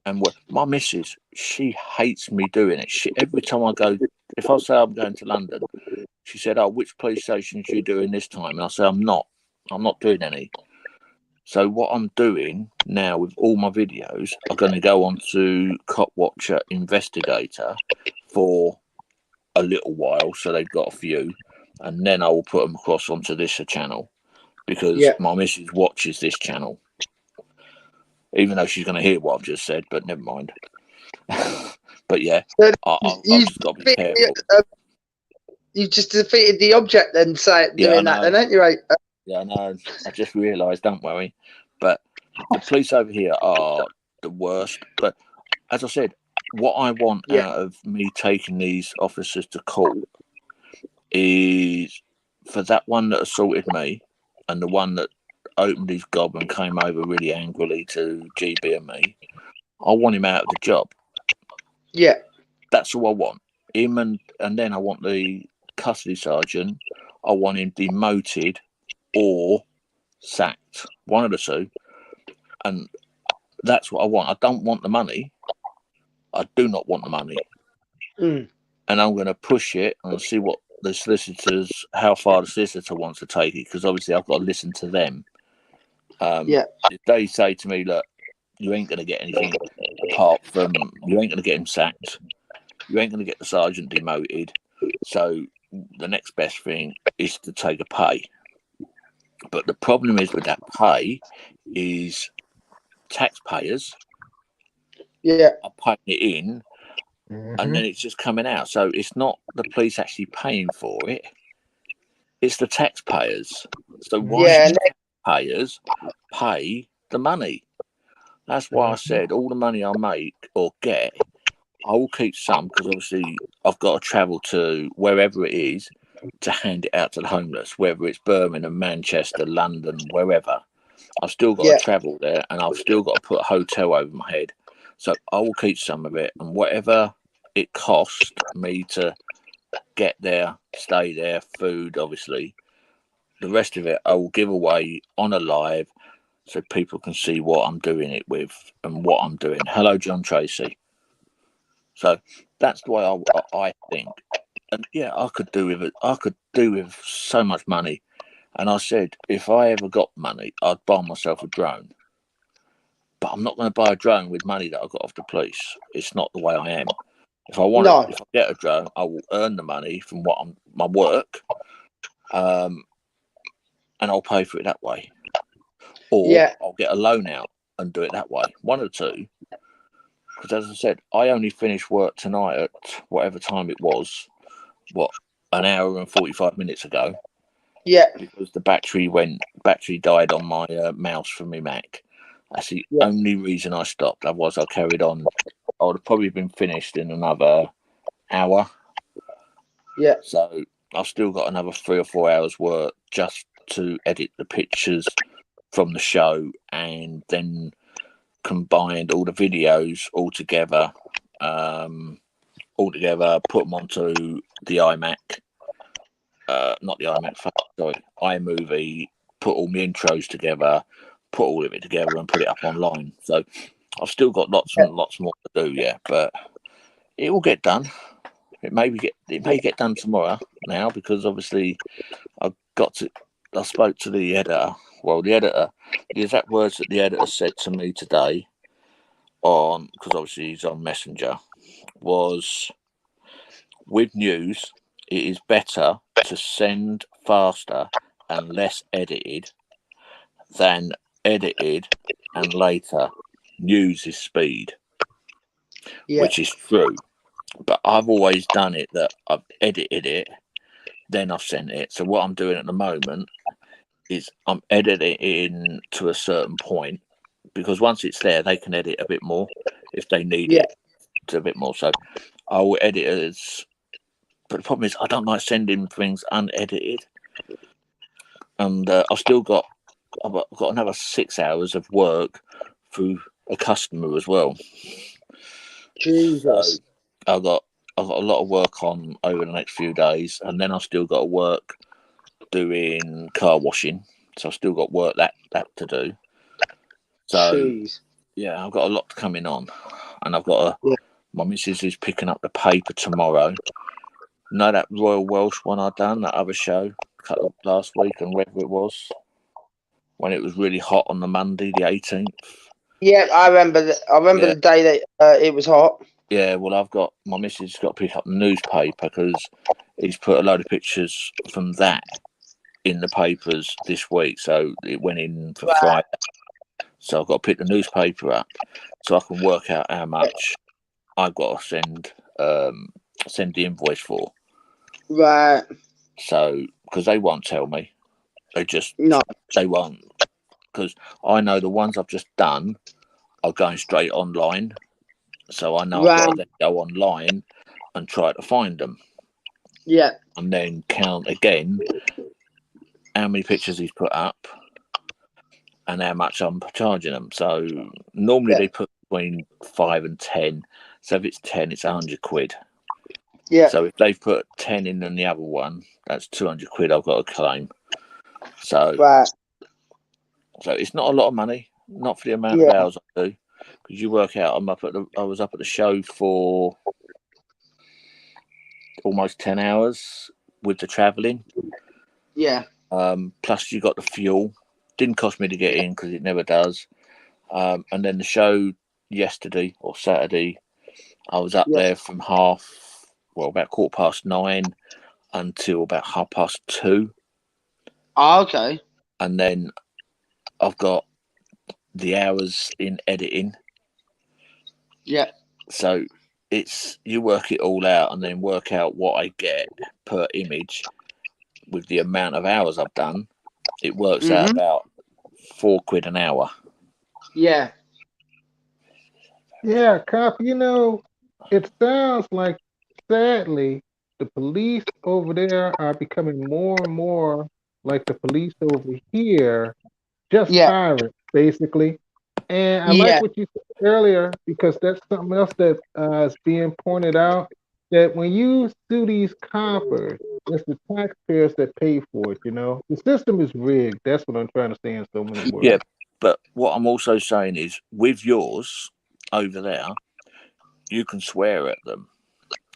A: and worse. My missus, she hates me doing it. Every time I go, if I say I'm going to London, she said, oh, which police stations are you doing this time? And I say, I'm not doing any. So what I'm doing now with all my videos, I'm going to go on to Cop Watcher Investigator for a little while, so they've got a few, and then I will put them across onto this channel because my missus watches this channel, even though she's going to hear what I've just said, but never mind. But yeah, I've just got to be careful.
B: You just defeated the object then, doing that, then, ain't you, right?
A: Yeah, I know. I just realised, don't worry. But the police over here are the worst. But as I said, what I want out of me taking these officers to court is for that one that assaulted me and the one that opened his gob and came over really angrily to GB and me, I want him out of the job.
B: Yeah.
A: That's all I want. Him and then I want the custody sergeant, I want him demoted or sacked, one of the two, and that's what I want. I don't want the money. I do not want the money, and I'm going to push it and see what the solicitors, how far the solicitor wants to take it, because obviously I've got to listen to them. If they say to me, look, you ain't going to get anything apart from, you ain't going to get him sacked, you ain't going to get the sergeant demoted, so the next best thing is to take a pay. But the problem is with that pay is taxpayers are paying it in, and then it's just coming out. So it's not the police actually paying for it, it's the taxpayers. So why should taxpayers pay the money? That's why I said all the money I make or get, I will keep some, because obviously I've got to travel to wherever it is to hand it out to the homeless, whether it's Birmingham, Manchester, London, wherever. I've still got to travel there, and I've still got to put a hotel over my head. So I will keep some of it, and whatever it costs me to get there, stay there, food, obviously, the rest of it I will give away on a live so people can see what I'm doing it with and what I'm doing. Hello, John Tracy. So that's the way I think. And yeah, I could do with it. I could do with so much money. And I said, if I ever got money, I'd buy myself a drone. But I'm not going to buy a drone with money that I got off the police. It's not the way I am. If I want, if I get a drone, I will earn the money from my work, and I'll pay for it that way. Or I'll get a loan out and do it that way. One of the two. Because as I said, I only finished work tonight at whatever time it was. An hour and 45 minutes ago.
B: Yeah.
A: Because the battery died on my mouse from my Mac. That's the only reason I stopped. Otherwise, I carried on. I would have probably been finished in another hour.
B: Yeah.
A: So I've still got another 3 or 4 hours work just to edit the pictures from the show, and then combined all the videos all together, put them onto the iMac. Not the iMac, sorry, iMovie, put all my intros together, put all of it together and put it up online. So I've still got lots and lots more to do, yeah, but it will get done. It may get done tomorrow now, because obviously I spoke to the editor. Well, the exact words that the editor said to me today, because obviously he's on Messenger, was, with news, it is better to send faster and less edited than edited and later. News is speed, which is true. But I've always done it that I've edited it, then I've sent it. So what I'm doing at the moment is I'm editing to a certain point, because once it's there, they can edit a bit more if they need it to a bit more. So I will edit as. But the problem is, I don't like sending things unedited, and I've got another 6 hours of work through a customer as well.
B: Jesus.
A: So I've got a lot of work on over the next few days, and then I've still got to work doing car washing. So I've still got work that to do. So yeah, I've got a lot coming on, and I've got my missus is picking up the paper tomorrow. Know that Royal Welsh one I done, that other show last week, and whether it was when it was really hot on the Monday, the 18th.
B: Yeah, I remember. The day that it was hot.
A: Yeah, well, my missus got to pick up the newspaper, because he's put a load of pictures from that in the papers this week, so it went in for Friday. So I've got to pick the newspaper up so I can work out how much I've got to send the invoice for.
B: Right.
A: So, because they won't tell me. They won't. Because I know the ones I've just done are going straight online. So I know I've got to then go online and try to find them.
B: Yeah.
A: And then count again how many pictures he's put up and how much I'm charging them. So normally they put between 5 and 10. So if it's 10, it's 100 quid.
B: Yeah.
A: So if they've put 10 in and the other one, that's 200 quid I've got to claim. So, so it's not a lot of money, not for the amount of hours I do. Because you work out, I was up at the show for almost 10 hours with the travelling.
B: Yeah.
A: Plus you got the fuel. Didn't cost me to get in, because it never does. And then the show yesterday or Saturday, I was up there from about 9:15 until about 2:30.
B: Oh, okay.
A: And then I've got the hours in editing.
B: Yeah.
A: So you work it all out and then work out what I get per image with the amount of hours I've done. It works out about £4 an hour.
B: Yeah.
E: Yeah, Cop, it sounds like, sadly, the police over there are becoming more and more like the police over here, just pirates, basically. And I like what you said earlier, because that's something else that is being pointed out, that when you sue these coppers, it's the taxpayers that pay for it, The system is rigged. That's what I'm trying to say in so many words.
A: Yeah, but what I'm also saying is, with yours over there, you can swear at them,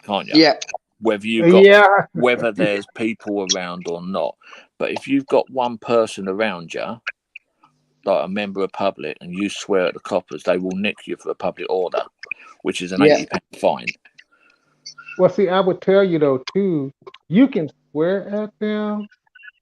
A: can't you?
B: Yeah.
A: Whether there's people around or not. But if you've got one person around you, like a member of public, and you swear at the coppers, they will nick you for a public order, which is an £80 fine.
E: Well, see, I would tell you though too, you can swear at them,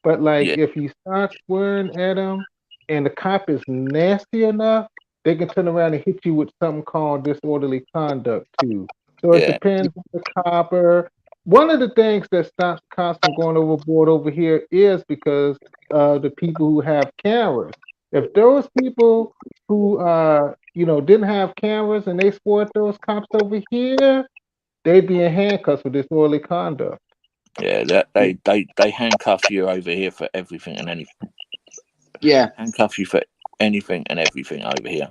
E: but if you start swearing at them and the cop is nasty enough, they can turn around and hit you with something called disorderly conduct too. So it depends on the copper. One of the things that stops cops from going overboard over here is because the people who have cameras. If those people who didn't have cameras and they swore at those cops over here, they'd be in handcuffs for disorderly conduct.
A: Yeah, they handcuff you over here for everything and anything.
B: Yeah,
A: handcuff you for anything and everything over here.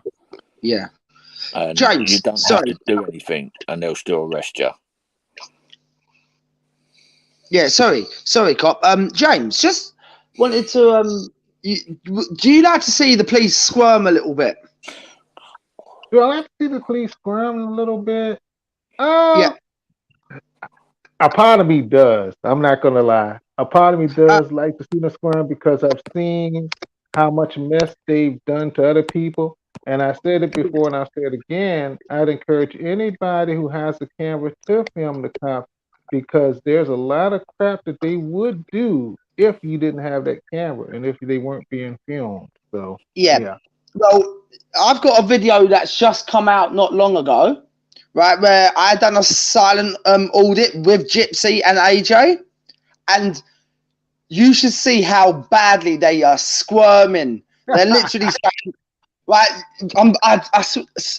B: Yeah,
A: and
B: James,
A: you don't have to do anything, and they'll still arrest you.
B: Yeah, sorry, cop. James, just wanted to do you like to see the police squirm a little bit?
E: Do I like to see the police squirm a little bit?
B: Yeah.
E: A part of me does. I'm not gonna lie. A part of me does like to see them squirm because I've seen how much mess they've done to other people. And I said it before and I'll say it again. I'd encourage anybody who has a camera to film the cops because there's a lot of crap that they would do if you didn't have that camera and if they weren't being filmed. So yeah.
B: Well, I've got a video that's just come out not long ago, right, where I done a silent audit with Gypsy and AJ, and you should see how badly they are squirming. They're literally saying, right,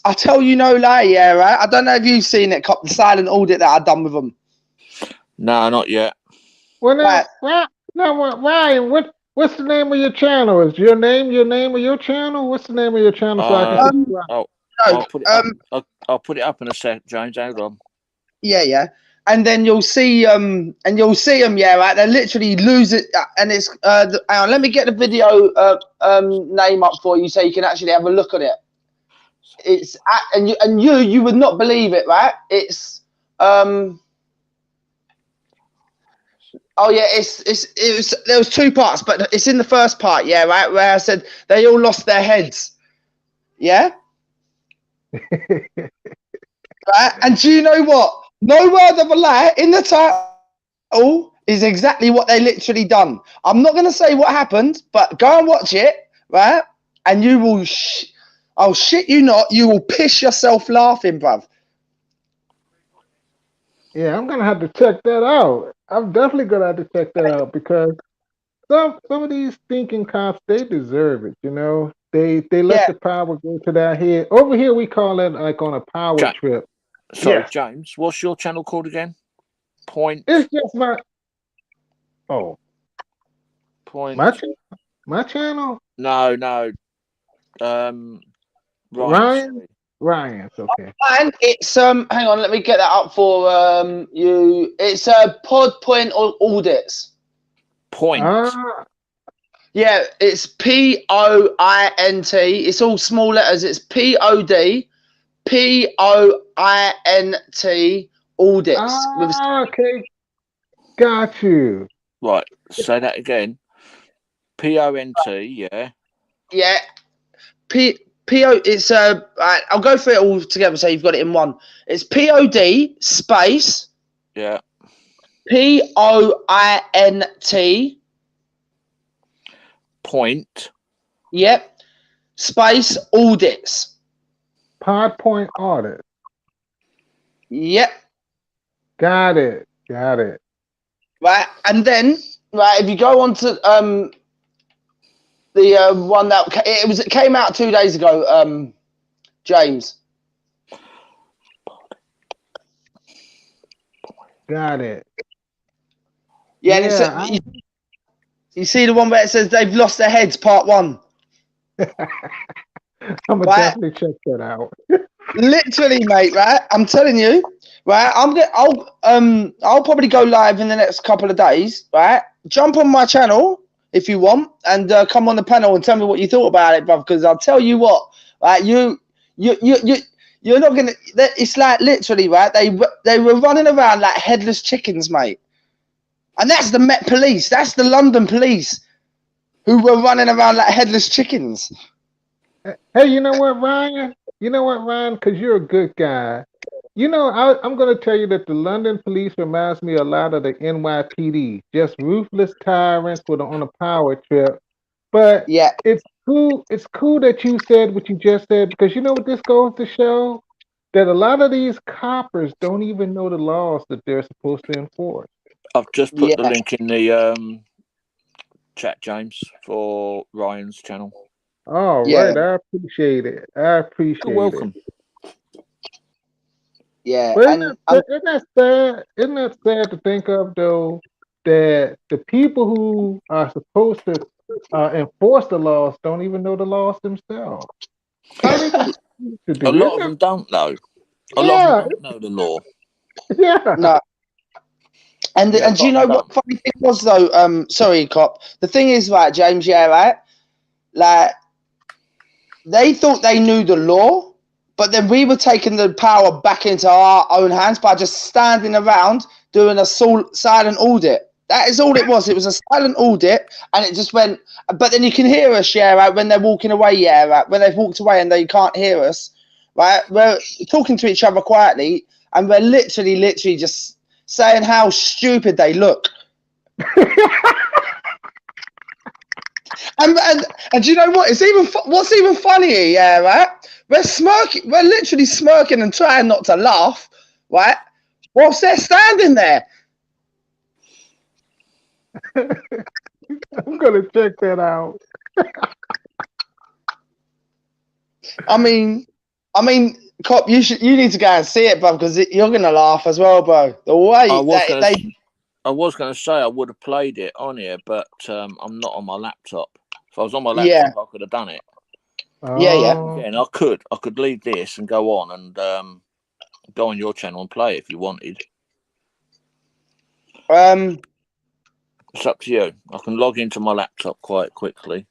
B: I tell you no lie, yeah, right? I don't know if you've seen it, the silent audit that I've done with them.
A: No, not yet.
E: Well, now, Ryan, what's the name of your channel? Is your name of your channel? What's the name of your channel so I can
A: I'll put it up in a sec, James. Hold on.
B: Yeah. And then you'll see them, yeah, right? They literally lose it, and it's let me get the video name up for you so you can actually have a look at it. It's and you would not believe it, right? It's oh yeah, there was two parts, but it's in the first part, yeah, right, where I said they all lost their heads, yeah. Right, and do you know what? No word of a lie, in the title is exactly what they literally done. I'm not going to say what happened, but go and watch it, right? And you will, I'll shit you not, you will piss yourself laughing, bruv.
E: Yeah, I'm going to have to check that out. I'm definitely going to have to check that out because some of these thinking cops, they deserve it, you know? They let the power go to their head. Over here, we call it like on a power trip.
A: Sorry, James, what's your channel called again? Point.
E: It's just my. Oh.
A: Point.
E: My channel?
A: No.
E: Ryan's okay.
B: And it's hang on, let me get that up for you. It's Pod Point Audits.
A: Point.
B: Yeah, it's POINT. It's all small letters. It's POD. POINT audits.
E: Okay. Got you.
A: Right. Say that again. PONT, yeah.
B: Yeah. It's I'll go through it all together so you've got it in one. It's POD space.
A: Yeah.
B: POINT.
A: Point.
B: Yep. Space audits.
E: Pod Point audit.
B: Yep.
E: Got it.
B: Right, and then if you go on to the one that it came out 2 days ago, James.
E: Got it.
B: Yeah, and you see the one where it says they've lost their heads, part 1.
E: I'm gonna definitely check that out.
B: Literally, mate. Right, I'm telling you. Right, I'll probably go live in the next couple of days. Right, jump on my channel if you want, and come on the panel and tell me what you thought about it, bruv. Because I'll tell you what. Right, you're not gonna. It's like literally, right. They were running around like headless chickens, mate. And that's the Met Police. That's the London Police, who were running around like headless chickens.
E: Hey, you know what, Ryan? Because you're a good guy. You know, I'm going to tell you that the London Police reminds me a lot of the NYPD. Just ruthless tyrants on a power trip. But
B: yeah,
E: it's cool. It's cool that you said what you just said, because you know what this goes to show? That a lot of these coppers don't even know the laws that they're supposed to enforce.
A: I've just put the link in the chat, James, for Ryan's channel.
E: Oh, right. I appreciate it.
A: You're welcome.
B: Yeah.
E: But isn't that sad? Isn't that sad to think of, though, that the people who are supposed to enforce the laws don't even know the laws themselves?
A: A lot of them don't know. A lot of them don't know the law.
E: Yeah.
B: No. And do you know what funny thing was, though? Sorry, Cop. The thing is, right, James, right? Like, they thought they knew the law, But then we were taking the power back into our own hands by just standing around doing a silent audit. That is all it was. It was a silent audit, and it just went. But then you can hear us, yeah, when they're walking away, yeah, when they've walked away and they can't hear us, right? We're talking to each other quietly, and we're literally just saying how stupid they look. And do you know what? It's what's even funnier, yeah, right? We're smirking. We're literally smirking and trying not to laugh, right? Whilst they're standing there.
E: I'm gonna check that out.
B: I mean, Cop, you need to go and see it, bro, because you're gonna laugh as well, bro. The way
A: I was gonna say I would have played it on here, but I'm not on my laptop. If I was on my laptop, I could have done it.
B: Yeah.
A: And I could leave this and go on and go on your channel and play if you wanted. It's up to you. I can log into my laptop quite quickly.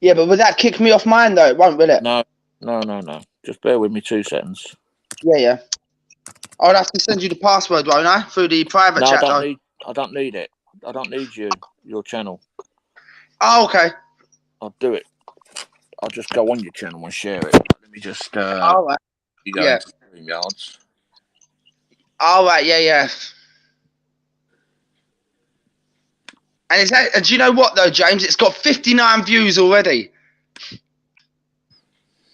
B: Yeah, but would that kick me off mine though? It won't, will it?
A: No. Just bear with me 2 seconds.
B: Yeah. I'll have to send you the password, won't I? Through the private chat.
A: I don't need it. I don't need your channel.
B: Oh, okay.
A: I'll do it. I'll just go on your channel and share it. Let me just
B: all right.
A: You go into StreamYards.
B: All right, yeah. And do you know what though, James? It's got 59 views already.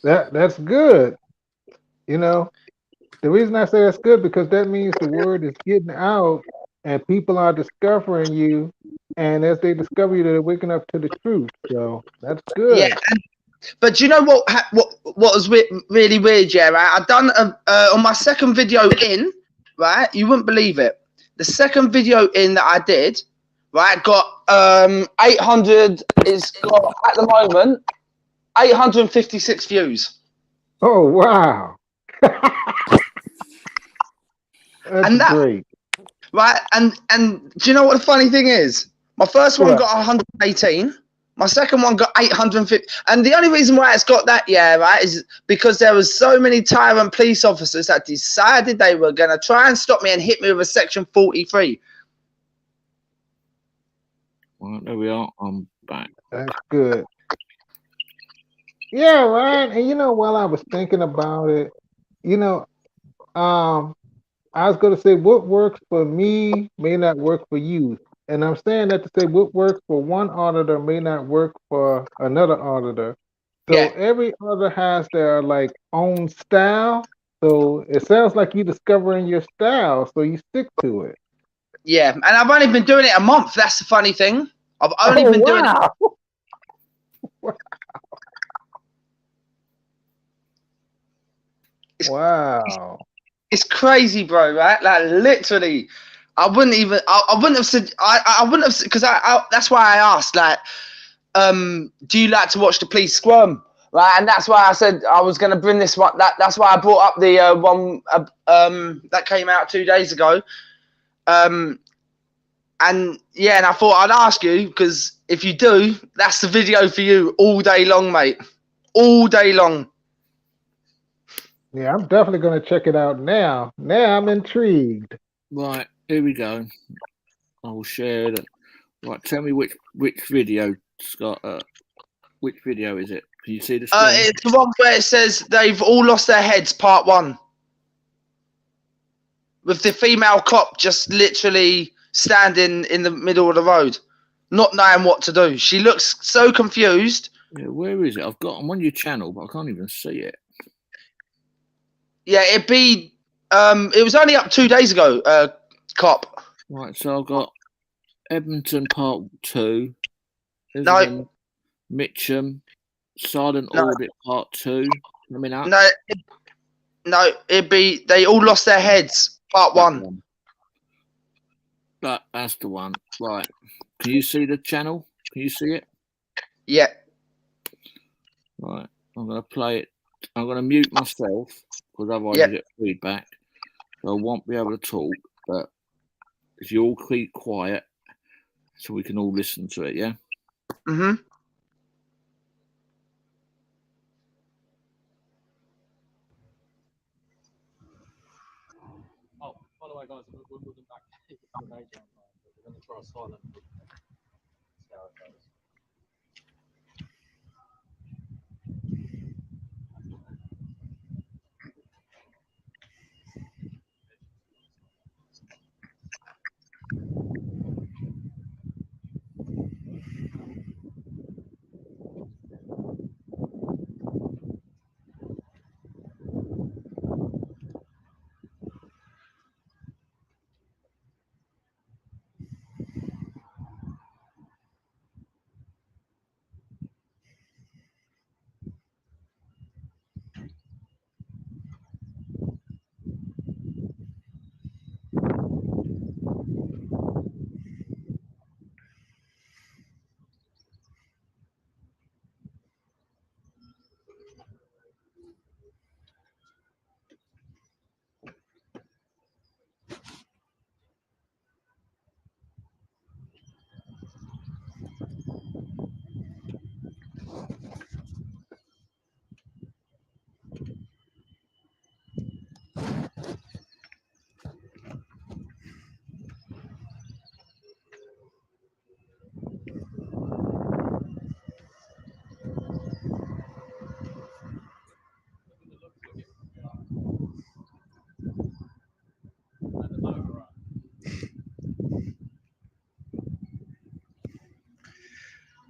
E: That's good. You know, the reason I say that's good because that means the word is getting out and people are discovering you, and as they discover you, they're waking up to the truth. So that's good.
B: Yeah. But do you know what was really weird, yeah, right? I've done on my second video in, right? You wouldn't believe it. The second video in that I did, right, got 800. It's got at the moment 856 views.
E: Oh wow! That's great.
B: Right, and do you know what the funny thing is? My first one got 118. My second one got 850. And the only reason why it's got that, yeah, right, is because there was so many tyrant police officers that decided they were going to try and stop me and hit me with a Section 43.
A: Well, there we are. I'm back.
E: That's good. Yeah, right. And you know, while I was thinking about it, you know, I was going to say what works for me may not work for you. And I'm saying that to say what works for one auditor may not work for another auditor. So every auditor has their like own style. So it sounds like you're discovering your style, so you stick to it.
B: Yeah, and I've only been doing it a month. That's the funny thing. I've only been doing it.
E: Wow.
B: It's crazy, bro, right? Like literally, I wouldn't have said, because that's why I asked, like, do you like to watch the police squirm? Right, and that's why I said I was going to bring this one. That's why I brought up the one that came out 2 days ago. And yeah, and I thought I'd ask you because if you do, that's the video for you all day long, mate. All day long.
E: Yeah, I'm definitely going to check it out now. Now I'm intrigued.
A: Right, here we go. I will share it. Right, tell me which video, Scott. Which video is it? Can you see the screen?
B: It's the one where it says they've all lost their heads, part 1. With the female cop just literally standing in the middle of the road, not knowing what to do. She looks so confused.
A: Yeah, where is it? I'm on your channel, but I can't even see it.
B: Yeah, it was only up 2 days ago, Cop.
A: Right, so I've got Edmonton Part 2.
B: No.
A: Mitcham, Silent Audit Part 2 coming up.
B: No, it'd be they all lost their heads, Part 1.
A: That's the one. Right. Can you see the channel? Can you see it?
B: Yeah.
A: Right. I'm going to play it. I'm going to mute myself because otherwise you get feedback. So I won't be able to talk, but if you all keep quiet so we can all listen to it, yeah?
B: Mm-hmm.
C: Hi guys, we're Wimbledon back with AJ on line, but we're going to try a silent. See how it goes.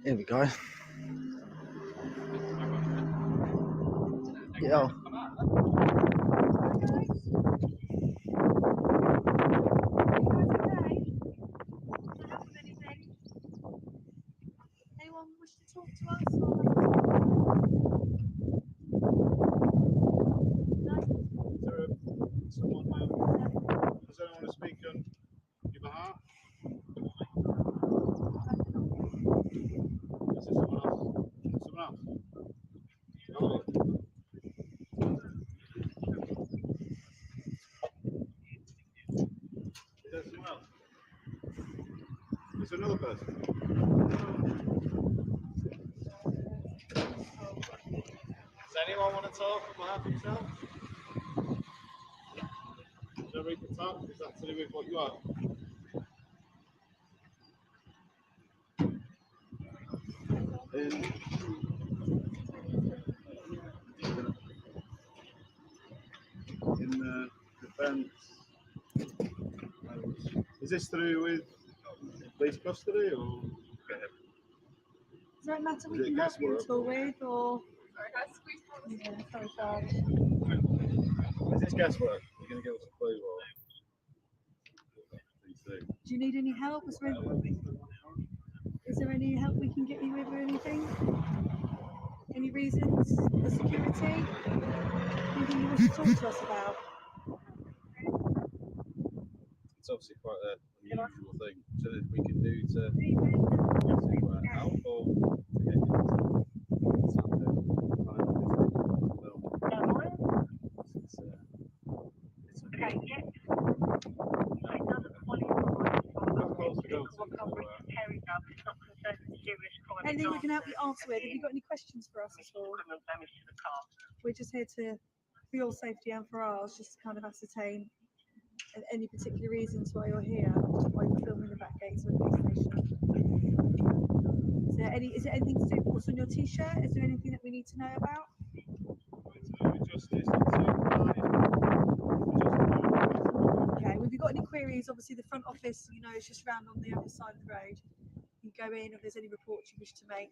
B: Here we go. Yeah.
F: Anyone wish to talk to us?
G: Does anyone want to speak on your behalf? Is there someone else? Someone else? Oh. Is there someone else? Is there another person? Does anyone want to talk on behalf of himself? Should I read the top? Is that to do with what you are? In the defence, is this through with police custody or?
F: Does it matter we can help you at all with, or? Yeah, sorry, sorry.
G: Is this guesswork? You're going to give us a clue or?
F: Do you need any help? Is there any help we can get you with or anything? Any reasons for security? Anything you wish to talk to us about?
G: It's obviously quite an unusual thing. So that we can do to help or to get you it's okay.
F: Anything we can help you answer with? Have you got any questions for us at all? We're just here to, for your safety and for ours, just to kind of ascertain any particular reasons why you're here, why you're filming the back gates of the police station. Is there anything to do with what's on your t-shirt? Is there anything that we need to know about? Okay, well, if you've got any queries, obviously the front office, you know, is just round on the other side of the road. You go in if there's any reports you wish to make.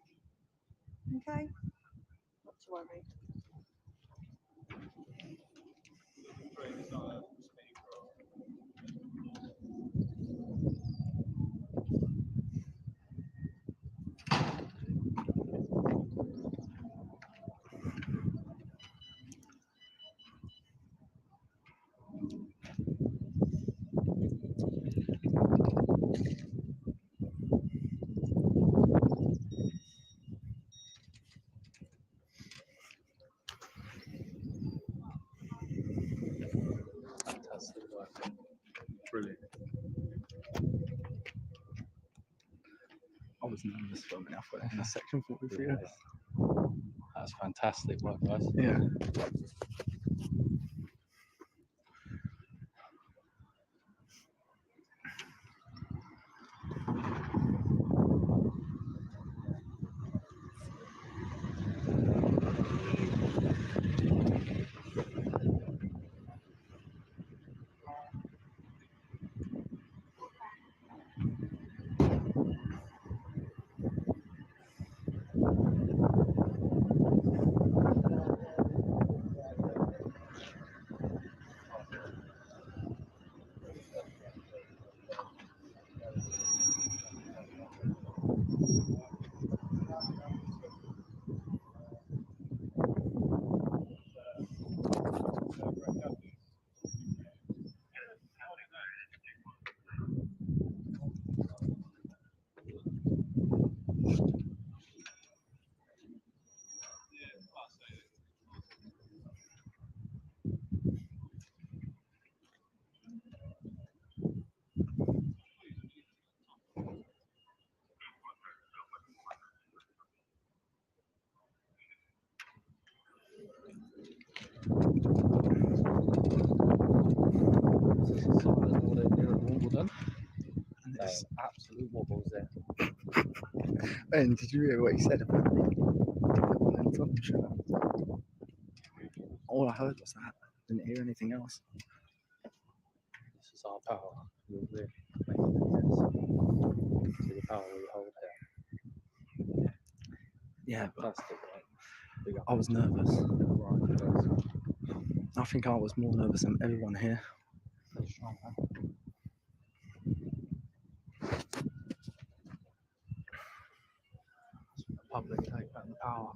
F: Okay? Not to worry.
G: Brilliant.
H: I was nervous filming halfway in a section 43.
C: That's fantastic work, guys.
H: Yeah.
C: silent order here at Wimbledon. There's absolute wobbles there.
H: And did you hear what he said about me? All I heard was that. Didn't hear anything else.
C: This is our power. We're making this. See the power we hold here.
H: Yeah, but
C: Plastic, right? Big up.
H: I was nervous.
C: Right, that's
H: I think I was more nervous than everyone here.
C: so strong, huh? The public take back the power.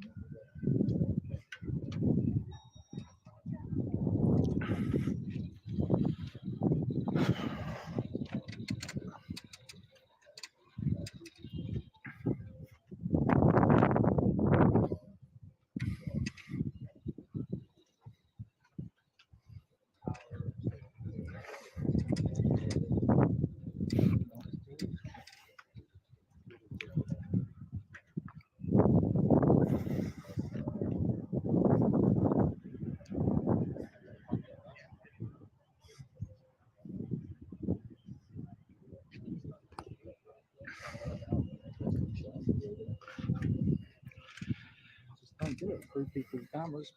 C: Just don't do it. 3 people's cameras.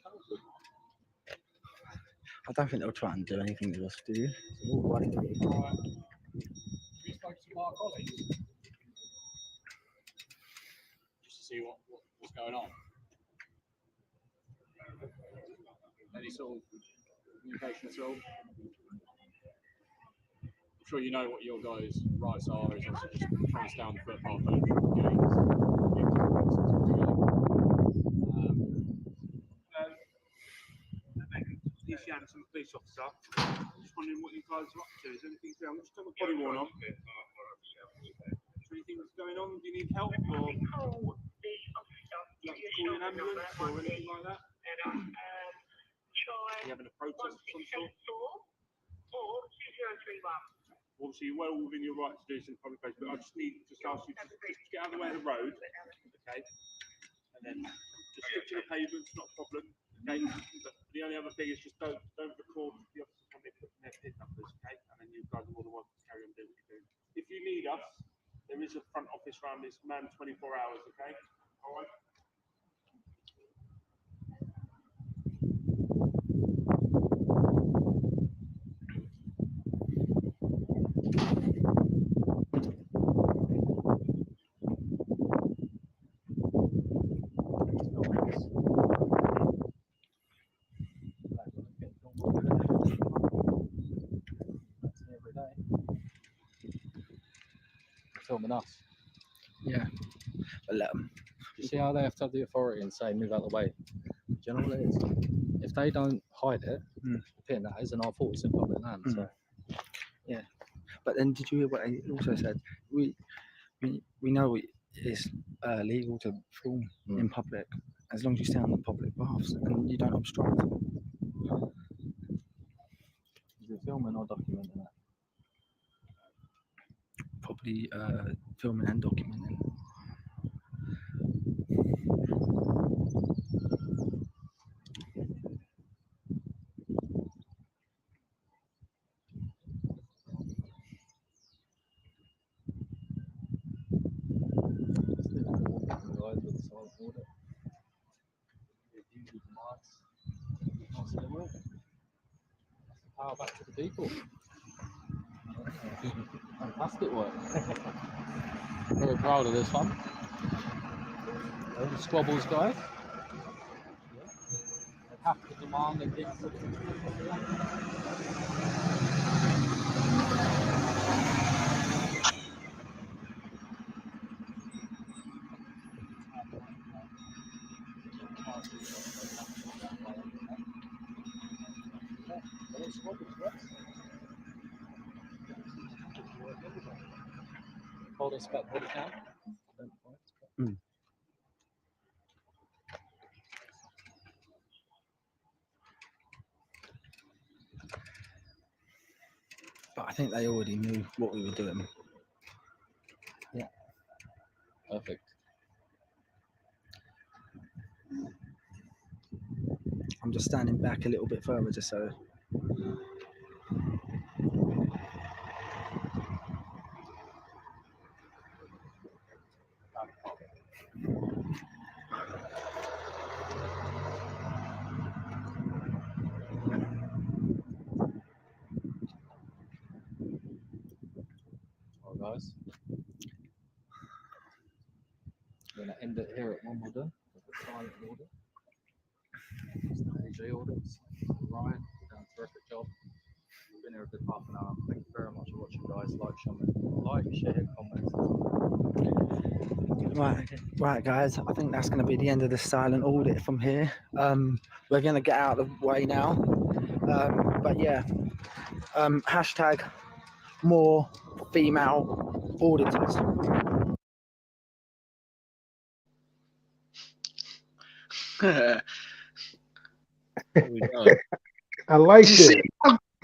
H: I don't think they'll try and do anything to us, do you?
C: It's all right. Right. We spoke to Mark Ollie just to see what's going on. Any sort of communication at all? I'm sure you know what your guys' rights are. Is also just trace down the footpath and
I: East Yankton police officer. Just wondering what you guys are up to. Is anything going on? Just have a body worn on. Is there anything that's going on? Do you need help or like to call an ambulance or anything like that? Are you having a protest of some sort? Obviously, you're well within your right to do this in public place, but I just need to ask you to just get out of the way of the road, okay? And then just stick to the pavement, it's not a problem. Okay, but the only other thing is just don't record the officers when they put their pin numbers, okay? And then you guys are more than welcome to carry on doing what you're doing. If you need us, there is a front office around this man 24 hours, okay? All right.
C: Every day. They're filming us.
H: Yeah. But let them.
C: You see how they have to have the authority and say, move out of the way? Do you know what it is? If they don't hide it, the pin, that isn't our fault, it's in public land. So.
H: Yeah. But then did you hear what he also said? We know it's legal to film in public as long as you stay on the public paths and you don't obstruct.
C: Is it filming or documenting it?
H: Probably filming and documenting.
C: Guys with the silent order. Review the marks. That's the work. That's the power back to the people. Fantastic work. Very proud of this one. The squabbles, guys. They have to demand and get hold us back when you can.
H: But I think they already knew what we were doing.
C: Yeah. Perfect.
H: I'm just standing back a little bit further just so
C: guys. We're going to end it here at Wimbledon with the silent order. It's the AJ orders. Ryan, you've done a terrific job. You've been here a good half an hour. Thank you very much for watching, guys. Share, comment.
H: Right, guys. I think that's going to be the end of the silent audit from here. We're going to get out of the way now. But yeah, hashtag more female auditors.
E: I like it.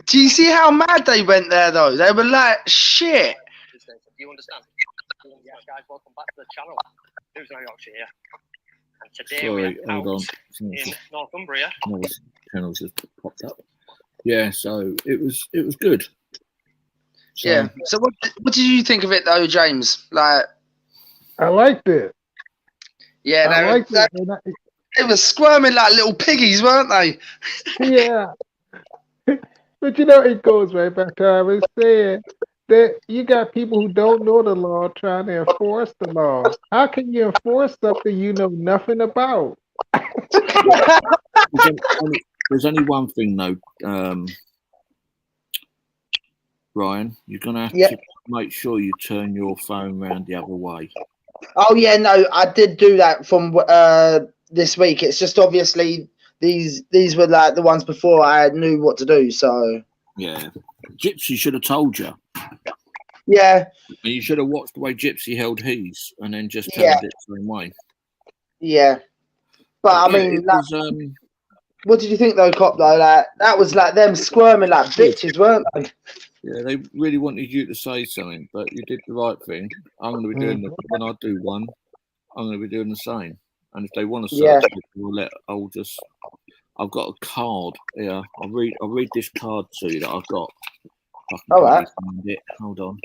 B: Do you see how mad they went there, though? They were like, shit.
J: Do you understand? Yeah, guys, welcome back to the channel. Who's No Yorkshire here? And today we're out in Northumbria.
A: Channels just popped up. Yeah, so it was good. So,
B: yeah. So what did you think of it, though, James? Like,
E: I liked it.
B: Yeah,
E: I liked it.
B: They were squirming like little piggies, weren't they?
E: Yeah. But you know, it goes right back to what I was saying, that you got people who don't know the law trying to enforce the law. How can you enforce something you know nothing about?
A: There's only one thing, though, Ryan. You're going to have to make sure you turn your phone around the other way.
B: Oh, yeah, no, I did do that from this week. It's just obviously these were like the ones before I knew what to do, so.
A: Yeah. Gypsy should have told you.
B: Yeah.
A: And you should have watched the way Gypsy held his and then just turned it the same way.
B: Yeah. But I mean, what did you think, though, Cop, though? Like, that was like them squirming like bitches, weren't they?
A: Yeah, they really wanted you to say something, but you did the right thing. I'm going to be doing when I do one, I'm going to be doing the same. And if they want to search, I've got a card here. I'll read this card to you that I've got.
B: All right.
A: Find it. Hold on.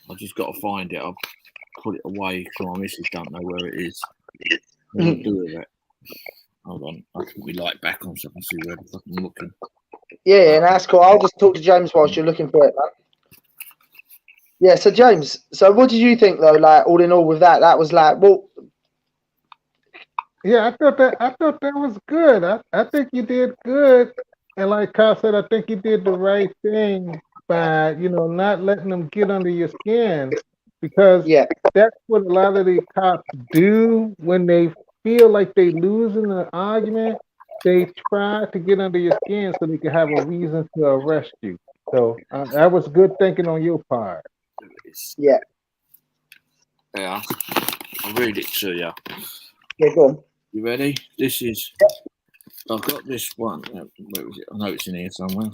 A: I've just got to find it. I'll put it away because my missus don't know where it is. What do I do with it? Hold on. I put my light back on so I can see where the fuck I'm looking.
B: Yeah, that's cool. I'll just talk to James whilst you're looking for it, man. Yeah, so James, so what did you think, though? Like, all in all, with that was like, well.
E: Yeah, I thought that was good. I think you did good, and like Kyle said, I think you did the right thing by not letting them get under your skin, because that's what a lot of these cops do when they feel like they losing an argument. They try to get under your skin so they can have a reason to arrest you. So that was good thinking on your part.
B: Yeah.
A: Yeah. I'll read it to you.
B: Yeah, go on.
A: You ready? This is. I've got this one. Where was it? I know it's in here somewhere.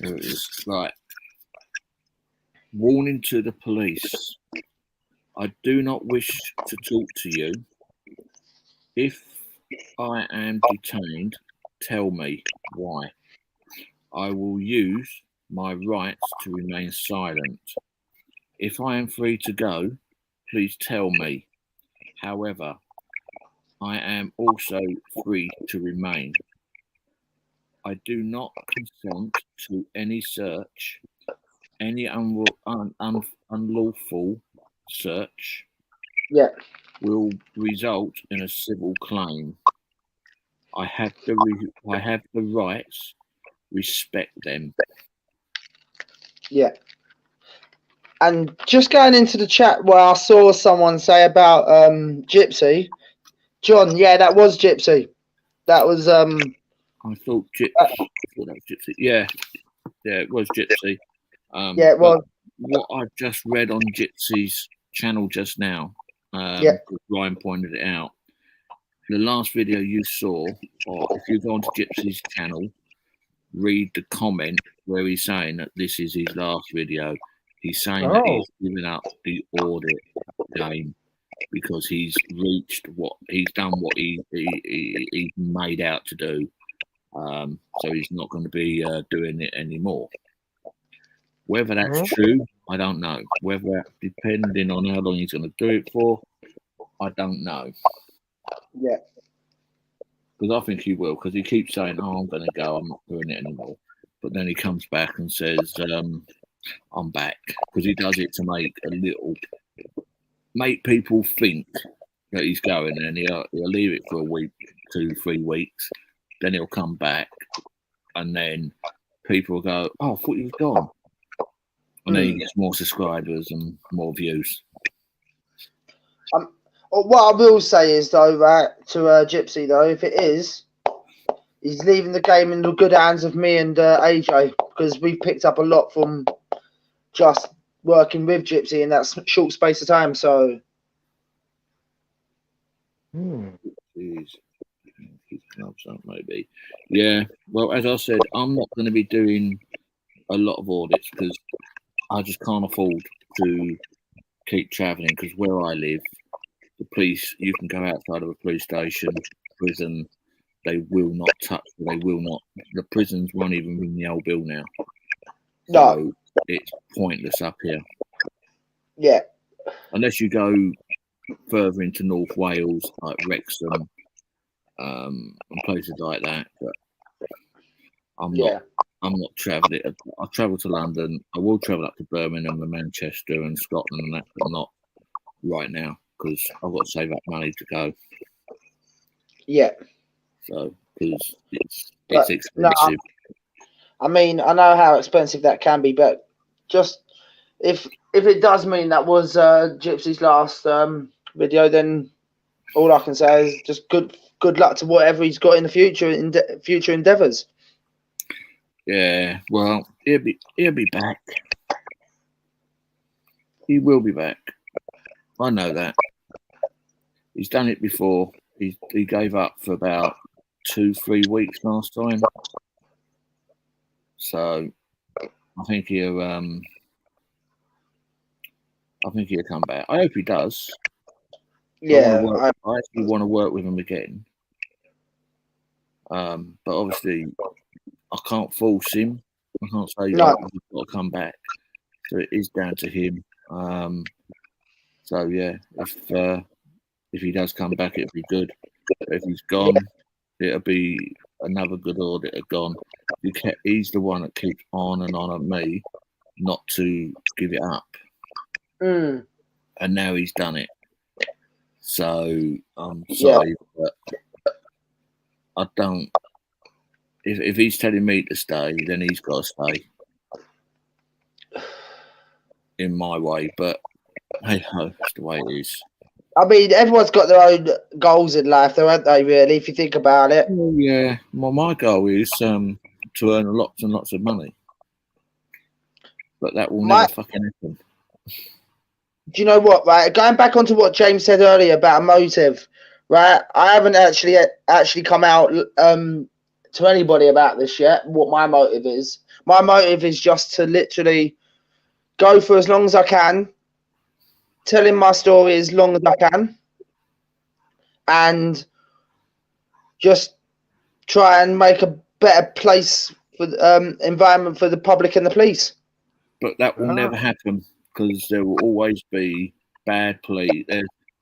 A: There it is. Right. Warning to the police. I do not wish to talk to you. If I am detained, tell me why. I will use my rights to remain silent. If I am free to go, please tell me. However, I am also free to remain. I do not consent to any search, any unlawful search.
B: Yeah.
A: Will result in a civil claim. I have the rights. Respect them.
B: Yeah. And just going into the chat where I saw someone say about Gypsy, John. Yeah, that was Gypsy. That was
A: I thought that was Gypsy. Yeah, it was Gypsy.
B: Yeah, it was.
A: What I've just read on Gypsy's channel just now. Ryan pointed it out. The last video you saw, or if you go onto Gypsy's channel, read the comment where he's saying that this is his last video. He's saying that he's given up the audit game because he's reached what he's made out to do. So he's not going to be doing it anymore. Whether that's true, I don't know. Whether, depending on how long he's going to do it for, I don't know.
B: Yeah.
A: Because I think he will, because he keeps saying, I'm going to go, I'm not doing it anymore. But then he comes back and says, I'm back, because he does it to make people think that he's going, and he'll leave it for a week, 2-3 weeks, then he'll come back, and then people will go, "Oh, I thought he was gone," and then he gets more subscribers and more views.
B: What I will say is though, right, to Gypsy though, if it is, he's leaving the game in the good hands of me and AJ, because we've picked up a lot from just working with Gypsy in that short space of time. So,
A: Jeez. Keep gloves up, maybe. Yeah. Well, as I said, I'm not going to be doing a lot of audits because I just can't afford to keep travelling. Because where I live, the police, you can go outside of a police station, prison. They will not touch you. They will not. The prisons won't even ring the old bill now. So it's pointless up here.
B: Yeah.
A: Unless you go further into North Wales, like Wrexham, and places like that. But I'm not travelling. I travel to London. I will travel up to Birmingham and Manchester and Scotland and that, but not right now because I've got to save up money to go.
B: Yeah.
A: So because it's expensive.
B: No, I mean, I know how expensive that can be, but just if it does mean that was Gypsy's last video, then all I can say is just good luck to whatever he's got in the future future endeavours.
A: Yeah, well, he'll be back. He will be back. I know that. He's done it before. He gave up for about 2-3 weeks last time. So I think he'll come back. I hope he does.
B: Yeah,
A: I actually want to work with him again. But obviously I can't force him. I can't say he's got to come back. So it is down to him. So yeah, if he does come back, it'll be good. But if he's gone, it'll be another good auditor gone. He's the one that keeps on and on at me not to give it up. And now he's done it. So I'm sorry, but I don't. If he's telling me to stay, then he's got to stay in my way. But hey ho, that's the way it is.
B: I mean, everyone's got their own goals in life, though, haven't they? Really, if you think about it.
A: Yeah. Well, my goal is to earn lots and lots of money, but that will never fucking happen.
B: Do you know what? Right, going back onto what James said earlier about a motive, right? I haven't actually come out to anybody about this yet. What my motive is? My motive is just to literally go for as long as I can, telling my story as long as I can, and just try and make a better place for environment for the public and the police.
A: But that will never happen because there will always be bad police.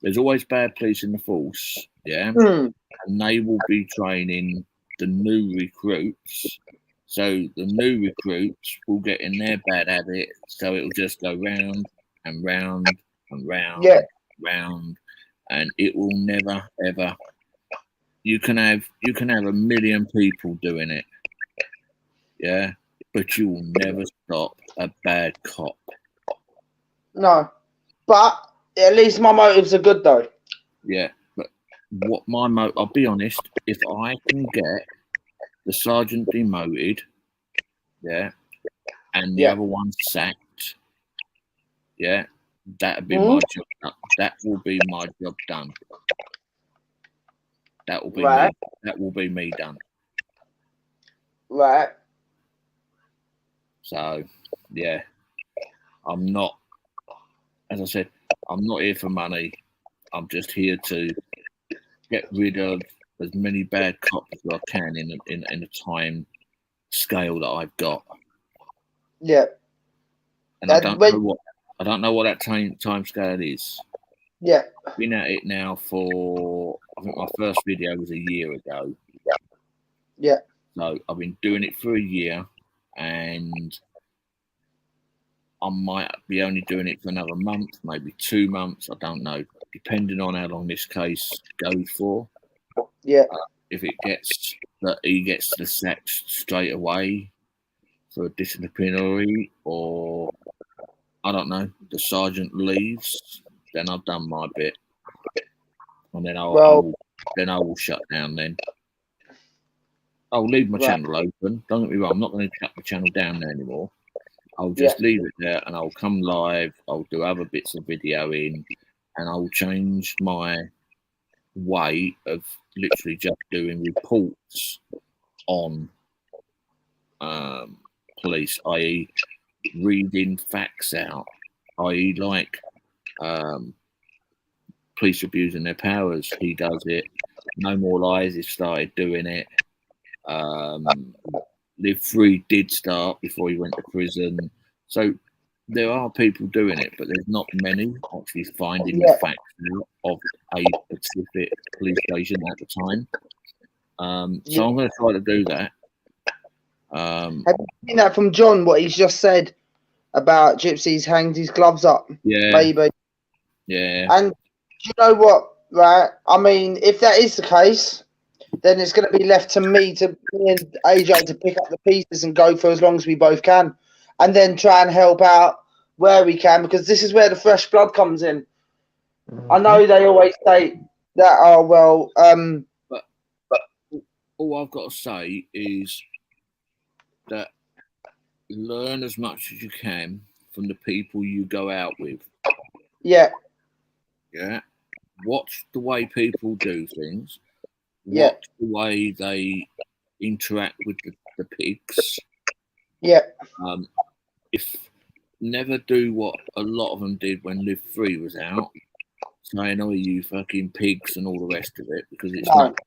A: There's always bad police in the force, yeah, and they will be training the new recruits. So the new recruits will get in their bad habit. So it will just go round and round and round, round, and it will never ever. You can have 1 million people doing it, yeah, but you will never stop a bad cop.
B: No, but at least my motives are good though.
A: Yeah, but what I'll be honest, if I can get the sergeant demoted, yeah, and the other one sacked, yeah, that'll be my job done. That will be my job done. That will be me. That will be me done.
B: Right.
A: So, yeah, I'm not. As I said, I'm not here for money. I'm just here to get rid of as many bad cops as I can in a time scale that I've got.
B: Yeah.
A: And I don't know what that time scale is.
B: Yeah.
A: I've been at it now for, I think my first video was a year ago.
B: Yeah.
A: So I've been doing it for a year, and I might be only doing it for another month, maybe 2 months. I don't know, depending on how long this case goes for.
B: Yeah.
A: If it gets that he gets the sack straight away for a disciplinary, or I don't know, the sergeant leaves, then I've done my bit, and then I will shut down. Then I'll leave my channel open. Don't get me wrong, I'm not going to shut the channel down there anymore. I'll just leave it there, and I'll come live. I'll do other bits of videoing, and I'll change my way of literally just doing reports on police, i.e. reading facts out, i.e. like police abusing their powers. He does it. No More Lies, he started doing it. Live Free did start before he went to prison. So there are people doing it, but there's not many actually finding the facts out of a specific police station at the time. So I'm going to try to do that.
B: Have you seen that from John, what he's just said about Gypsy's hanged his gloves up?
A: Yeah.
B: Maybe.
A: Yeah.
B: And you know what, right? I mean, if that is the case, then it's going to be left to me and AJ to pick up the pieces and go for as long as we both can, and then try and help out where we can, because this is where the fresh blood comes in. I know they always say that, oh, well...
A: But all I've got to say is that learn as much as you can from the people you go out with.
B: Yeah.
A: Yeah. Watch the way people do things.
B: Yeah.
A: Watch the way they interact with the pigs.
B: Yeah.
A: If never do what a lot of them did when Live Free was out, saying, "Oh, you fucking pigs" and all the rest of it, because it's not.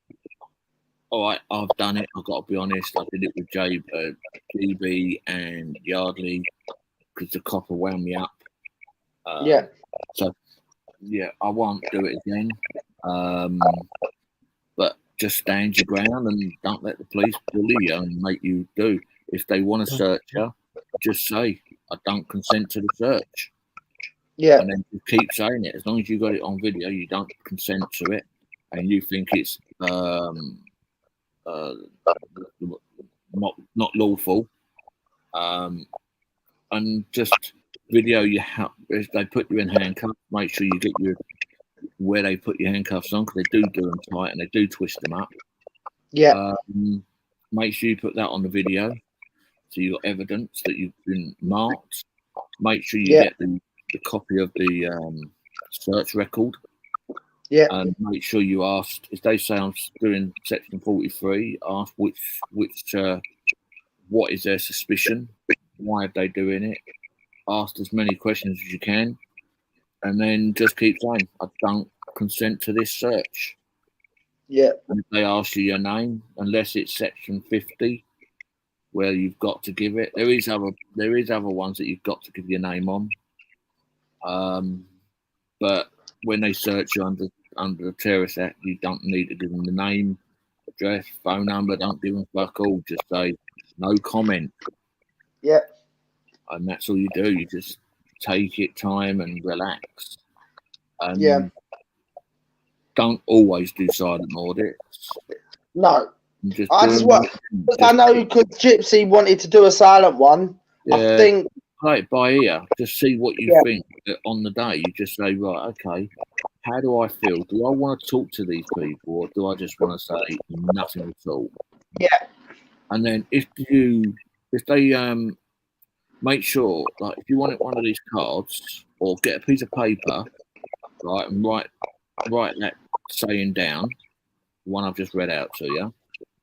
A: All right, I've done it. I've got to be honest. I did it with GB and Yardley because the copper wound me up. So, yeah, I won't do it again. But just stand your ground and don't let the police bully you and make you do. If they want to search you, just say, "I don't consent to the search."
B: Yeah.
A: And then just keep saying it. As long as you got it on video, you don't consent to it, and you think it's not lawful, and just video you if they put you in handcuffs, make sure you get where they put your handcuffs on, because they do them tight and they do twist them up. Make sure you put that on the video so you got evidence that you've been marked. Make sure you get the copy of the search record. And make sure you ask, if they say I'm doing section 43, ask what is their suspicion, why are they doing it, ask as many questions as you can, and then just keep saying, "I don't consent to this search."
B: Yeah.
A: And if they ask you your name, unless it's section 50 where you've got to give it, there is other ones that you've got to give your name on, but when they search you under the Terrorist Act, you don't need to give them the name, address, phone number. Don't give them fuck all. Just say no comment.
B: Yeah.
A: And that's all you do. You just take it time and relax. And don't always do silent audits.
B: No. I know because Gypsy wanted to do a silent one.
A: Yeah,
B: I think
A: play it by ear. Just see what you think on the day. You just say, right, okay, how do I feel? Do I want to talk to these people, or do I just want to say nothing at all?
B: Yeah.
A: And then if they make sure, like, if you want one of these cards, or get a piece of paper, right, and write that saying down, the one I've just read out to you.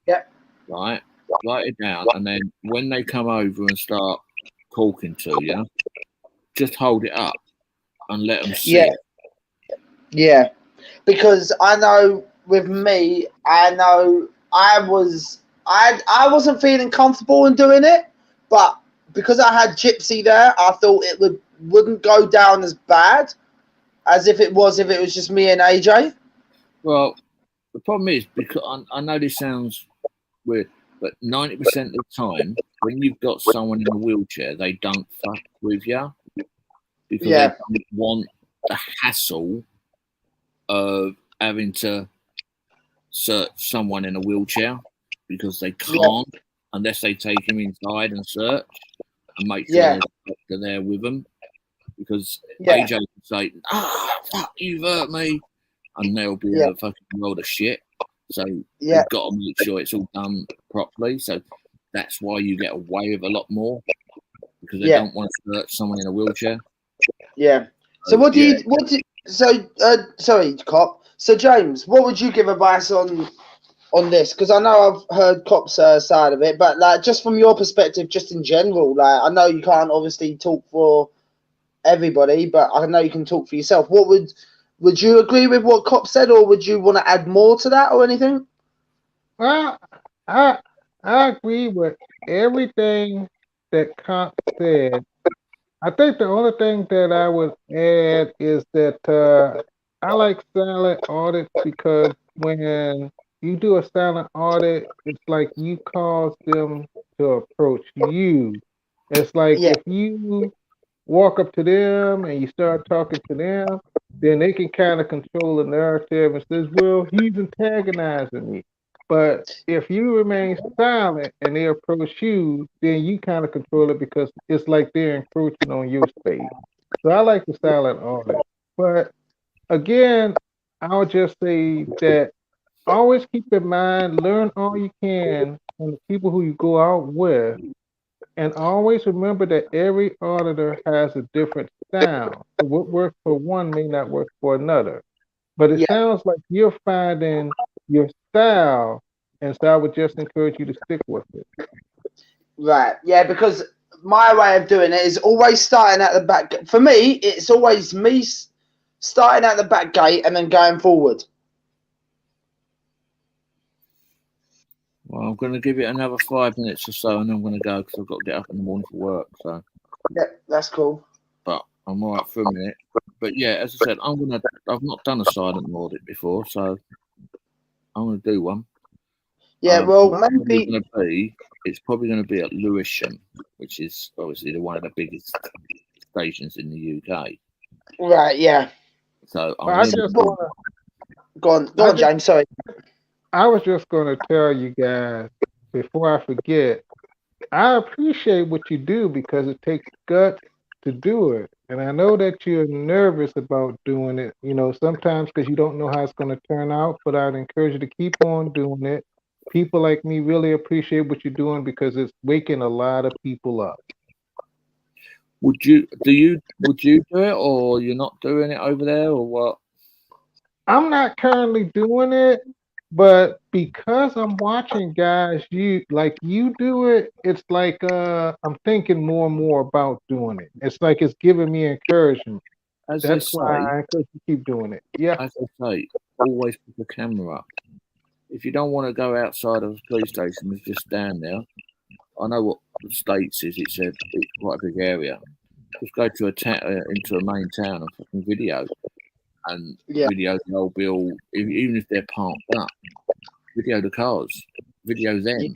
B: Yeah.
A: Right. Write it down, and then when they come over and start talking to you, just hold it up and let them see it.
B: Yeah, because I know with me, I know I wasn't feeling comfortable in doing it, but because I had Gypsy there, I thought it wouldn't go down as bad as if it was just me and AJ.
A: Well, the problem is, because I know this sounds weird, but 90% of the time, when you've got someone in a wheelchair, they don't fuck with you. because they don't want the hassle of having to search someone in a wheelchair, because they can't unless they take him inside and search and make sure they're there with them. Because AJ can say, fuck, you've hurt me, and there'll be a fucking world of shit. So they've got to make sure it's all done properly. So that's why you get away with a lot more, because they don't want to search someone in a wheelchair.
B: Yeah. So sorry, Cop. So James, what would you give advice on this? Because I know I've heard Cop's side of it, but like just from your perspective, just in general, like I know you can't obviously talk for everybody, but I know you can talk for yourself. What would you agree with what Cop said, or would you want to add more to that or anything?
E: Well, I agree with everything that Cop said. I think the only thing that I would add is that I like silent audits, because when you do a silent audit, it's like you cause them to approach you. It's like if you walk up to them and you start talking to them, then they can kind of control the narrative and says, well, he's antagonizing me. But if you remain silent and they approach you, then you kind of control it, because it's like they're encroaching on your space. So I like the silent audit. But again, I'll just say that always keep in mind, learn all you can from the people who you go out with, and always remember that every auditor has a different style. So what works for one may not work for another. But it sounds like you're finding your style, and so I would just encourage you to stick with it.
B: Right. Yeah, because my way of doing it is always starting at the back. For me, it's always me starting at the back gate and then going forward.
A: Well, I'm going to give it another 5 minutes or so, and then I'm going to go because I've got to get up in the morning for work. So.
B: Yeah, that's cool.
A: But I'm all right for a minute. But yeah, as I said, I've not done a silent audit before, so I'm going to do one.
B: Yeah, well, maybe
A: it's probably going to be at Lewisham, which is obviously one of the biggest stations in the UK.
B: Right. Yeah.
A: So
E: go
B: on, James. Sorry.
E: I was just going to tell you guys before I forget. I appreciate what you do, because it takes guts to do it. And I know that you're nervous about doing it, sometimes because you don't know how it's going to turn out, but I'd encourage you to keep on doing it. People like me really appreciate what you're doing, because it's waking a lot of people up.
A: Would you do it, or you're not doing it over there, or what?
E: I'm not currently doing it, but because I'm watching guys you do it, it's like I'm thinking more and more about doing it. It's like it's giving me encouragement. That's why I encourage you to keep doing it. Yeah.
A: As I say, always put the camera up. If you don't want to go outside of the police station, just stand there. I know what the States is. It's quite a big area. Just go to into a main town and fucking video. And video the old bill, even if they're parked up, video the cars, video them.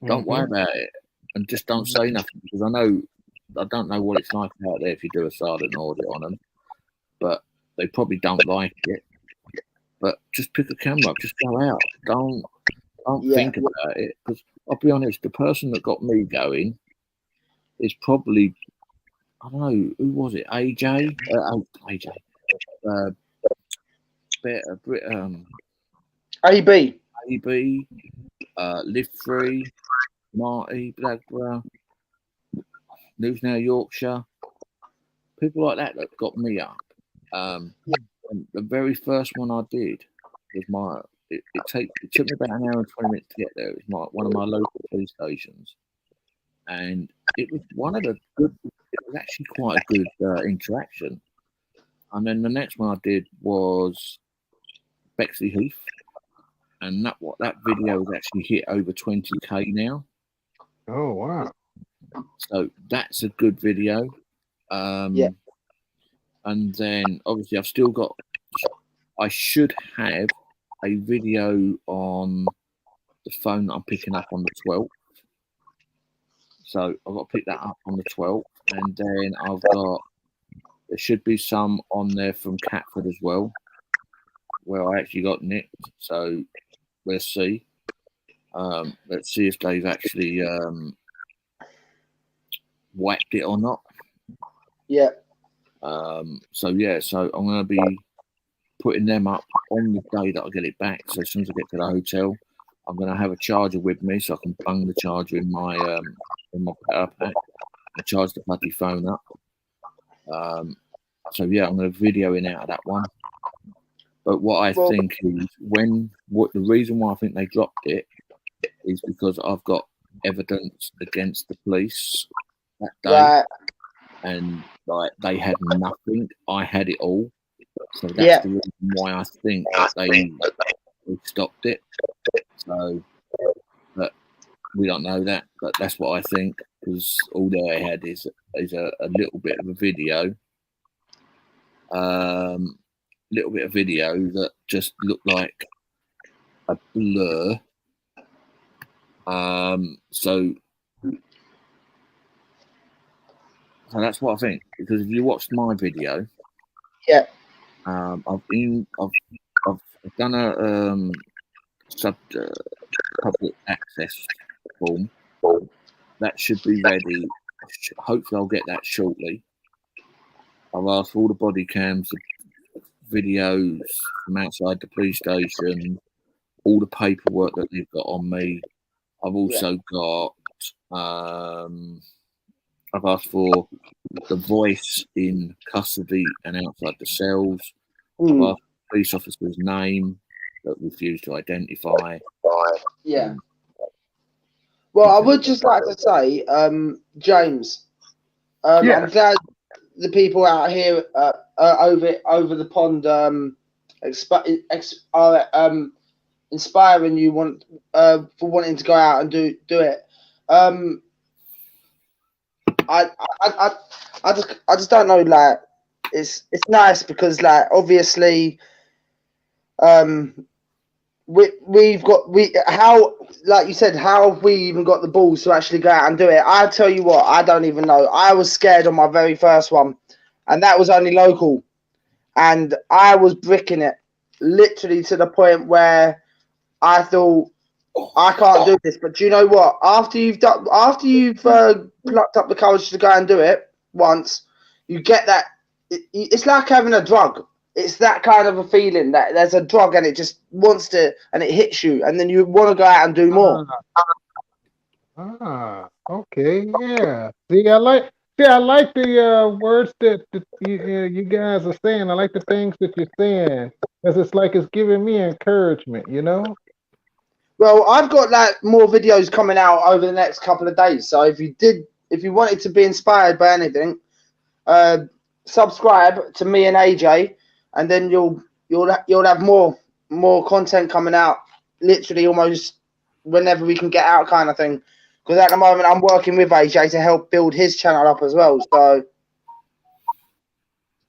A: Don't worry about it, and just don't say nothing, because I don't know what it's like out there if you do a silent audit on them, but they probably don't like it. But just pick a camera up, just go out. Don't think about it, because I'll be honest, the person that got me going is probably, I don't know, who was it? AJ. AB, Live Free, Marty, Blackborough, News Now Yorkshire, people like that got me up. And the very first one I did was it took me about an hour and 20 minutes to get there. It was one of my local police stations, and it was actually quite a good interaction. And then the next one I did was Bexley Heath, and that video has actually hit over 20k now.
E: Oh wow!
A: So that's a good video. And then obviously I should have a video on the phone that I'm picking up on the 12th. So I've got to pick that up on the 12th, and then I've got There should be some on there from Catford as well, where I actually got nicked. So let's see. Let's see if they've actually wiped it or not.
B: Yeah.
A: So I'm going to be putting them up on the day that I get it back. So as soon as I get to the hotel, I'm going to have a charger with me so I can bung the charger in my power pack and charge the bloody phone up. I'm going to video in out of that one. But what I think is the reason why I think they dropped it is because I've got evidence against the police that day.
B: Right.
A: And like they had nothing. I had it all. So that's the reason why I think that they stopped it. So, but we don't know that. But that's what I think, because all they had is a little bit of a video. Little bit of video that just looked like a blur. So that's what I think. Because if you watched my video, I've done a public access form that should be ready. Hopefully, I'll get that shortly. I've asked for all the body cams, videos from outside the police station, all the paperwork that they've got on me. I've also got. I've asked for the voice in custody and outside the cells. I've asked for the police officer's name that refused to identify.
B: Yeah. Well, I would just like to say, James, I'm glad the people out here over the pond are inspiring you for wanting to go out and do it. I just don't know, like it's nice because like obviously we've got how, like you said, how have we even got the balls to actually go out and do it? I tell you what, I don't even know. I was scared on my very first one, and that was only local, and I was bricking it literally to the point where I thought I can't do this. But do you know what? After you've plucked up the courage to go and do it once, you get that. It's like having a drug. It's that kind of a feeling that there's a drug and it just wants to, and it hits you, and then you want to go out and do more.
E: Okay, yeah. See, I like the words that you guys are saying. I like the things that you're saying, because it's like it's giving me encouragement, you know.
B: Well, I've got like more videos coming out over the next couple of days. So if you wanted to be inspired by anything, subscribe to me and AJ, and then you'll have more content coming out. Literally, almost whenever we can get out, kind of thing. Because at the moment, I'm working with AJ to help build his channel up as well. So.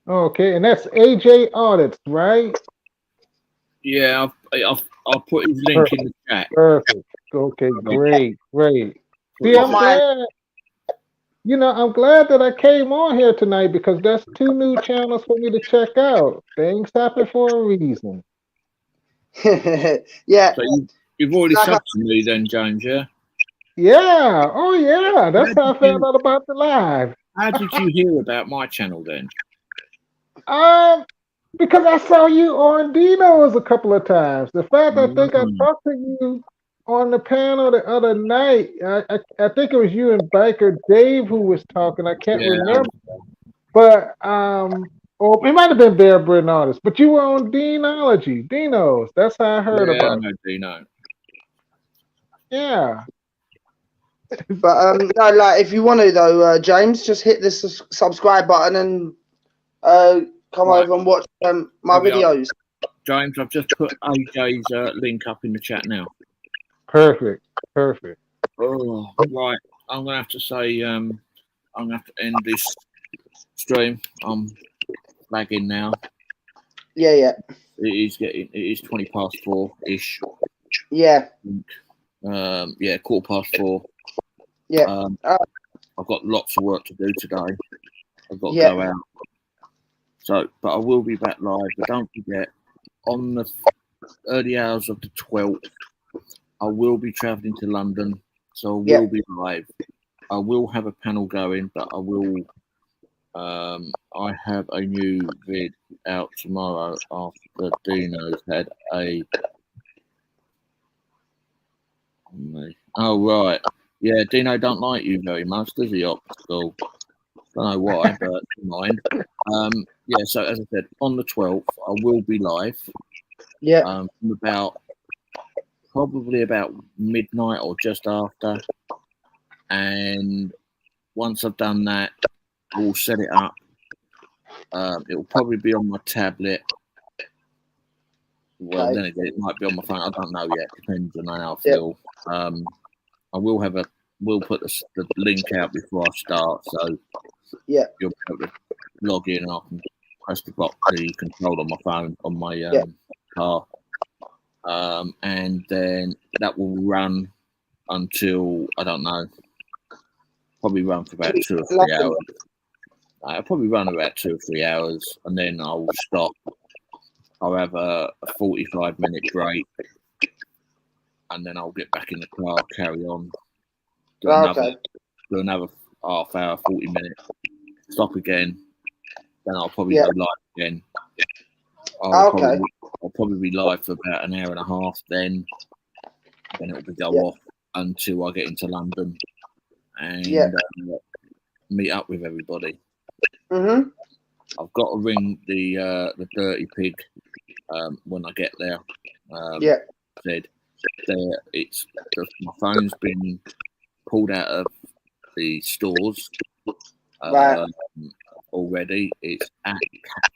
E: Okay, and that's AJ Audits, right?
A: Yeah, I'll put his link in the chat.
E: Perfect. Okay, great. See, I'm glad. You know, I'm glad that I came on here tonight, because that's 2 new channels for me to check out. Things happen for a reason.
B: Yeah.
A: So you've already subbed to me then, James, yeah?
E: Yeah. Oh, yeah. That's how I found out about the live.
A: How did you hear about my channel then?
E: Because I saw you on Dino's a couple of times. The fact I think I talked to you on the panel the other night. I think it was you and Biker Dave who was talking. I can't remember. But or it might have been Bear Britton Artist. But you were on Dino's. That's how I heard about it.
A: Dino.
E: Yeah.
B: But no, like if you want to though, James, just hit this subscribe button and come over and watch my videos.
A: James, I've just put AJ's link up in the chat now.
E: Perfect.
A: Oh, right. I'm gonna have to say, I'm gonna have to end this stream. I'm lagging now.
B: Yeah.
A: It is 20 past 4-ish.
B: Yeah.
A: 4:15.
B: Yeah.
A: I've got lots of work to do today. I've got to go out. So, but I will be back live. But don't forget, on the early hours of the 12th, I will be travelling to London, so I will be live. I will have a panel going, but I will. I have a new vid out tomorrow after Dino's had a. Oh right, yeah. Dino don't like you very much, does he? Optical. Don't know why, but never mind. Yeah. So as I said, on the 12th, I will be live.
B: Yeah.
A: From probably about midnight or just after, and once I've done that, I will set it up. It will probably be on my tablet. Well, then again, it might be on my phone. I don't know yet. Depends on how I feel. I will have we'll put the link out before I start, so you'll be able to log in and I can press the control on my phone on my car, and then that will run until I don't know. Probably run for about 2 or 3 hours. I'll probably run about 2 or 3 hours, and then I'll stop. I'll have a 45-minute break, and then I'll get back in the car, carry on, do another half hour, 40 minutes, stop again. Then I'll probably go live again. I'll probably be live for about an hour and a half. Then it'll be go off until I get into London and meet up with everybody.
B: Mm-hmm.
A: I've got to ring the Dirty Pig when I get there. Said my phone's been pulled out of the stores already. It's at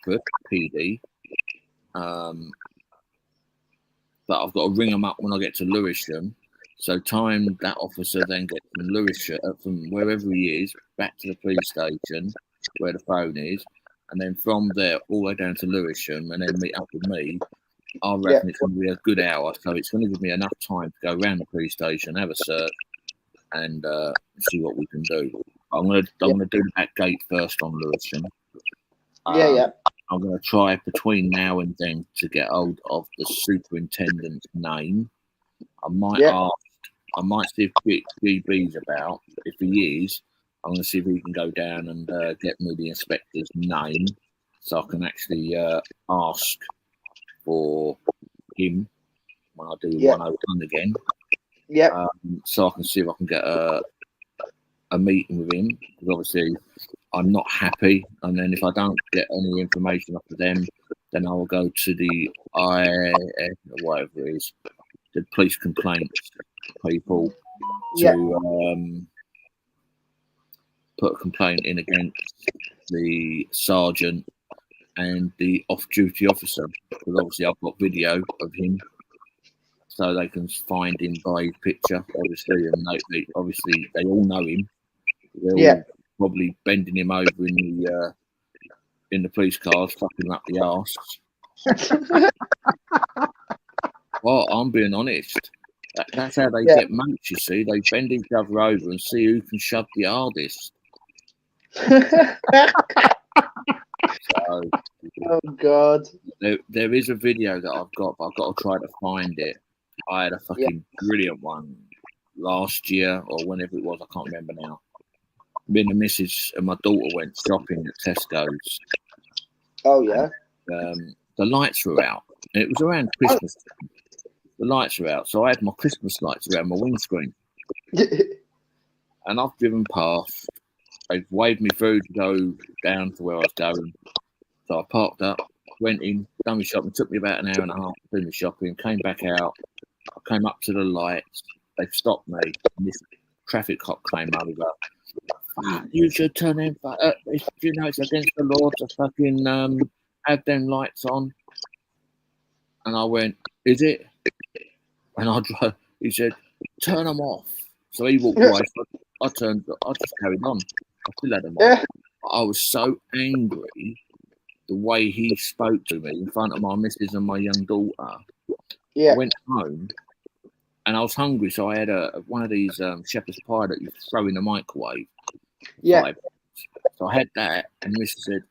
A: Catford PD. But I've got to ring them up when I get to Lewisham. So time that officer then gets from Lewisham, from wherever he is, back to the police station where the phone is, and then from there all the way down to Lewisham, and then meet up with me. I reckon it's going to be a good hour, so it's going to give me enough time to go around the police station, have a search, and see what we can do. I'm going to do the back gate first on Lewisham. I'm going to try between now and then to get hold of the superintendent's name. I might ask. I might see if GB's about. If he is, I'm going to see if he can go down and get me the inspector's name, so I can actually ask for him when I do 101 again. So I can see if I can get a meeting with him, because obviously I'm not happy, and then if I don't get any information off of them, then I will go to the whatever it is, the police complaints people to put a complaint in against the sergeant and the off-duty officer, because obviously I've got video of him, so they can find him by his picture, obviously, and obviously they all know him. They're all probably bending him over in the police cars, fucking him up the arse. Well, I'm being honest. That's how they get mates, you see. They bend each other over and see who can shove the hardest. So,
B: oh God!
A: There is a video that I've got, but I've got to try to find it. I had a fucking brilliant one last year or whenever it was. I can't remember now. Me and the missus and my daughter went shopping at Tesco's.
B: Oh yeah.
A: And, the lights were out, and it was around Christmas. The lights were out, so I had my Christmas lights around my windscreen. And I've driven past. They've waved me through to go down to where I was going. So I parked up, went in, done my shopping. It took me about an hour and a half to do my shopping. Came back out. I came up to the lights. They stopped me. And this traffic cop came over. You should turn in. You know it's against the law to fucking have them lights on. And I went, is it? And he said, turn them off. So he walked away. I just carried on. I still had them on. I was so angry the way he spoke to me in front of my missus and my young daughter. I went home and I was hungry, so I had one of these shepherd's pie that you throw in the microwave. So I had that, and missus said,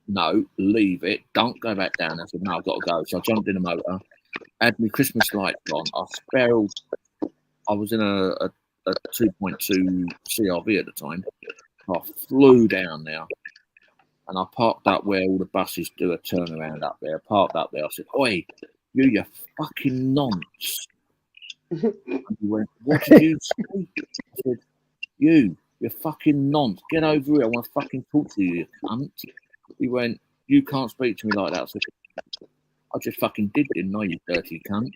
A: no, leave it. Don't go back down. I said, no, I've got to go. So I jumped in the motor, had my Christmas lights on. I spelled, I was in a 2.2 CRV at the time. I flew down there and I parked up where all the buses do a turnaround up there. I parked up there. I said, oi, you fucking nonce. And he went, what did you say? I said, you fucking nonce. Get over here. I want to fucking talk to you, you cunt. He went, you can't speak to me like that. I said, I just fucking did, didn't I, you dirty cunt?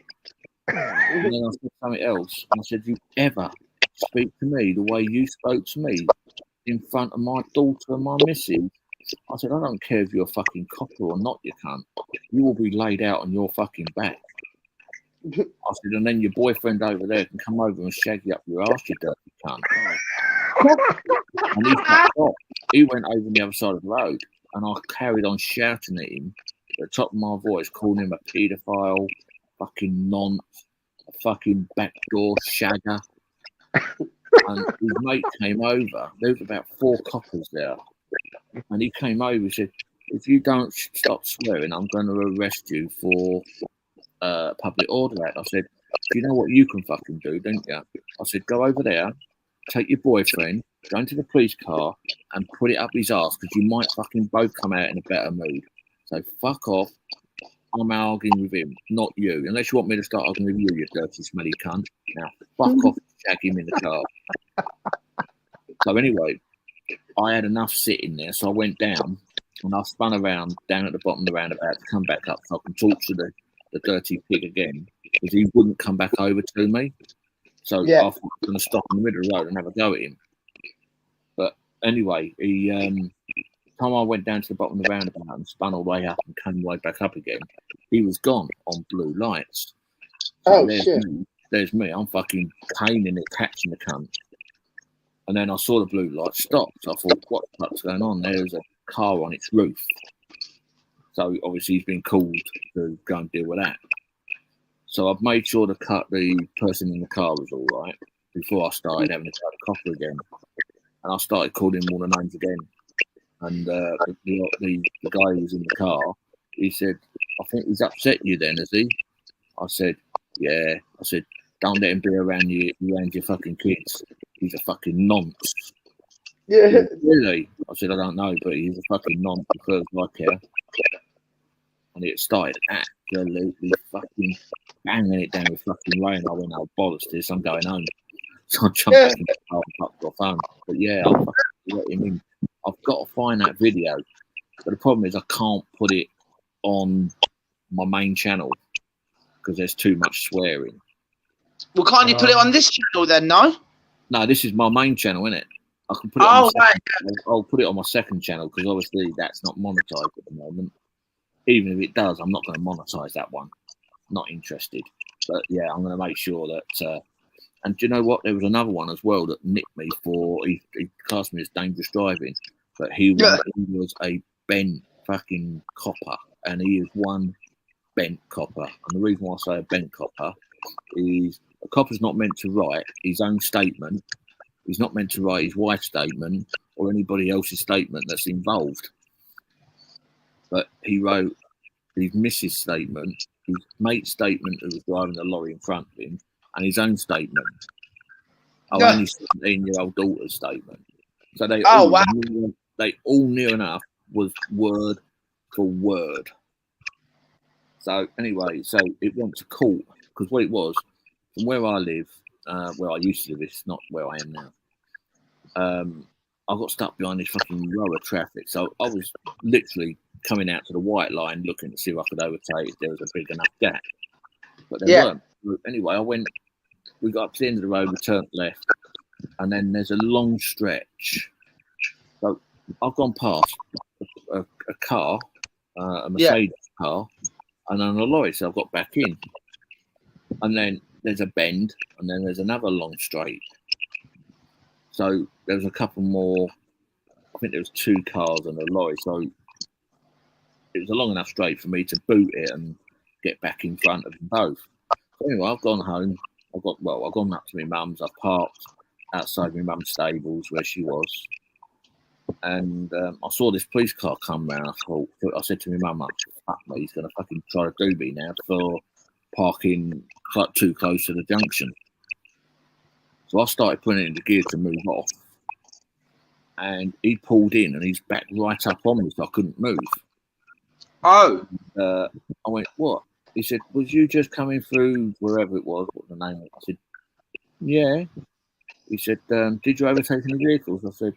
A: And then I said something else. And I said, you ever speak to me the way you spoke to me in front of my daughter and my missus? I said, I don't care if you're a fucking copper or not, you cunt. You will be laid out on your fucking back. I said, and then your boyfriend over there can come over and shag you up your ass, you dirty cunt. And he fucked off. He went over on the other side of the road, and I carried on shouting at him at the top of my voice, calling him a paedophile, fucking nonce, a fucking backdoor shagger. And his mate came over. There was about 4 coppers there. And he came over and said, if you don't stop swearing, I'm going to arrest you for public order act. I said, do you know what you can fucking do, don't you? I said, go over there, take your boyfriend, go into the police car and put it up his ass because you might fucking both come out in a better mood. So fuck off. I'm arguing with him, not you. Unless you want me to start arguing with you, you dirty, smelly cunt. Now, fuck off and shag him in the car. So anyway, I had enough sitting there, so I went down and I spun around down at the bottom of the roundabout to come back up so I can talk to the dirty pig again because he wouldn't come back over to me. So I thought I was going to stop in the middle of the road and have a go at him. But anyway, he time I went down to the bottom of the roundabout and spun all the way up and came all the way back up again, he was gone on blue lights. So there's me. I'm fucking caning it, catching the cunt. And then I saw the blue light stop. So I thought, what the fuck's going on? There's a car on its roof. So obviously he's been called to go and deal with that. So I've made sure the person in the car was all right before I started having to go to copper again. And I started calling him all the names again. And the guy who was in the car, he said, I think he's upset you then, is he? I said, yeah. I said, don't let him be around your fucking kids. He's a fucking nonce. Yeah. Said, really? I said, I don't know, but he's a fucking nonce because I care. And it started absolutely fucking banging it down with fucking rain. I went, oh, bollocks this, I'm going home. So I jumped back in the car and fucked off home. But yeah, I'll fucking let him in. I've got to find that video. But the problem is I can't put it on my main channel because there's too much swearing.
B: Well, can't you put it on this channel then, no?
A: No, this is my main channel, isn't it? I can put it on I'll put it on my second channel because obviously that's not monetized at the moment. Even if it does, I'm not going to monetize that one. Not interested. But yeah, I'm going to make sure that. And do you know what? There was another one as well that nicked me for. He classed me as dangerous driving, but he was a bent fucking copper, and he is one bent copper. And the reason why I say a bent copper is a copper's not meant to write his own statement. He's not meant to write his wife's statement or anybody else's statement that's involved. But he wrote his missus' statement, his mate's statement who was driving the lorry in front of him, and his own statement. And his 17-year-old daughter's statement. So they all near enough was word for word. So anyway, so it went to court because what it was, from where I live, where I used to live, it's not where I am now. I got stuck behind this fucking row of traffic. So I was literally coming out to the white line looking to see if I could overtake if there was a big enough gap. But there weren't. Anyway, we got up to the end of the road, we turned left, and then there's a long stretch. So I've gone past a car, a Mercedes car, and then a lorry, so I've got back in. And then there's a bend, and then there's another long straight. So there was a couple more, I think there was 2 cars and a lorry, so it was a long enough straight for me to boot it and get back in front of them both. So anyway, I've gone home. I've gone up to my mum's. I've parked outside my mum's stables where she was. And I saw this police car come round. I said to my mum, fuck me, he's going to fucking try to do me now for parking too close to the junction. So I started putting it into gear to move off. And he pulled in and he's back right up on me, so I couldn't move.
B: Oh.
A: I went, what? He said, was you just coming through wherever it was, what the name was? I said, yeah. He said, did you overtake any vehicles? I said,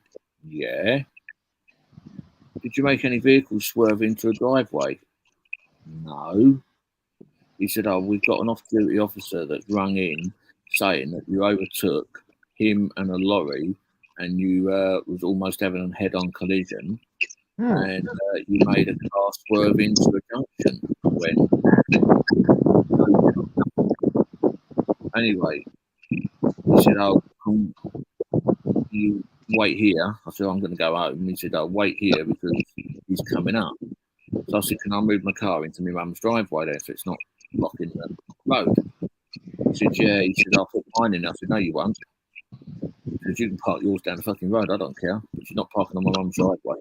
A: yeah. Did you make any vehicles swerve into a driveway? No. He said, oh, we've got an off-duty officer that's rung in saying that you overtook him and a lorry and you was almost having a head-on collision and you made a car swerve into a junction. Anyway, he said, oh, you wait here. I said, I'm going to go home. He said, I'll wait here because he's coming up. So I said, can I move my car into my mum's driveway there so it's not blocking the road? He said, yeah. He said, I'll put mine in. I said, no, you won't. Because you can park yours down the fucking road. I don't care. But you're not parking on my mum's driveway.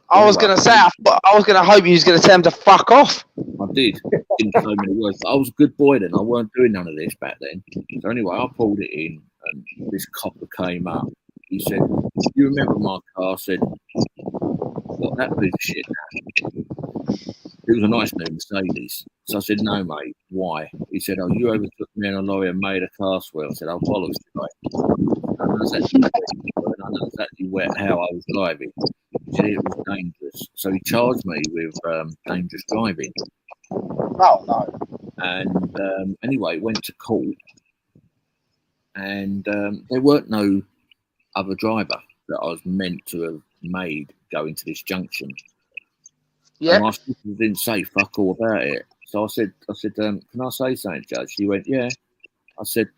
B: I was going to say, I was going to hope you was going to tell him to fuck off.
A: I did. In so many words. I was a good boy then. I weren't doing none of this back then. So anyway, I pulled it in and this copper came up. He said, you remember my car? I said, what, that piece of shit now? It was a nice new Mercedes. So I said, no, mate, why? He said, oh, you overtook me in a lorry and made a car swerve. I said, oh, bollocks, right? I know exactly how I was driving. He said it was dangerous. So he charged me with dangerous driving.
B: Oh, no.
A: And anyway, went to court. And there weren't no other driver that I was meant to have made go into this junction. Yeah. And my sister didn't say fuck all about it. So I said, can I say something, Judge? She went, yeah. I said,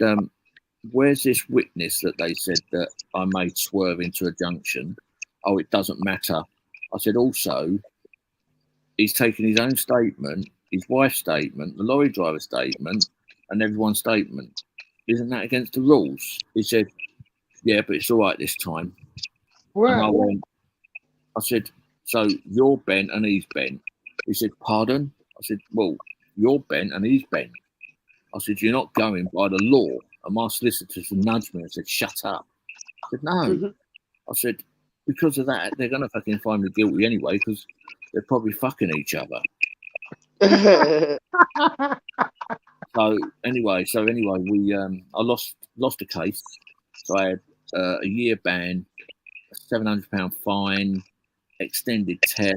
A: where's this witness that they said that I made swerve into a junction? Oh, it doesn't matter. I said, also, he's taken his own statement, his wife's statement, the lorry driver's statement, and everyone's statement. Isn't that against the rules? He said, yeah, but it's all right this time. And I said, so you're bent and he's bent. He said, pardon? I said, well, you're bent and he's bent. I said, you're not going by the law. And my solicitors nudged me and said, shut up. I said, no. I said, because of that, they're going to fucking find me guilty anyway because they're probably fucking each other. So anyway, we I lost the case. So I had a year ban, a £700 fine, extended test,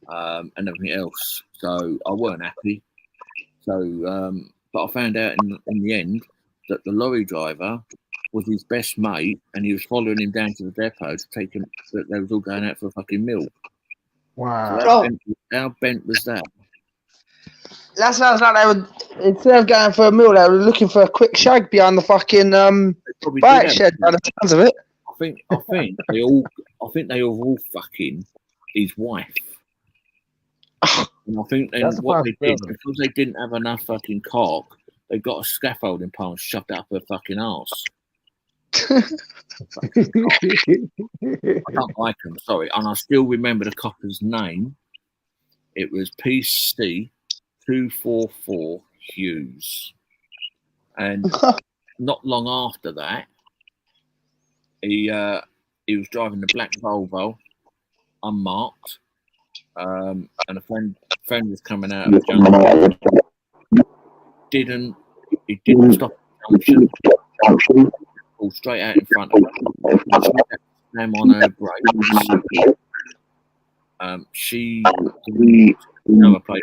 A: and everything else. So I weren't happy. So, but I found out in the end that the lorry driver was his best mate, and he was following him down to the depot to take him. That they was all going out for a fucking meal.
E: Wow!
A: So how bent was that?
B: That sounds like they were, instead of going for a meal, they were looking for a quick shag behind the fucking bike shed by the sounds of it.
A: I think they all fucking his wife. And I think what they did, because they didn't have enough fucking cock, they got a scaffolding pole and shoved it up her fucking arse. I don't like them, sorry. And I still remember the copper's name. It was PC 244 Hughes. And not long after that, he was driving the black Volvo, unmarked, and a friend was coming out of the junction. He didn't stop at the junction. Pulled straight out in front of her. Slam on her brakes. She didn't know a place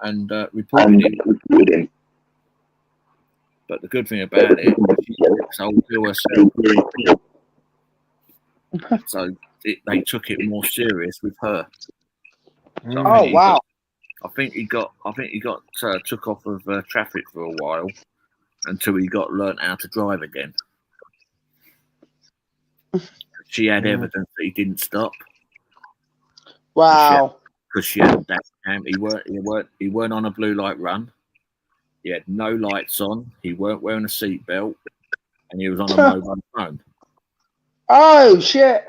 A: and reported him. But the good thing about it, she sold to herself. So they took it more serious with her. So
B: wow!
A: I think he got took off of traffic for a while until he got learnt how to drive again. She had evidence that he didn't stop.
B: Wow!
A: Because she had that cam. He weren't on a blue light run. He had no lights on. He weren't wearing a seatbelt, and he was on a mobile phone.
B: Oh shit!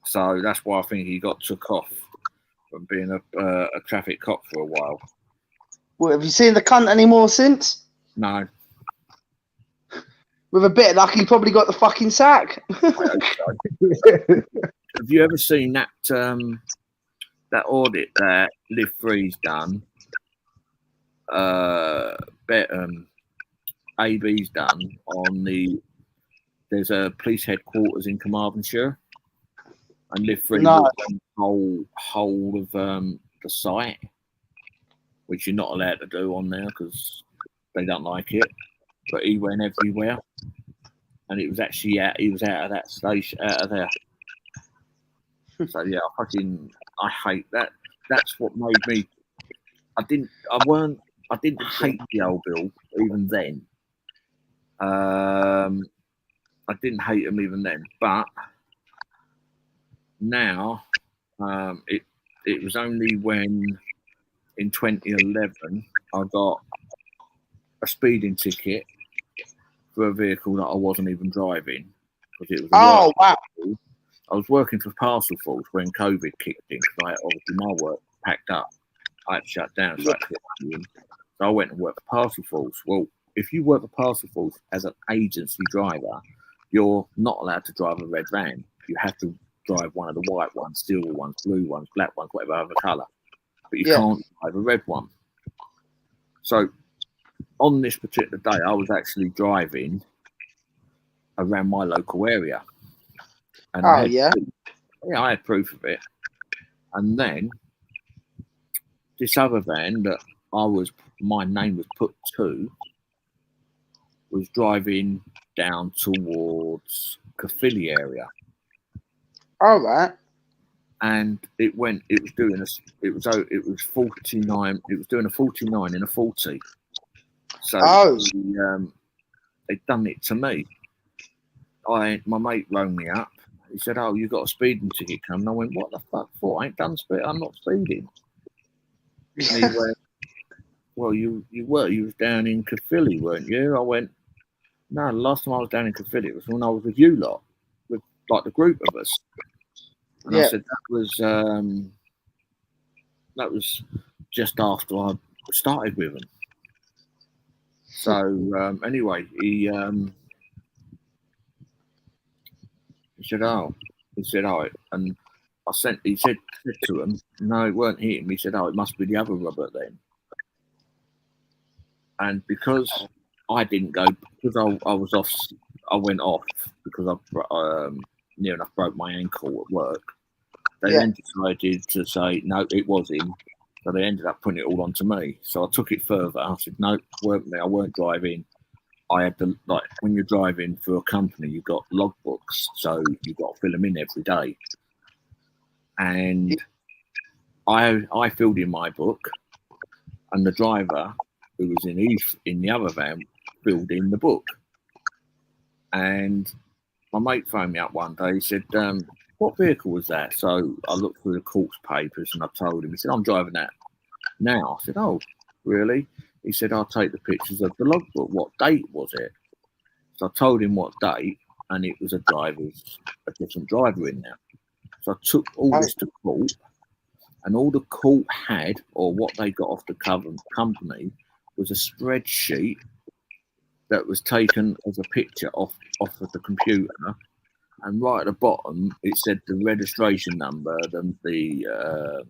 A: So that's why I think he got took off from being a traffic cop for a while.
B: Well, have you seen the cunt anymore since?
A: No.
B: With a bit of luck, he probably got the fucking sack.
A: Have you ever seen that that audit that Live Free's done? AB's done on there's a police headquarters in Carmarthenshire, and Live Free looked at the whole of the site, which you're not allowed to do on there because they don't like it. But he went everywhere, and it was actually he was out of that station, out of there. So yeah, I hate that. That's what made me. I didn't hate the old Bill even then. I didn't hate him even then, but now it was only when in 2011 I got a speeding ticket for a vehicle that I wasn't even driving because it was.
B: Wow!
A: I was working for Parcel Force when COVID kicked in because obviously my work packed up. I had to shut down, so I went and worked for Parcel Force. Well, if you work for Parcel Force as an agency driver, you're not allowed to drive a red van. You have to drive one of the white ones, silver ones, blue ones, black ones, whatever other colour. But you can't drive a red one. So on this particular day, I was actually driving around my local area. And I had proof of it. And then this other van that my name was put to was driving down towards Caerphilly area.
B: All right.
A: And it was doing it was 49. It was doing a 49 in a 40. So they'd done it to me. My mate rang me up. He said, "Oh, you got a speeding ticket coming." I went, "What the fuck for? I ain't done speed. I'm not speeding." And he went, "Well, you was down in Caerphilly, weren't you?" I went, "No, the last time I was down in Caerphilly was when I was with you lot, with like the group of us." And I said that was just after I started with them. So anyway, he said, "Oh," and he said to him, "No, it weren't him." He said, "Oh, it must be the other Robert then." And because I didn't go, because I was off, I went off because I near enough broke my ankle at work. They then decided to say, "No, it was him." So they ended up putting it all onto me. So I took it further. I said, "No, it weren't me. I weren't driving. I had to, like, when you're driving for a company, you've got logbooks, so you've got to fill them in every day." And I filled in my book, and the driver who was in the other van filled in the book. And my mate phoned me up one day. He said, "What vehicle was that?" So I looked through the court's papers and I told him. He said, "I'm driving that now." I said, "Oh, really?" He said, "I'll take the pictures of the logbook. What date was it?" So I told him what date, and it was a different driver in there. So I took all this to court, and all the court had, or what they got off the company, was a spreadsheet that was taken as a picture off of the computer, and right at the bottom it said the registration number, the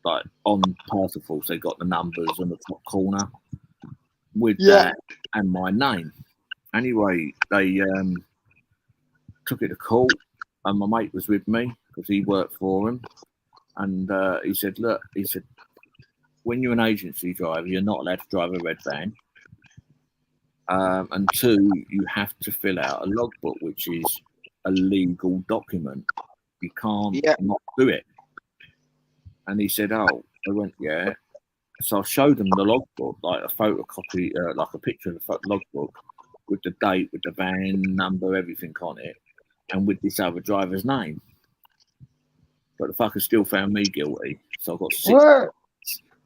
A: like on Parcel Force, they got the numbers on the top corner with that and my name. Anyway, they took it to court, and my mate was with me because he worked for him. And he said, "Look," he said, "when you're an agency driver, you're not allowed to drive a red van. And 2, you have to fill out a logbook, which is a legal document. You can't not do it." And he said, "Oh," I went, "Yeah." So I showed him the logbook, like a photocopy, like a picture of the logbook with the date, with the van number, everything on it, and with this other driver's name. But the fucker still found me guilty. So I got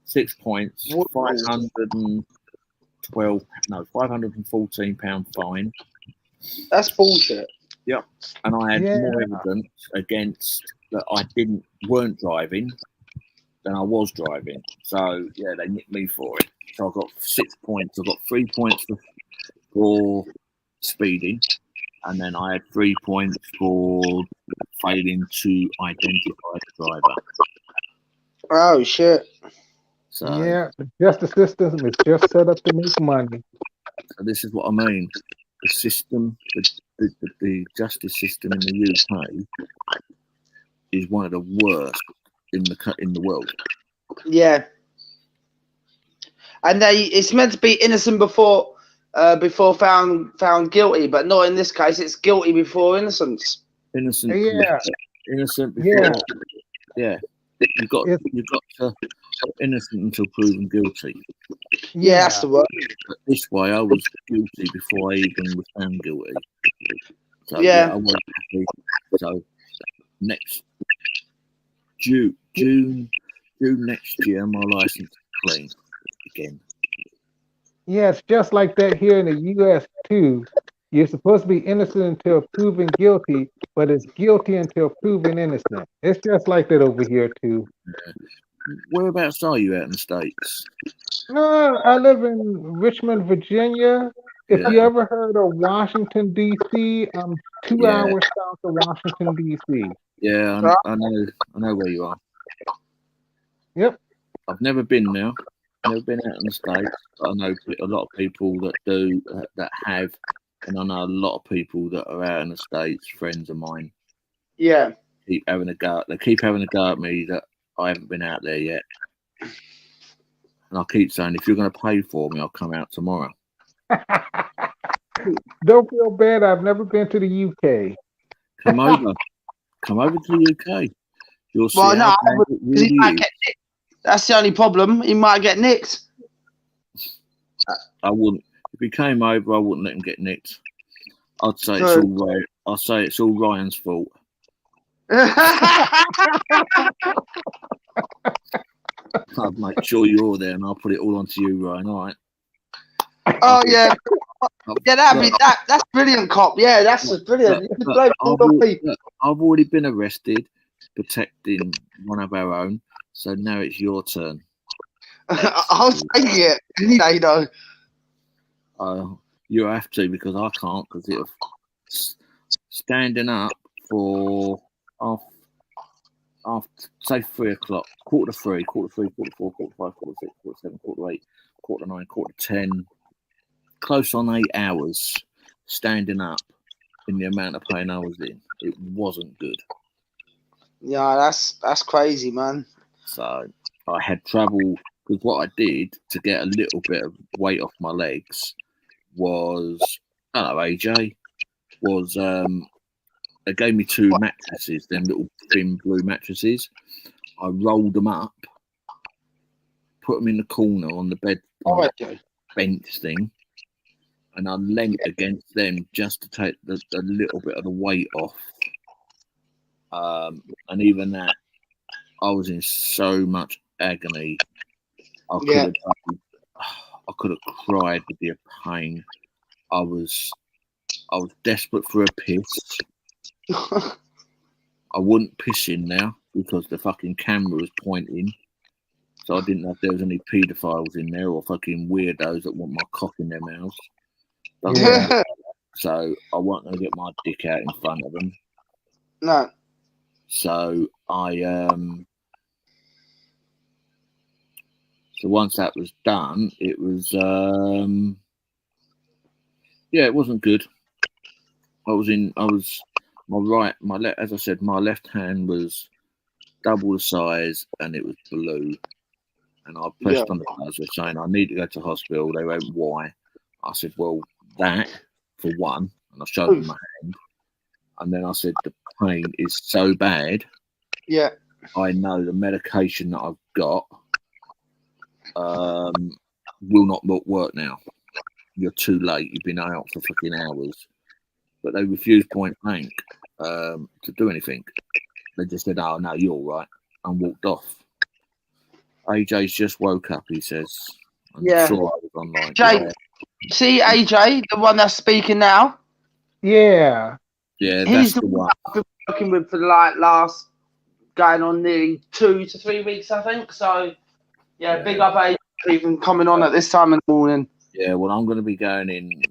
A: 6 points, £514 fine,
B: That's bullshit.
A: Yep. And I had
E: Yeah.
A: more evidence against that I weren't driving than I was driving. So yeah, they nicked me for it. So I got 6 points. I got 3 points for speeding, and then I had 3 points for failing to identify the driver.
B: Oh shit.
A: So
E: Yeah, the justice system is just set up to make money.
A: So this is what I mean. The system, the justice system in the UK is one of the worst in the world.
B: Yeah. And it's meant to be innocent before found guilty, but not in this case. It's guilty before innocence.
A: Innocent.
E: Yeah.
A: Innocent before.
E: Yeah.
A: Yeah. You've got to innocent until proven guilty.
B: Yeah, that's the word.
A: But this way, I was guilty before I even was found guilty. So
B: Yeah.
A: I wasn't happy. So next June next year, my license is clean again.
E: Yeah, it's just like that here in the U.S. too. You're supposed to be innocent until proven guilty, but it's guilty until proven innocent. It's just like that over here too.
A: Yeah. Whereabouts are you out in the States?
E: I live in Richmond, Virginia. If
A: Yeah.
E: you ever heard of Washington, D.C., I'm 2
A: Yeah.
E: hours south of Washington, D.C.
A: Yeah, I know where you are.
E: Yep.
A: I've never been now. Never been out in the States. But I know a lot of people that do, that have, and I know a lot of people that are out in the States, friends of mine.
B: Yeah.
A: They keep having a go at me that I haven't been out there yet. And I keep saying, if you're going to pay for me, I'll come out tomorrow.
E: Don't feel bad. I've never been to the UK.
A: Come over. Come over to the UK. You'll see
B: Well, no,
A: how bad it
B: because he might
A: really
B: get nicked. That's the only problem. He might get nicked.
A: I wouldn't. If he came over, I wouldn't let him get nicked. I'd say it's all right. I'll say it's all Ryan's fault. I'd make sure you're there, and I'll put it all onto you, Ryan. All right.
B: Oh yeah, yeah. That's brilliant, cop. Yeah, that's brilliant. You can blame all the people.
A: I've already been arrested protecting one of our own, so now it's your turn.
B: I'll take it any day, though.
A: You have to, because I can't, because it'll standing up for after say 3 o'clock, 3:45, 4:45, 4:46, 4:47, 4:48, 4:49, 4:10, close on 8 hours standing up in the amount of pain I was in. It wasn't good.
B: Yeah, that's crazy, man.
A: So I had trouble, because what I did to get a little bit of weight off my legs was, hello AJ, was they gave me 2 mattresses, them little thin blue mattresses. I rolled them up, put them in the corner on the bed, on the bench thing, and I leant against them just to take a little bit of the weight off. And even that, I was in so much agony. I could have cried with the pain. I was desperate for a piss. I wouldn't piss in now because the fucking camera was pointing. So I didn't know if there was any paedophiles in there or fucking weirdos that want my cock in their mouths.
E: Yeah.
A: So I wasn't going to get my dick out in front of them.
B: No.
A: So so once that was done, it was it wasn't good. As I said, my left hand was double the size and it was blue. And I pressed on the buzzer saying I need to go to hospital. They went, why? I said, well, that for one, and I showed them my hand. And then I said, the pain is so bad.
B: Yeah.
A: I know the medication that I've got will not work now. You're too late. You've been out for fucking hours. But they refused point blank to do anything. They just said, oh, no, you're all right, and walked off. AJ's just woke up, he says. I'm sure I was online.
B: See AJ, the one that's speaking now?
E: Yeah.
A: Yeah,
B: He's
A: that's the
B: the one
A: one.
B: I've been working with for like last going on nearly 2 to 3 weeks, I think. So yeah, big up AJ even coming on at this time in the morning.
A: Yeah, well, I'm going to be going in.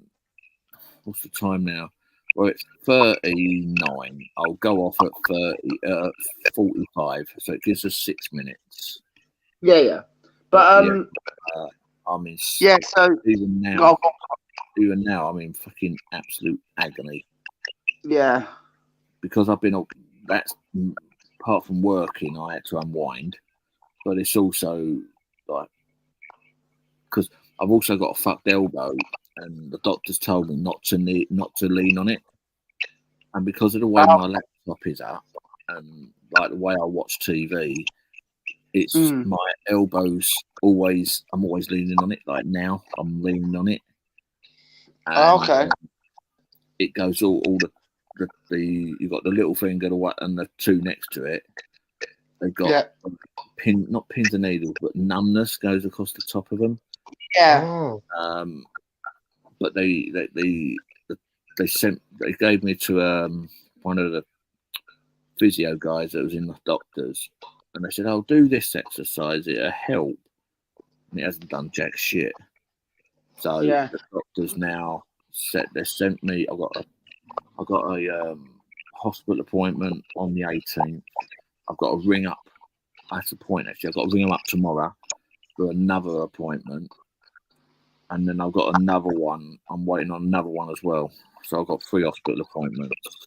A: What's the time now? Well, it's 39. I'll go off at 45, so it gives us 6 minutes.
B: Yeah. But
A: I'm in.
B: Yeah. So
A: even now, I'm in fucking absolute agony.
B: Yeah.
A: Because I've been. That's apart from working, I had to unwind, but it's also like because I've also got a fucked elbow, and the doctors told me not to lean on it, and because of the way my laptop is up and like the way I watch TV, it's my elbows always. I'm always leaning on it. Like now, I'm leaning on it. And,
B: okay.
A: It goes all the you've got the little finger and the two next to it. They've got not pins and needles, but numbness goes across the top of them.
B: Yeah.
A: But they gave me to one of the physio guys that was in the doctors, and they said, "I'll do this exercise. It'll help." And it hasn't done jack shit. So the doctors now sent me. I got a hospital appointment on the 18th. I've got to ring up. That's the point, actually. I've got to ring them up tomorrow for another appointment. And then I've got another one. I'm waiting on another one as well. So I've got 3 hospital appointments.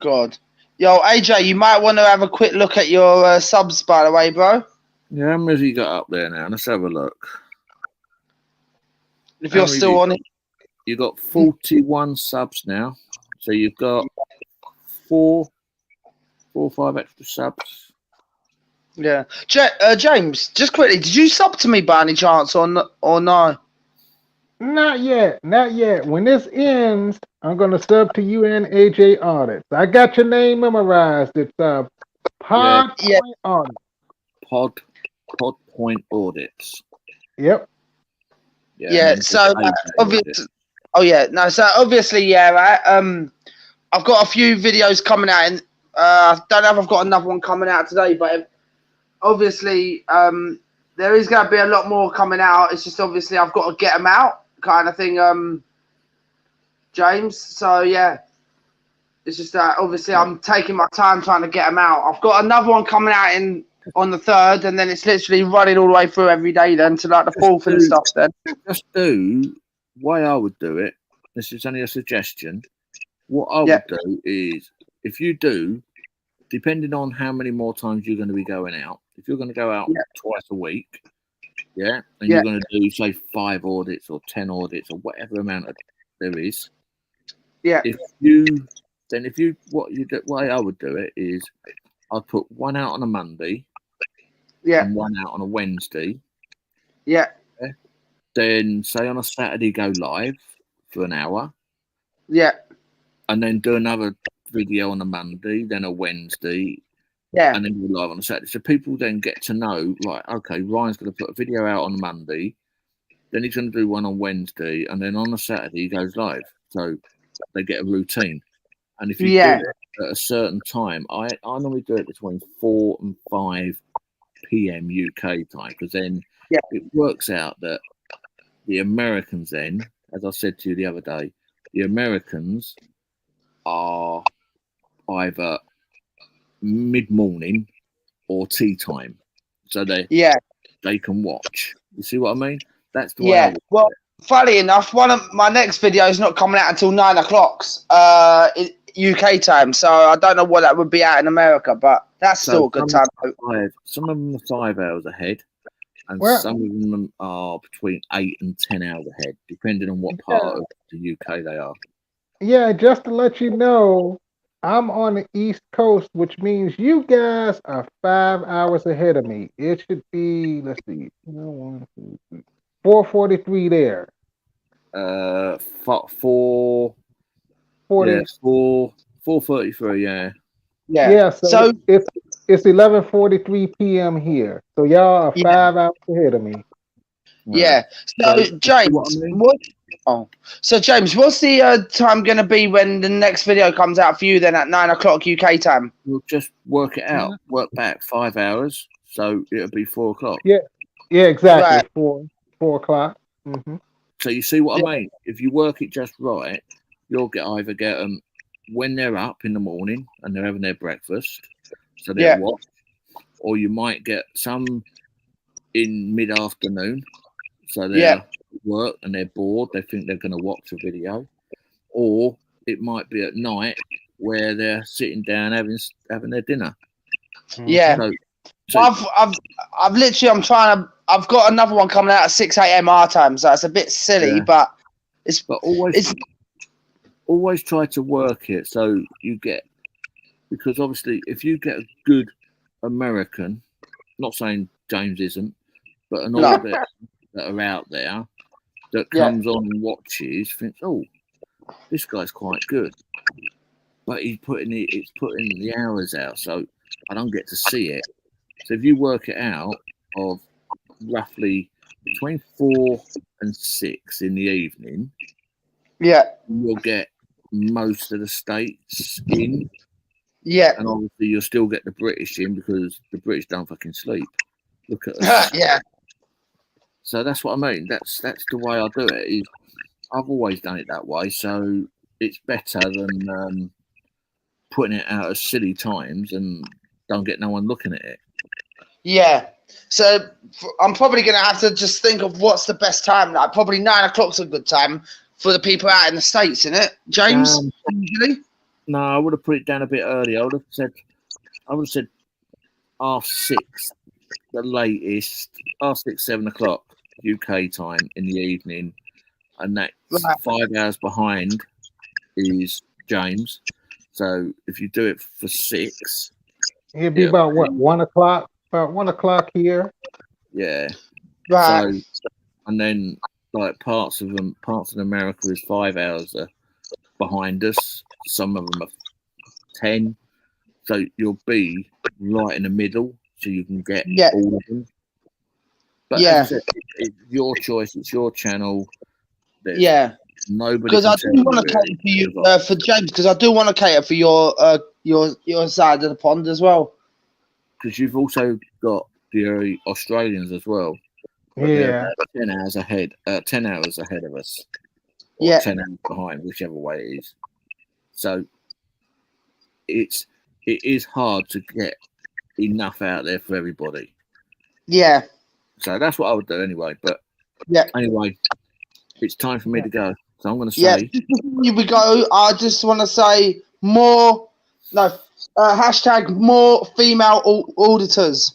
B: God. Yo, AJ, you might want to have a quick look at your subs, by the way, bro.
A: Yeah, how many have you got up there now? Let's have a look.
B: If you're still on it.
A: You've got 41 subs now. So you've got 4 or 5 extra subs.
B: Yeah. James, just quickly, did you sub to me by any chance or no?
E: Not yet. When this ends, I'm going to sub to you and AJ Audits. I got your name memorized. It's Pod Point Audits.
A: Pod Point Audits.
E: Yep.
B: Yeah, so obviously, right. I've got a few videos coming out, and I don't know if I've got another one coming out today, but obviously, there is going to be a lot more coming out. It's just obviously I've got to get them out, kind of thing, James. So yeah, it's just that obviously I'm taking my time trying to get them out. I've got another one coming out on the 3rd, and then it's literally running all the way through every day then to like the 4th and stuff then.
A: Just do way I would do it. This is only a suggestion. What I would do is, if you do, depending on how many more times you're going to be going out, if you're going to go out twice a week, and you're going to do, say, 5 audits or 10 audits or whatever amount there is, what I would do it is, I'd put one out on a Monday, and one out on a Wednesday.
B: Yeah.
A: Then, say on a Saturday, go live for an hour.
B: Yeah.
A: And then do another video on a Monday, then a Wednesday.
B: Yeah.
A: And then go live on a Saturday. So people then get to know, like, okay, Ryan's going to put a video out on Monday, then he's going to do one on Wednesday, and then on a Saturday he goes live. So they get a routine. And if you do it at a certain time, I normally do it between 4 and 5 p.m. UK time, because then it works out that the Americans then, as I said to you the other day, the Americans are either mid-morning or tea time. So they can watch. You see what I mean? That's the way I would do it.
B: Funny enough, one of my next videos is not coming out until 9 o'clock UK time, so I don't know what that would be out in America, but that's still a good time.
A: Some of them are 5 hours ahead, and some of them are between 8 and 10 hours ahead, depending on what part of the UK they are.
E: Yeah, just to let you know, I'm on the East Coast, which means you guys are 5 hours ahead of me. It should be, let's see, 4:43 there.
A: 4:33, yeah.
E: Yeah, so it's 11:43 p.m. here. So y'all are 5 hours ahead of me.
B: Yeah. So James, Oh, so James, what's the time going to be when the next video comes out for you then at 9 o'clock UK time?
A: We'll just work it out. Work back 5 hours, so it'll be 4 o'clock.
E: Yeah, exactly.
B: Right.
E: 4 o'clock. Mm-hmm.
A: So you see what I mean? If you work it just right, you'll either get them when they're up in the morning and they're having their breakfast, so they'll watch, or you might get some in mid-afternoon, so they're at work and they're bored, they think they're going to watch a video, or it might be at night where they're sitting down having their dinner.
B: Yeah. So I've literally, I've got another one coming out at 6 a.m. our time, so it's a bit silly, but
A: always try to work it so you get, because obviously if you get a good American, not saying James isn't, but an order that are out there that comes on and watches, thinks, oh, this guy's quite good, but it's putting the hours out, so I don't get to see it. So if you work it out of roughly between 4 and 6 in the evening, you'll get most of the states in.
B: Yeah.
A: And obviously you'll still get the British in because the British don't fucking sleep. Look at us. So that's what I mean. That's the way I do it. Is I've always done it that way. So it's better than putting it out at silly times and don't get no one looking at it. Yeah.
B: So I'm probably going to have to just think of what's the best time. Like probably 9 o'clock's a good time for the people out in the States, isn't it, James? Usually?
A: No, I would have put it down a bit earlier. I would have said 6:30, the latest, 6, 7 o'clock UK time in the evening, and that's 5 hours behind is James. So if you do it for 6,
E: it'd be about what, 1 o'clock? About 1 o'clock here.
A: Yeah. Right. So, and then like parts of America is 5 hours behind us. Some of them are 10. So you'll be right in the middle, so you can get all of them. But as I said, it's your choice. It's your channel. There's nobody.
B: Because I do want to cater for you, for James. Because I do want to cater for your side of the pond as well.
A: Because you've also got the Australians as well.
E: Yeah.
A: 10 hours ahead. 10 hours ahead of us. Or 10 hours behind, whichever way it is. So it is hard to get enough out there for everybody.
B: Yeah.
A: So that's what I would do anyway. But anyway, it's time for me to go. So I'm going to say.
B: Yeah. Here we go. I just want to say more. No. Hashtag more female auditors.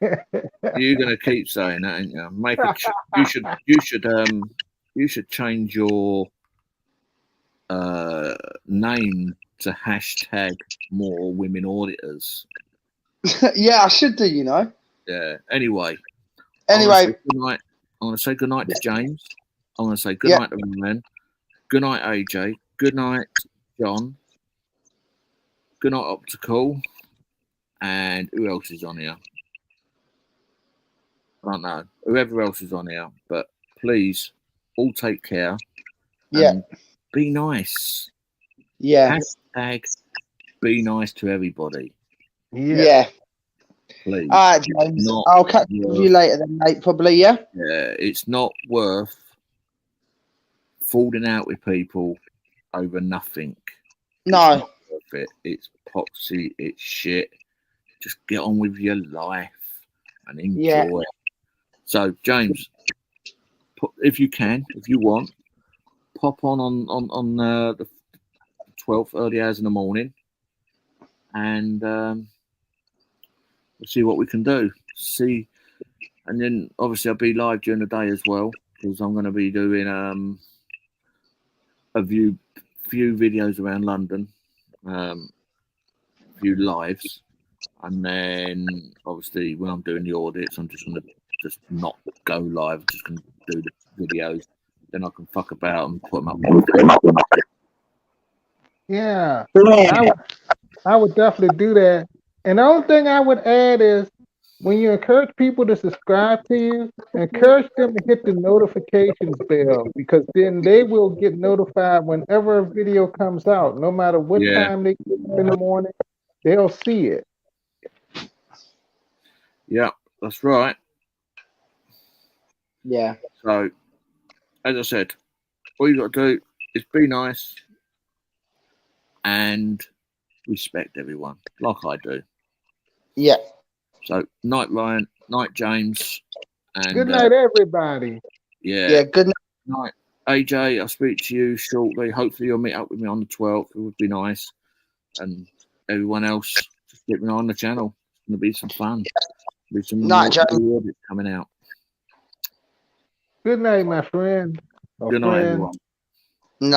A: You're going to keep saying that, ain't you? Make it. You should change your name to hashtag more women auditors.
B: Yeah, I should do. You know.
A: Yeah. Anyway.
B: I'm
A: going to say good night to James. I'm going to say good night to Ryan. Good night, AJ. Good night, John. Good night, Optical. And who else is on here? I don't know. Whoever else is on here. But please, all take care.
B: Yeah.
A: Be nice.
B: Yeah.
A: Hashtag be nice to everybody.
B: Yeah.
A: Please.
B: All right, James. I'll catch you later then, mate, probably, yeah?
A: Yeah, it's not worth falling out with people over nothing.
B: No.
A: It's poxy, it's shit. Just get on with your life and enjoy.
B: Yeah.
A: So, James, if you want, pop on the 12th, early hours in the morning, and we'll see what we can do. And then obviously I'll be live during the day as well, because I'm going to be doing a few videos around London. Few lives, and then obviously when I'm doing the audits, I'm just gonna not go live, just gonna do the videos, then I can fuck about and put them up.
E: Yeah, I would definitely do that. And the only thing I would add is when you encourage people to subscribe to you, encourage them to hit the notifications bell, because then they will get notified whenever a video comes out, no matter what time they get up in the morning, they'll see it.
A: Yeah, that's right.
B: Yeah.
A: So, as I said, all you got to do is be nice and respect everyone, like I do.
B: Yeah.
A: So, night, Ryan. Night, James. And
E: good night, everybody.
A: Yeah.
B: Good
A: night, AJ. I'll speak to you shortly. Hopefully, you'll meet up with me on the 12th. It would be nice. And everyone else, just keep an eye on the channel. It's going to be some fun. There'll be some new audits coming out.
E: Good night, my friend.
A: Good night, everyone.